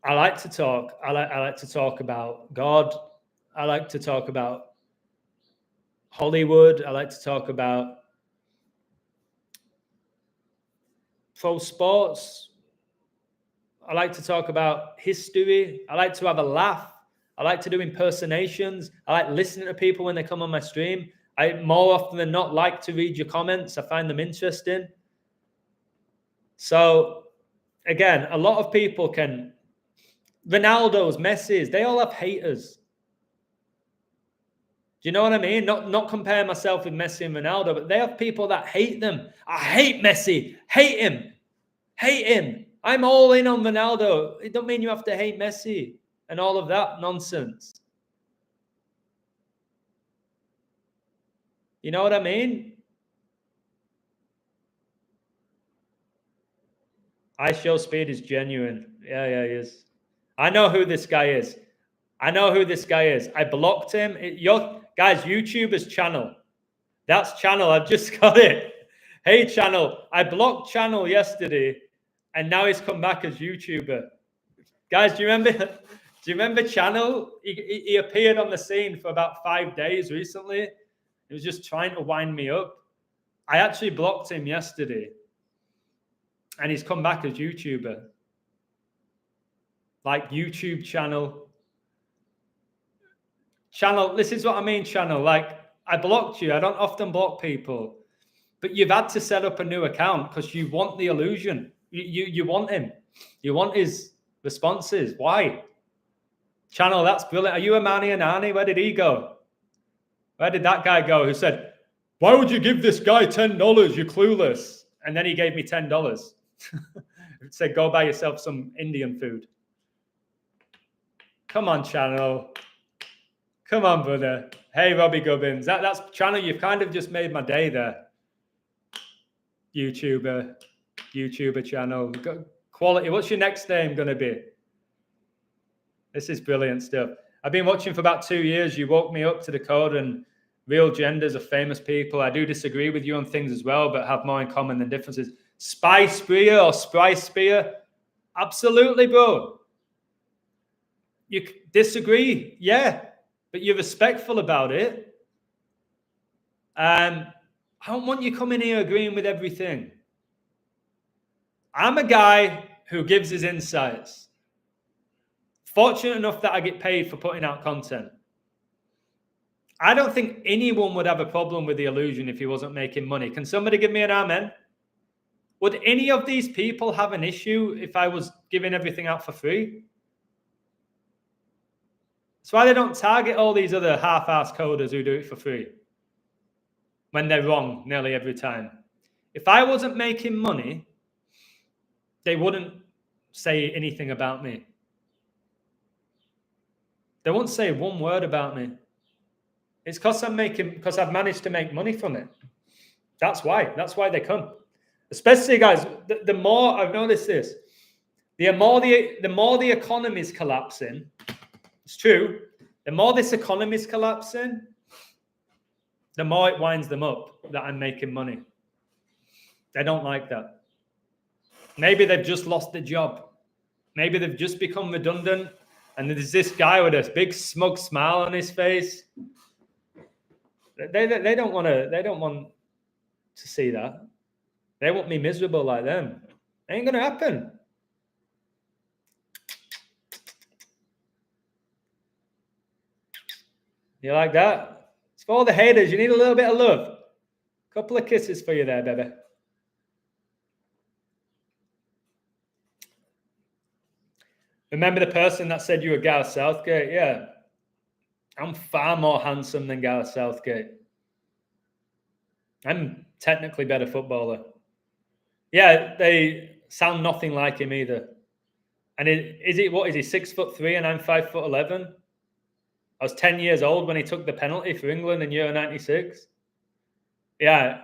I like to talk. I like to talk about God. I like to talk about Hollywood. I like to talk about pro sports. I like to talk about history. I like to have a laugh. I like to do impersonations. I like listening to people when they come on my stream. I more often than not like to read your comments. I find them interesting. So, again, a lot of people can... Ronaldo's, Messi's, they all have haters. Do you know what I mean? Not compare myself with Messi and Ronaldo, but they have people that hate them. I hate Messi. Hate him. Hate him. I'm all in on Ronaldo. It don't mean you have to hate Messi and all of that nonsense. You know what I mean? I Show Speed is genuine. Yeah, he is. I know who this guy is. I blocked him. Guys, YouTuber's channel. That's channel. I've just got it. Hey, channel. I blocked channel yesterday, and now he's come back as YouTuber. Guys, do you remember channel? He appeared on the scene for about 5 days recently. He was just trying to wind me up. I actually blocked him yesterday, and he's come back as YouTuber. Like YouTube channel. Channel, this is what I mean, channel. Like, I blocked you. I don't often block people. But you've had to set up a new account because you want the illusion. You want him. You want his responses. Why? Channel, that's brilliant. Are you a Manny and Annie? Where did he go? Where did that guy go who said, why would you give this guy $10? You're clueless. And then he gave me $10. Said, go buy yourself some Indian food. Come on, channel. Come on, brother. Hey, Robbie Gubbins. That's channel. You've kind of just made my day there. YouTuber channel. Quality. What's your next name going to be? This is brilliant stuff. I've been watching for about 2 years. You woke me up to Decoded and real genders of famous people. I do disagree with you on things as well, but have more in common than differences. Spy Spear or Spry Spear. Absolutely, bro. You disagree, yeah, but you're respectful about it. I don't want you coming here agreeing with everything. I'm a guy who gives his insights. Fortunate enough that I get paid for putting out content. I don't think anyone would have a problem with the illusion if he wasn't making money. Can somebody give me an amen? Would any of these people have an issue if I was giving everything out for free? That's why they don't target all these other half-ass coders who do it for free when they're wrong nearly every time. If I wasn't making money, they wouldn't say anything about me. They won't say one word about me. It's because I've managed to make money from it. That's why. That's why they come. Especially, guys, the more I've noticed this, the more the economy is collapsing. It's true. The more this economy is collapsing, the more it winds them up that I'm making money. They don't like that. Maybe they've just lost their job. Maybe they've just become redundant, and there's this guy with a big smug smile on his face. They don't want to see that. They want me miserable like them. Ain't gonna happen. You like that? It's for all the haters. You need a little bit of love. A couple of kisses for you there, baby. Remember the person that said you were Gareth Southgate? Yeah. I'm far more handsome than Gareth Southgate. I'm technically better footballer. Yeah, they sound nothing like him either. And what is he, 6'3" and I'm 5'11"? I was 10 years old when he took the penalty for England in Euro 96. Yeah,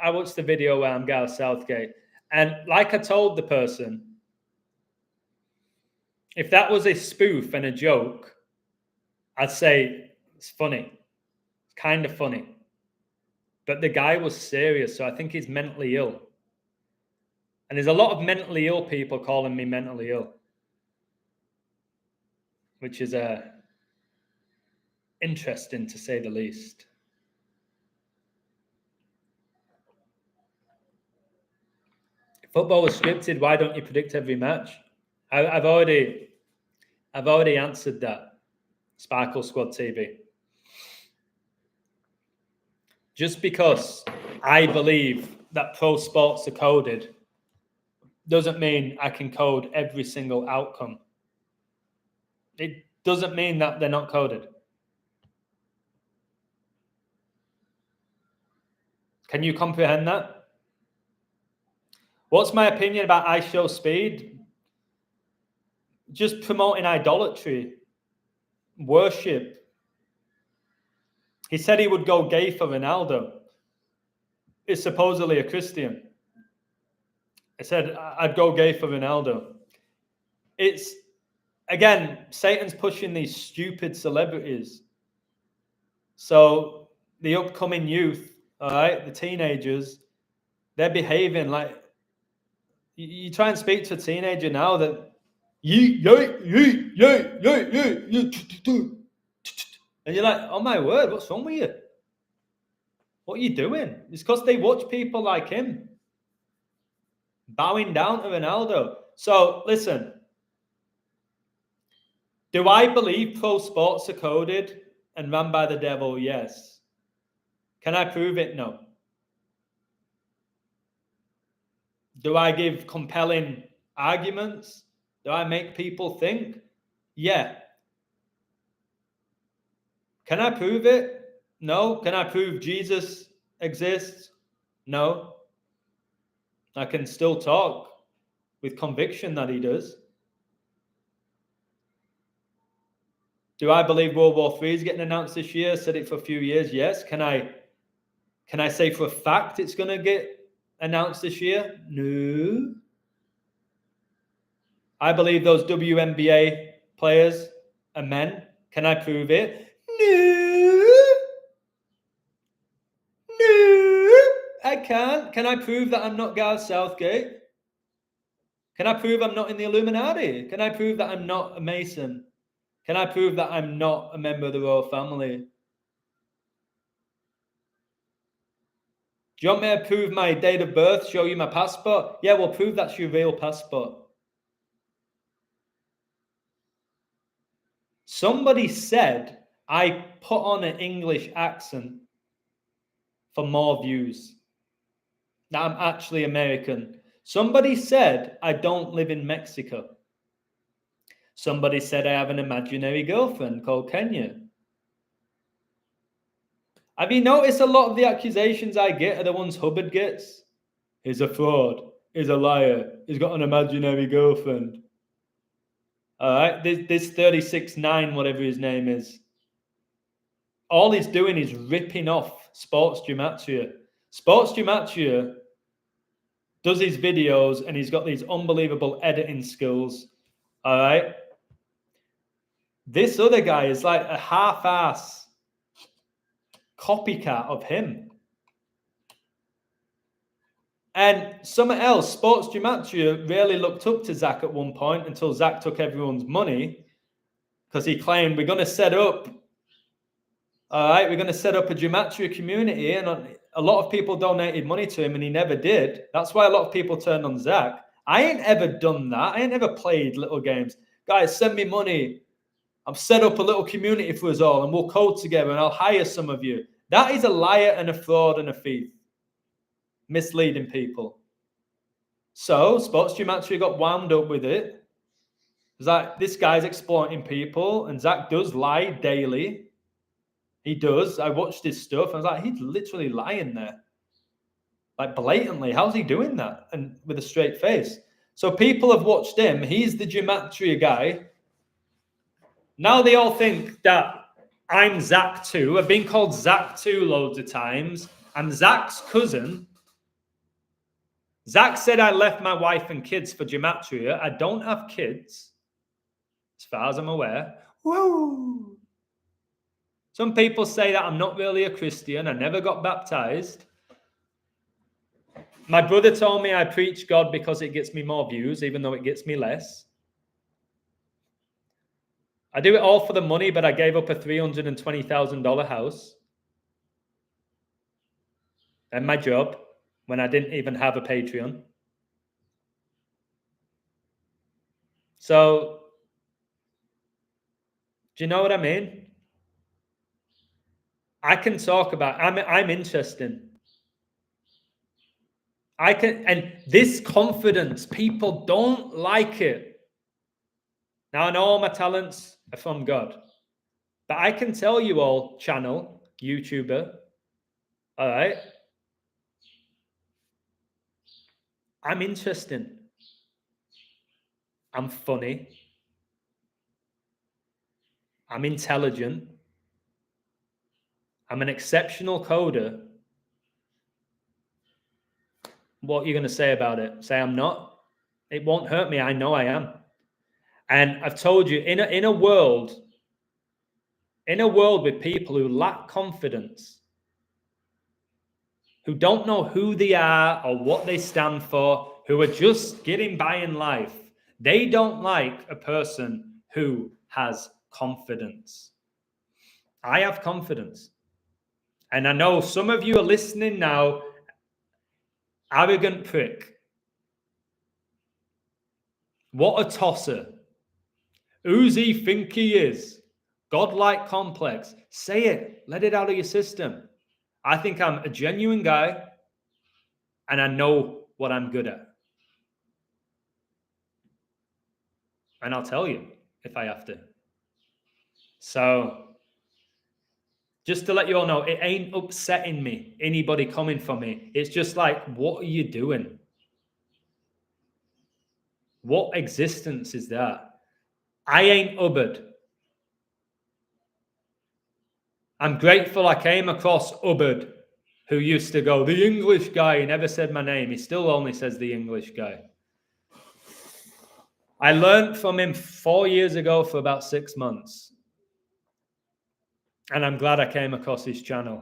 I watched the video where I'm Gareth Southgate. And like I told the person, if that was a spoof and a joke, I'd say it's funny. It's kind of funny. But the guy was serious, so I think he's mentally ill. And there's a lot of mentally ill people calling me mentally ill, which is interesting to say the least. If football was scripted, why don't you predict every match? I've already answered that. Sparkle Squad TV. Just because I believe that pro sports are coded doesn't mean I can code every single outcome. It doesn't mean that they're not coded. Can you comprehend that? What's my opinion about I Show Speed? Just promoting idolatry, worship. He said he would go gay for Ronaldo. He's supposedly a Christian. I said I'd go gay for Ronaldo. It's, again, Satan's pushing these stupid celebrities. So the upcoming youth, all right, the teenagers, they're behaving like, you try and speak to a teenager now that and you're like, oh my word, what's wrong with you? What are you doing? It's because they watch people like him bowing down to Ronaldo. So listen, do I believe pro sports are coded and run by the devil? Yes. Can I prove it? No. Do I give compelling arguments? Do I make people think? Yeah. Can I prove it? No. Can I prove Jesus exists? No. I can still talk with conviction that he does. Do I believe World War III is getting announced this year? Said it for a few years. Yes. Can I say for a fact it's going to get announced this year? No. I believe those WNBA players are men. Can I prove it? No, I can't. Can I prove that I'm not Gareth Southgate? Can I prove I'm not in the Illuminati? Can I prove that I'm not a Mason? Can I prove that I'm not a member of the royal family? Do you want me to prove my date of birth, show you my passport? Yeah, we'll prove that's your real passport. Somebody said I put on an English accent for more views. That I'm actually American. Somebody said I don't live in Mexico. Somebody said I have an imaginary girlfriend called Kenya. Have you noticed a lot of the accusations I get are the ones Hubbard gets? He's a fraud. He's a liar. He's got an imaginary girlfriend. All right, this 36'9", whatever his name is. All he's doing is ripping off Sports Gematria. Sports Gematria does his videos and he's got these unbelievable editing skills. All right. This other guy is like a half-ass copycat of him. And something else, Sports Gematria really looked up to Zach at one point until Zach took everyone's money because he claimed we're going to set up, all right, we're going to set up a Gematria community, and a lot of people donated money to him and he never did. That's why a lot of people turned on Zach. I ain't ever done that. I ain't ever played little games. Guys, send me money. I've set up a little community for us all and we'll code together and I'll hire some of you. That is a liar and a fraud and a thief. Misleading people. So Sports Gematria got wound up with it. It's like, this guy's exploiting people, and Zach does lie daily. He does. I watched his stuff and I was like, he's literally lying there. Like blatantly. How's he doing that? And with a straight face. So people have watched him. He's the Gematria guy. Now they all think that I'm Zach 2. I've been called Zach 2 loads of times. I'm Zach's cousin. Zach said I left my wife and kids for Gematria. I don't have kids, as far as I'm aware. Woo! Some people say that I'm not really a Christian. I never got baptized. My brother told me I preach God because it gets me more views, even though it gets me less. I do it all for the money, but I gave up a $320,000 house and my job when I didn't even have a Patreon. So, do you know what I mean? I can talk about, I'm interesting. I can, and this confidence, people don't like it. Now, I know all my talents are from God, but I can tell you all, channel, YouTuber, all right? I'm interesting. I'm funny. I'm intelligent. I'm an exceptional coder. What are you going to say about it? Say I'm not? It won't hurt me. I know I am. And I've told you, in a world with people who lack confidence, who don't know who they are or what they stand for, who are just getting by in life, they don't like a person who has confidence. I have confidence. And I know some of you are listening now, arrogant prick. What a tosser. Who's he think he is? Godlike complex. Say it. Let it out of your system. I think I'm a genuine guy and I know what I'm good at. And I'll tell you if I have to. So, just to let you all know, it ain't upsetting me, anybody coming for me. It's just like, what are you doing? What existence is that? I ain't Hubbard. I'm grateful I came across Hubbard, who used to go, the English guy. He never said my name. He still only says the English guy. I learned from him 4 years ago for about 6 months. And I'm glad I came across his channel.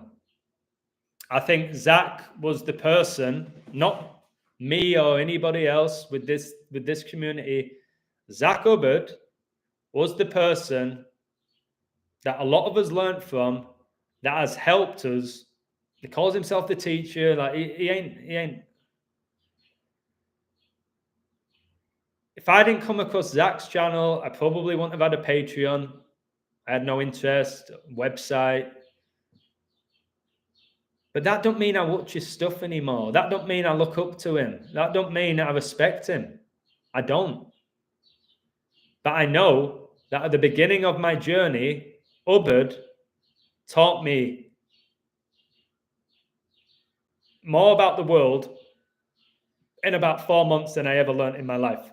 I think Zach was the person, not me or anybody else with this community, Zach Hubbard was the person that a lot of us learned from, that has helped us. He calls himself the teacher. Like he ain't. If I didn't come across Zach's channel, I probably wouldn't have had a Patreon. I had no interest, website. But that don't mean I watch his stuff anymore. That don't mean I look up to him. That don't mean I respect him. I don't. But I know that at the beginning of my journey, Hubbard taught me more about the world in about 4 months than I ever learned in my life.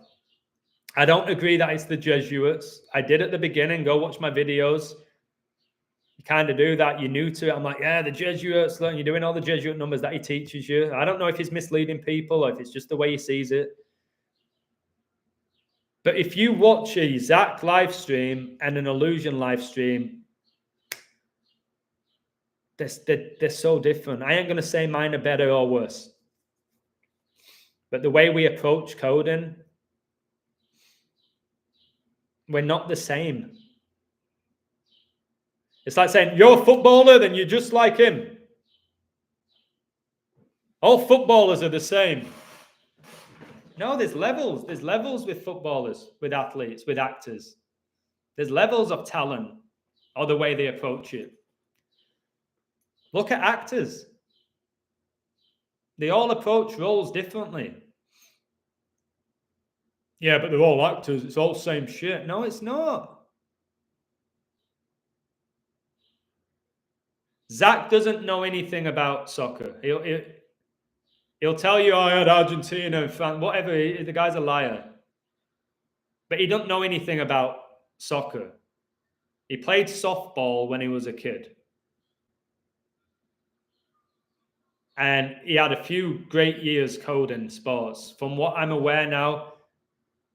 I don't agree that it's the Jesuits. I did at the beginning. Go watch my videos. You kind of do that. You're new to it. I'm like, yeah, the Jesuits. You're doing all the Jesuit numbers that he teaches you. I don't know if he's misleading people or if it's just the way he sees it. But if you watch a Zach live stream and an Illusion live stream, they're so different. I ain't going to say mine are better or worse. But the way we approach coding, we're not the same. It's like saying, you're a footballer, then you're just like him. All footballers are the same. No, there's levels. There's levels with footballers, with athletes, with actors. There's levels of talent or the way they approach it. Look at actors. They all approach roles differently. Yeah, but they're all actors. It's all the same shit. No, it's not. Zach doesn't know anything about soccer. He'll tell you, I had Argentina and France, whatever. The guy's a liar. But he doesn't know anything about soccer. He played softball when he was a kid. And he had a few great years coding sports. From what I'm aware now,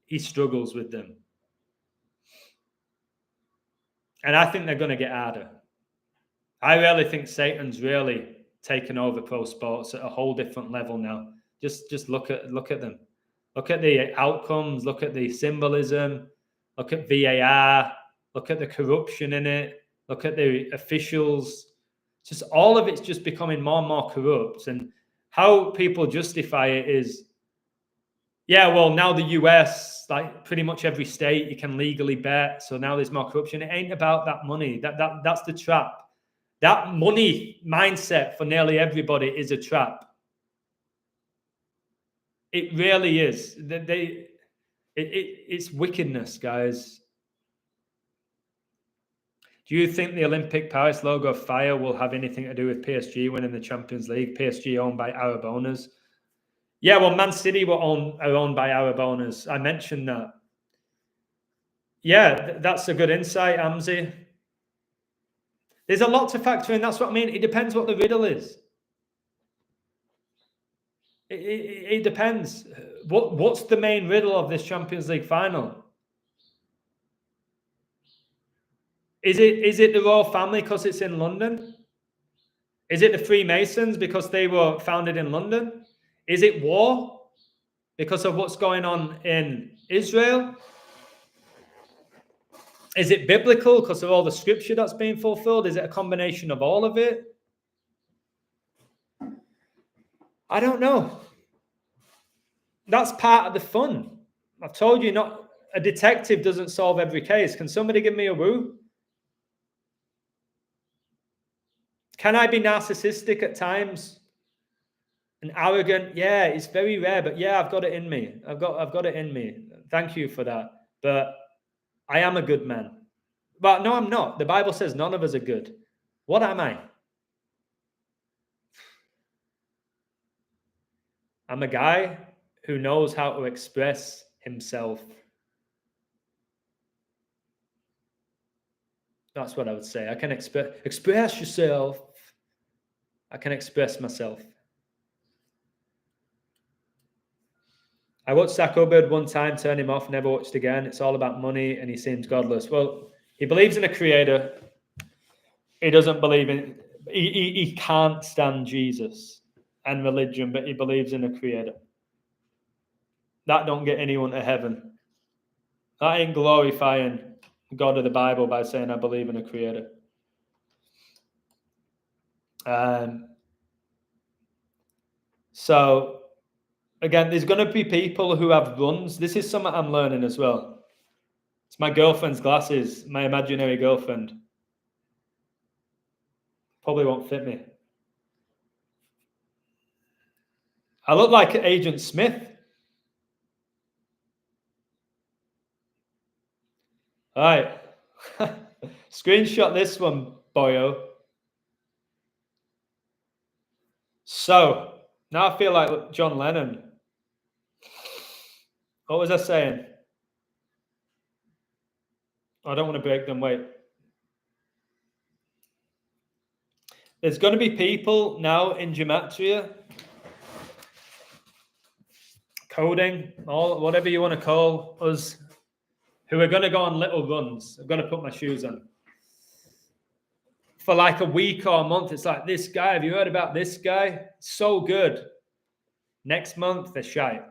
he struggles with them. And I think they're going to get harder. I really think Satan's really taken over pro sports at a whole different level now. Just look at them. Look at the outcomes. Look at the symbolism. Look at VAR. Look at the corruption in it. Look at the officials. Just all of it's just becoming more and more corrupt. And how people justify it is, yeah, well, now the US, like pretty much every state, you can legally bet. So now there's more corruption. It ain't about that money. That's the trap. That money mindset for nearly everybody is a trap. It really is. It's wickedness, guys. Do you think the Olympic Paris logo fire will have anything to do with PSG winning the Champions League? PSG owned by Arab owners. Yeah, well, Man City are owned by Arab owners. I mentioned that. Yeah, that's a good insight, Amzi. There's a lot to factor in. That's what I mean. It depends what the riddle is. It depends. What's the main riddle of this Champions League final? Is it the royal family because it's in London? Is it the Freemasons because they were founded in London? Is it war because of what's going on in Israel? Is it biblical because of all the scripture that's being fulfilled? Is it a combination of all of it? I don't know. That's part of the fun. I've told you, not a detective doesn't solve every case. Can somebody give me a woo? Can I be narcissistic at times and arrogant? Yeah, it's very rare, but yeah, I've got it in me. I've got it in me. Thank you for that. But I am a good man. But no, I'm not. The Bible says none of us are good. What am I? I'm a guy who knows how to express himself. That's what I would say. I can express yourself. I can express myself. I watched Zach Hubbard one time, turned him off, never watched again. It's all about money and he seems godless. Well, he believes in a creator. He doesn't believe in, he can't stand Jesus and religion, but he believes in a creator. that don't get anyone to heaven. That ain't glorifying God of the Bible by saying I believe in a creator. So again, there's going to be people who have runs. This is something I'm learning as well. It's my girlfriend's glasses, my imaginary girlfriend. Probably won't fit me. I look like Agent Smith. All right. Screenshot this one, boyo. So, now I feel like John Lennon. What was I saying? I don't want to break them. Wait. There's going to be people now in gematria, coding, or whatever you want to call us, who are going to go on little runs. I'm going to put my shoes on. For like a week or a month, it's like, this guy, have you heard about this guy? So good. Next month, they're shy.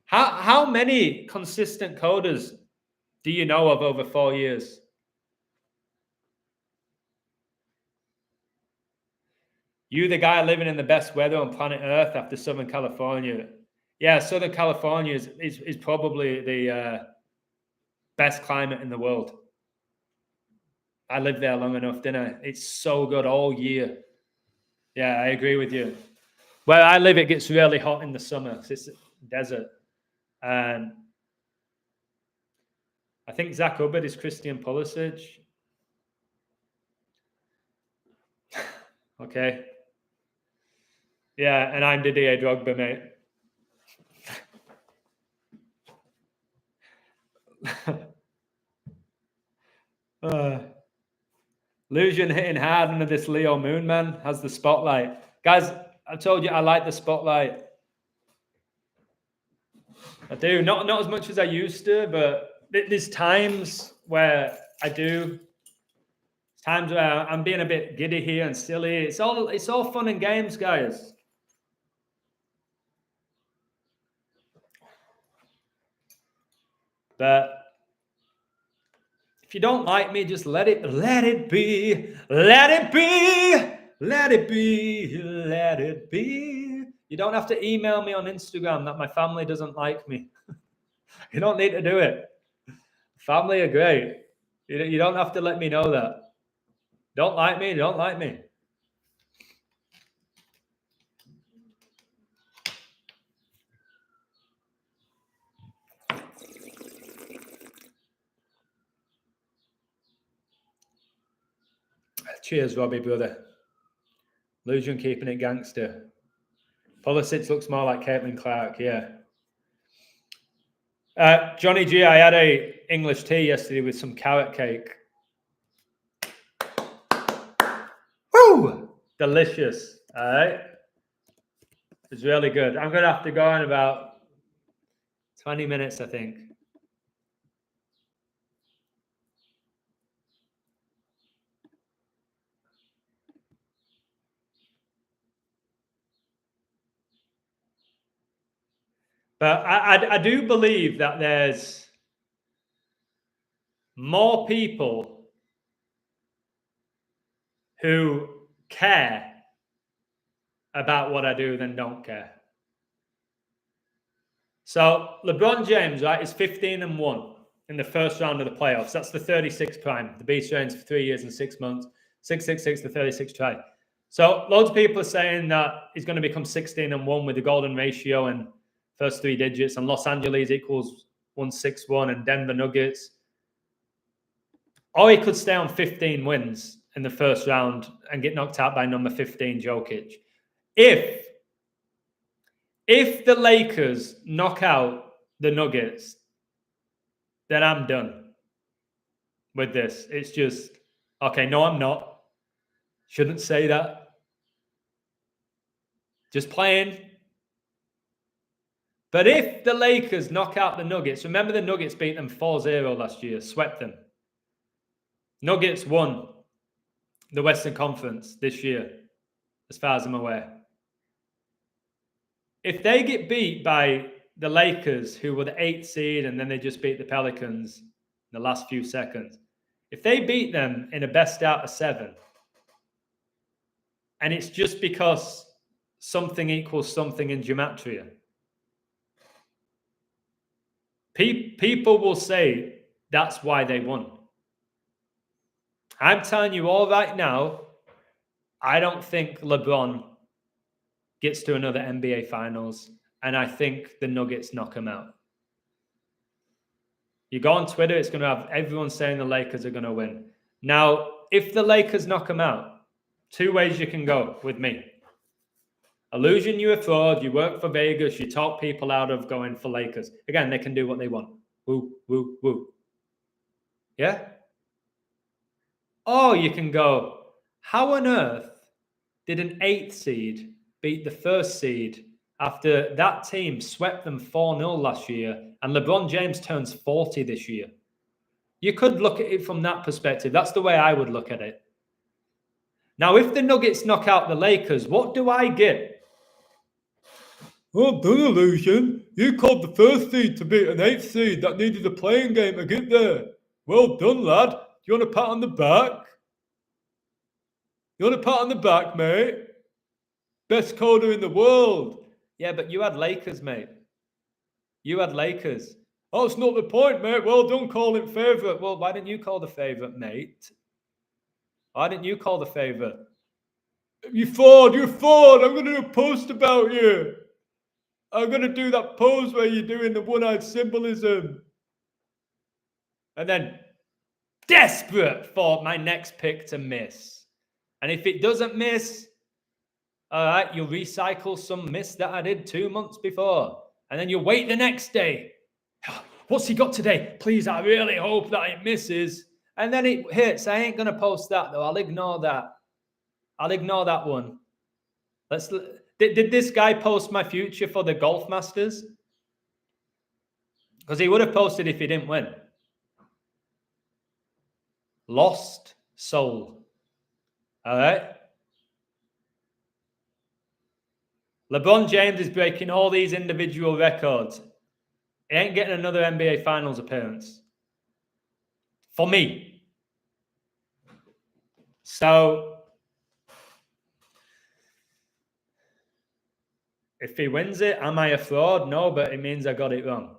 How many consistent coders do you know of over 4 years? You, the guy living in the best weather on planet Earth after Southern California. Yeah, Southern California is probably the best climate in the world. I lived there long enough, didn't I? It's so good all year. Yeah, I agree with you. Where I live, it gets really hot in the summer. It's a desert. And I think Zach Hubbard is Christian Pulisic. Okay. Yeah, and I'm Didier Drogba, mate. Lucian hitting hard under this Leo Moon, man. Has the spotlight. Guys, I told you I like the spotlight. I do. Not as much as I used to, but there's times where I do. Times where I'm being a bit giddy here and silly. It's all fun and games, guys. But if you don't like me, just let it be. Let it be. Let it be. Let it be. You don't have to email me on Instagram that my family doesn't like me. You don't need to do it. Family are great. You don't have to let me know that. Don't like me, don't like me. Cheers, Robbie, brother. Lucian keeping it gangster. Pulisic looks more like Caitlin Clark, yeah. Johnny G, I had a English tea yesterday with some carrot cake. Woo! Delicious. All right. It's really good. I'm going to have to go in about 20 minutes, I think. But I do believe that there's more people who care about what I do than don't care. So LeBron James, right, is 15-1 in the first round of the playoffs. That's the 36 prime. The beast reigns for 3 years and 6 months. 666, the 36 try. So loads of people are saying that he's going to become 16-1 with the golden ratio and first 3 digits, and Los Angeles equals 161 and Denver Nuggets. Or he could stay on 15 wins in the first round and get knocked out by number 15, Jokic. If the Lakers knock out the Nuggets, then I'm done with this. It's just, okay, no, I'm not. Shouldn't say that. Just playing. But if the Lakers knock out the Nuggets, remember the Nuggets beat them 4-0 last year, swept them. Nuggets won the Western Conference this year, as far as I'm aware. if they get beat by the Lakers, who were the 8th seed, and then they just beat the Pelicans in the last few seconds, if they beat them in a best out of 7, and it's just because something equals something in gematria, people will say that's why they won. I'm telling you all right now, I don't think LeBron gets to another NBA Finals, and I think the Nuggets knock him out. You go on Twitter, it's going to have everyone saying the Lakers are going to win. Now, if the Lakers knock him out, 2 ways you can go with me. Illusion, you're a fraud. You work for Vegas. You talk people out of going for Lakers. Again, they can do what they want. Woo, woo, woo. Yeah? Or you can go, how on earth did an 8th seed beat the 1st seed after that team swept them 4-0 last year and LeBron James turns 40 this year? You could look at it from that perspective. That's the way I would look at it. Now, if the Nuggets knock out the Lakers, what do I get? Oh, done, Illusion. You called the 1st seed to beat an 8th seed that needed a playing game to get there. Well done, lad. Do you want a pat on the back? You want a pat on the back, mate? Best coder in the world. Yeah, but you had Lakers, mate. You had Lakers. Oh, it's not the point, mate. Well done calling favourite. Well, why didn't you call the favourite, mate? Why didn't you call the favourite? You're fraud. I'm going to do a post about you. I'm going to do that pose where you're doing the one-eyed symbolism. And then desperate for my next pick to miss. And if it doesn't miss, all right, you'll recycle some miss that I did 2 months before. And then you'll wait the next day. What's he got today? Please, I really hope that it misses. And then it hits. I ain't going to post that, though. I'll ignore that. I'll ignore that one. Did this guy post my future for the Golf Masters? Because he would have posted if he didn't win. Lost soul. All right? LeBron James is breaking all these individual records. He ain't getting another NBA Finals appearance. For me. So, if he wins it, am I a fraud? No, but it means I got it wrong.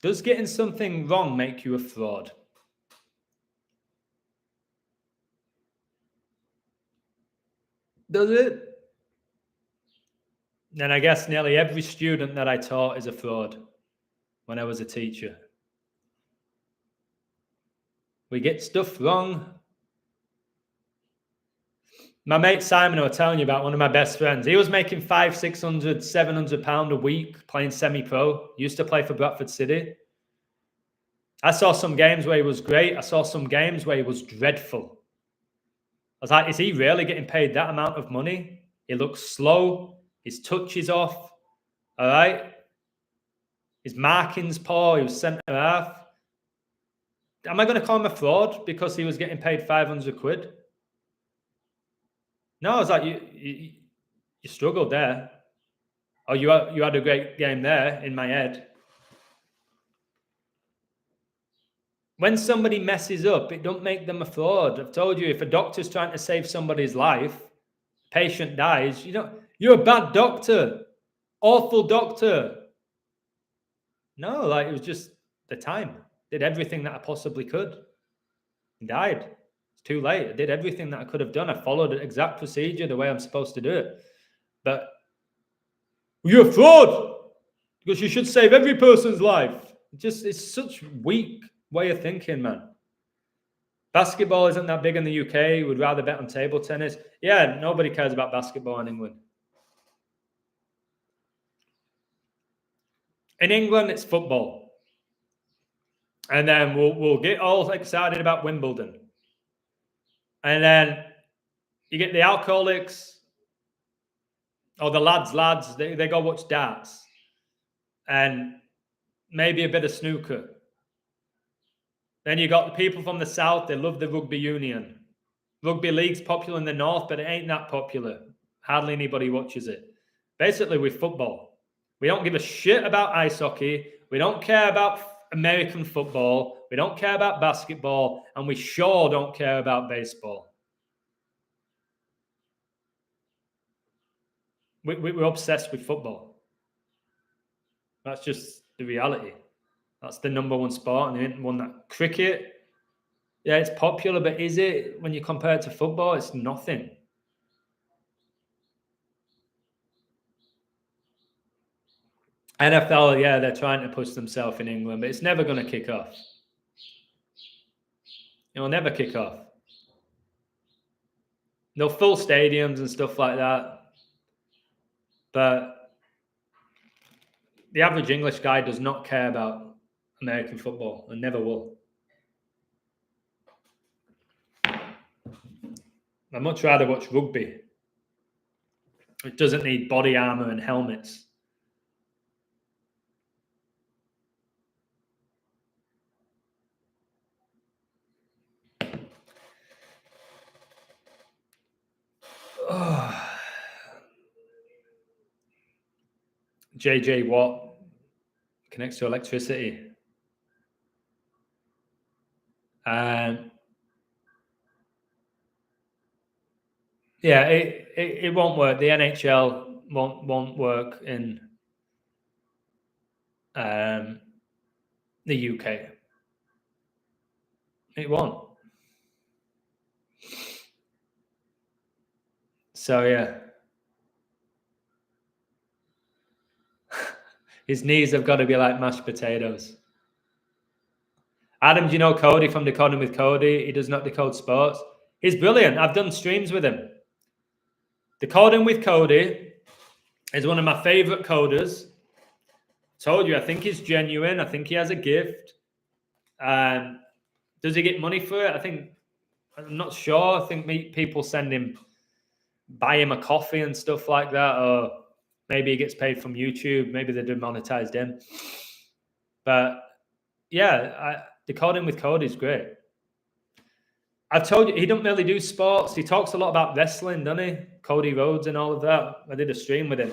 Does getting something wrong make you a fraud? Does it? Then I guess nearly every student that I taught is a fraud when I was a teacher. We get stuff wrong. My mate Simon, I was telling you about, one of my best friends. He was making £500, £600, £700 a week playing semi-pro. Used to play for Bradford City. I saw some games where he was great. I saw some games where he was dreadful. I was like, is he really getting paid that amount of money? He looks slow. His touch is off. All right. His marking's poor. He was centre half. Am I going to call him a fraud because he was getting paid 500 quid? No, I was like, you struggled there. Oh, you had a great game there in my head. When somebody messes up, it don't make them a fraud. I've told you, if a doctor's trying to save somebody's life, patient dies, you're a bad doctor. Awful doctor. No, like, it was just the time. Did everything that I possibly could. And died. It's too late. I did everything that I could have done. I followed the exact procedure the way I'm supposed to do it. But you're a fraud because you should save every person's life. It's such weak way of thinking, man. Basketball isn't that big in the UK. We'd rather bet on table tennis. Yeah, nobody cares about basketball in England. In England, it's football. And then we'll get all excited about Wimbledon. And then you get the alcoholics or the lads, they go watch darts. And maybe a bit of snooker. Then you got the people from the south, they love the rugby union. Rugby league's popular in the north, but it ain't that popular. Hardly anybody watches it. Basically, with football, we don't give a shit about ice hockey. We don't care about American football. We don't care about basketball. And we sure don't care about baseball. We're obsessed with football. That's just the reality. That's the number one sport, and the one that cricket. Yeah, it's popular, but is it when you compare it to football? It's nothing. NFL, yeah, they're trying to push themselves in England, but it's never going to kick off. It'll never kick off. They'll fill stadiums and stuff like that, but the average English guy does not care about American football and never will. I'd much rather watch rugby. It doesn't need body armor and helmets. Oh. JJ Watt connects to electricity. Yeah, it won't work. The NHL won't work in the UK. It won't. So yeah, his knees have got to be like mashed potatoes. Adam, do you know Cody from Decoding with Cody? He does not decode sports. He's brilliant. I've done streams with him. Decoding with Cody is one of my favorite coders. Told you, I think he's genuine. I think he has a gift. Does he get money for it? I'm not sure. I think people buy him a coffee and stuff like that, or maybe he gets paid from YouTube. Maybe they demonetized him. But yeah, Decoding with Cody is great. I've told you, he doesn't really do sports. He talks a lot about wrestling, doesn't he? Cody Rhodes and all of that. I did a stream with him.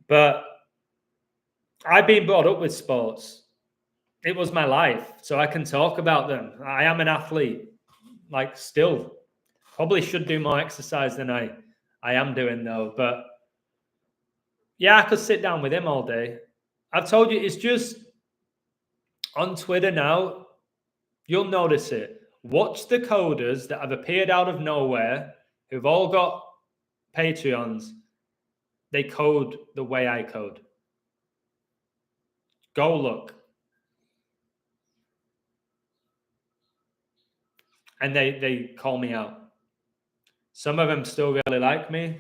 But I've been brought up with sports. It was my life, so I can talk about them. I am an athlete, like still. Probably should do more exercise than I am doing, though. But yeah, I could sit down with him all day. I've told you, it's just on Twitter now, you'll notice it. Watch the coders that have appeared out of nowhere, who've all got Patreons. They code the way I code. Go look. And they call me out. Some of them still really like me.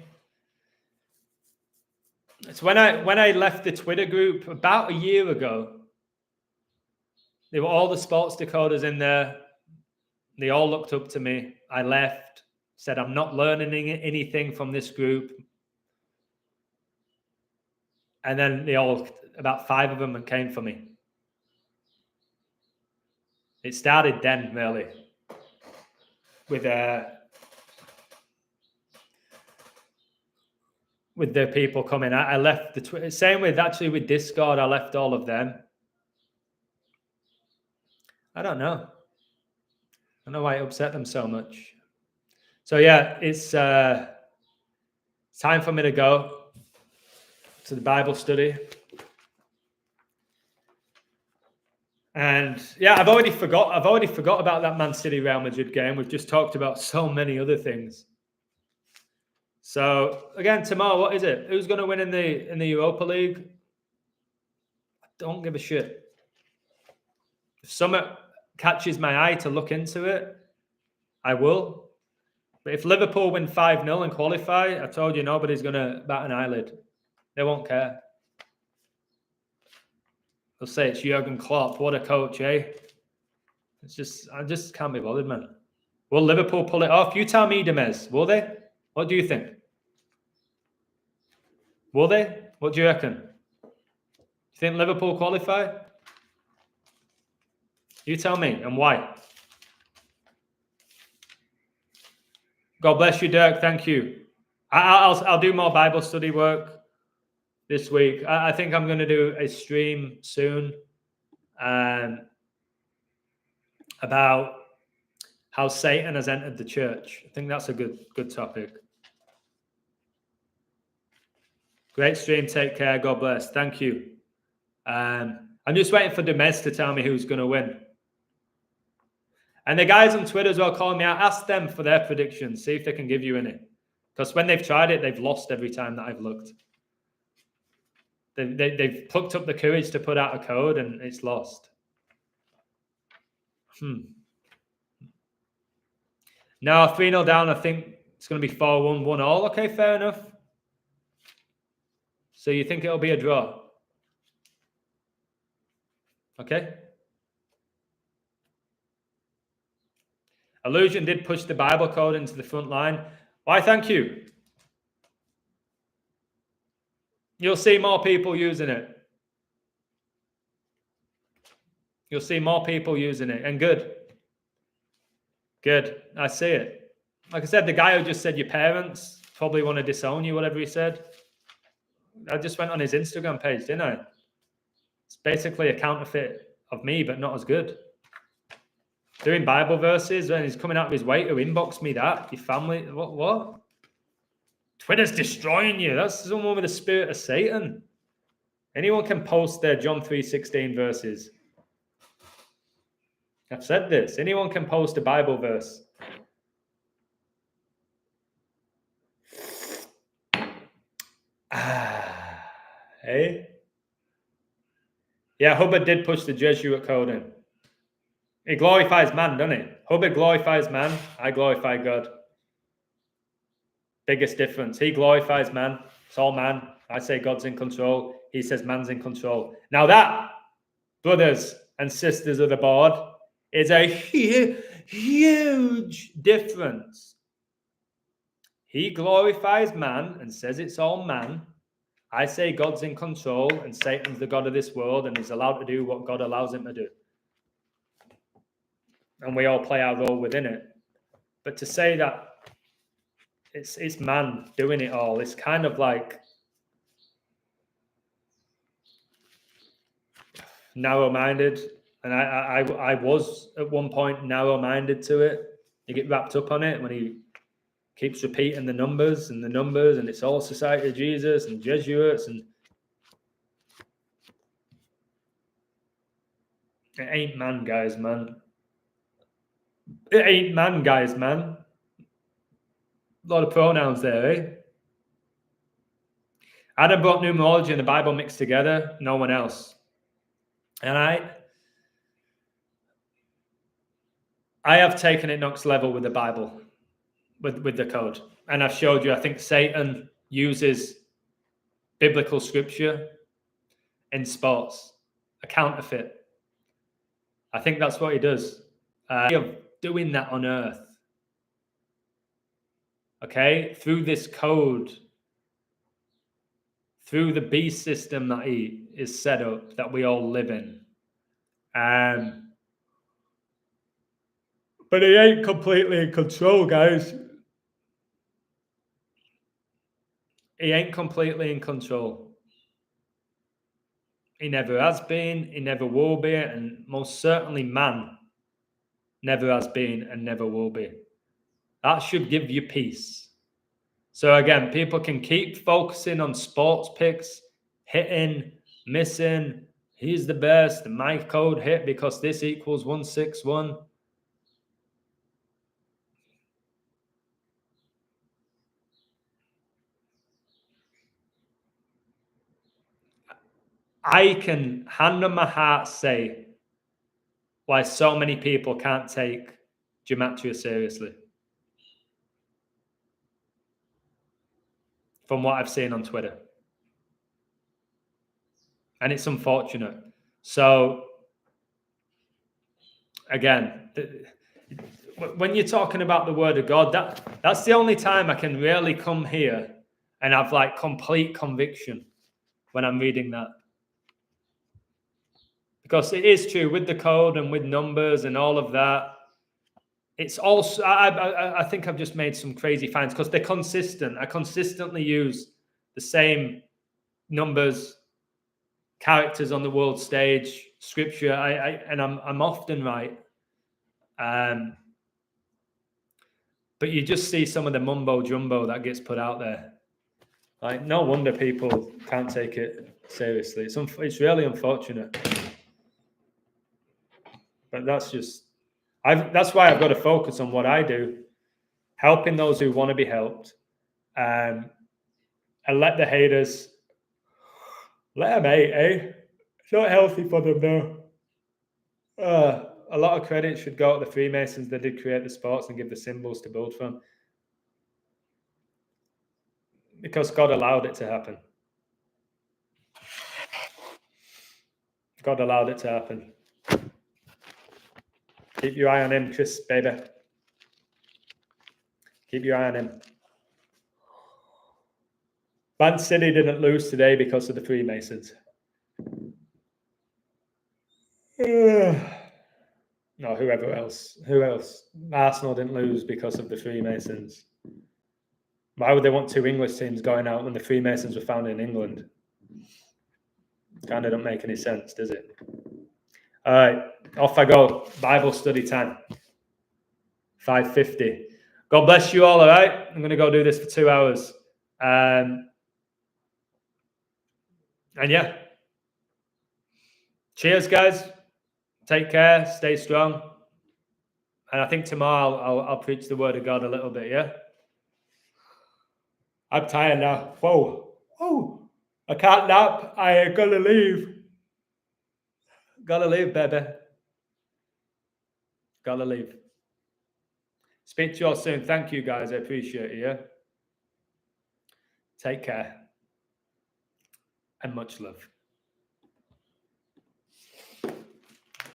It's when I left the Twitter group about a year ago. They were all the sports decoders in there. They all looked up to me. I left, said I'm not learning anything from this group. And then about 5 of them came for me. It started then, really, with the people coming. I left the Twitter. Same with Discord. I left all of them. I don't know. I don't know why it upset them so much. So yeah, it's time for me to go to the Bible study. And yeah, I've already forgot about that Man City Real Madrid game. We've just talked about so many other things. So again, tomorrow, what is it? Who's going to win in the Europa League? I don't give a shit. If something catches my eye to look into it, I will. But if Liverpool win 5-0 and qualify, I told you nobody's going to bat an eyelid. They won't care. They'll say it's Jurgen Klopp. What a coach, eh? I just can't be bothered, man. Will Liverpool pull it off? You tell me, Demez. Will they? What do you think? Will they? What do you reckon? Do you think Liverpool qualify? You tell me, and why? God bless you, Dirk. Thank you. I'll do more Bible study work this week. I think I'm going to do a stream soon about how Satan has entered the church. I think that's a good topic. Great stream. Take care. God bless. Thank you. I'm just waiting for Demez to tell me who's going to win. And the guys on Twitter as well calling me out. Ask them for their predictions. See if they can give you any. Because when they've tried it, they've lost every time that I've looked. They've plucked up the courage to put out a code and it's lost. Now 3-0 down. I think it's going to be 4-1, 1-all. Okay, fair enough. So you think it'll be a draw? Okay. Illusion did push the Bible code into the front line. Why, thank you. You'll see more people using it. You'll see more people using it. And good. Good. I see it. Like I said, the guy who just said your parents probably want to disown you, whatever he said. I just went on his Instagram page, didn't I? It's basically a counterfeit of me, but not as good. Doing Bible verses, and he's coming out of his way to inbox me that. Your family, what? Twitter's destroying you. That's someone with the spirit of Satan. Anyone can post their John 3:16 verses. I've said this. Anyone can post a Bible verse. Hey? Yeah, Hubbard did push the Jesuit code in. He glorifies man, doesn't he? Hubbard glorifies man. I glorify God. Biggest difference. He glorifies man. It's all man. I say God's in control. He says man's in control. Now that, brothers and sisters of the board, is a huge difference. He glorifies man and says it's all man. I say God's in control and Satan's the God of this world and he's allowed to do what God allows him to do. And we all play our role within it. But to say that it's man doing it all, it's kind of like narrow-minded. And I was at one point narrow-minded to it. You get wrapped up on it when he keeps repeating the numbers, and it's all Society of Jesus and Jesuits, and it ain't man, guys, man. It ain't man, guys, man. A lot of pronouns there, eh? Adam brought numerology and the Bible mixed together. No one else. And I have taken it next level with the Bible. With the code. And I've showed you, I think Satan uses biblical scripture in sports, a counterfeit. I think that's what he does. Of doing that on earth. Okay? Through this code, through the beast system that he is set up, that we all live in. But he ain't completely in control, guys. He ain't completely in control. He never has been, he never will be, and most certainly man never has been and never will be. That should give you peace. So again, people can keep focusing on sports picks, hitting, missing, he's the best, and my code hit because this equals 161. I can, hand on my heart, say why so many people can't take gematria seriously. From what I've seen on Twitter. And it's unfortunate. So, again, when you're talking about the word of God, that's the only time I can really come here and have like complete conviction when I'm reading that. Because it is true with the code and with numbers and all of that. it's also, I think I've just made some crazy finds because they're consistent. I consistently use the same numbers, characters on the world stage, scripture, and I'm often right. But you just see some of the mumbo jumbo that gets put out there. Like, no wonder people can't take it seriously. It's really unfortunate. But that's just, that's why I've got to focus on what I do, helping those who want to be helped, and let the haters, let them hate, eh? It's not healthy for them, though. A lot of credit should go to the Freemasons. They did create the sports and give the symbols to build from, because God allowed it to happen. God allowed it to happen. Keep your eye on him, Chris, baby. Keep your eye on him. Man City didn't lose today because of the Freemasons. No, whoever else. Who else? Arsenal didn't lose because of the Freemasons. Why would they want two English teams going out when the Freemasons were founded in England? Kind of don't make any sense, does it? All right, off I go. Bible study time. 5:50. God bless you all right? I'm going to go do this for 2 hours. And yeah. Cheers, guys. Take care. Stay strong. And I think tomorrow I'll preach the word of God a little bit, yeah? I'm tired now. Whoa. I can't nap. I gotta leave. Gotta leave, baby. Gotta leave. Speak to you all soon. Thank you, guys. I appreciate it, yeah? Take care. And much love.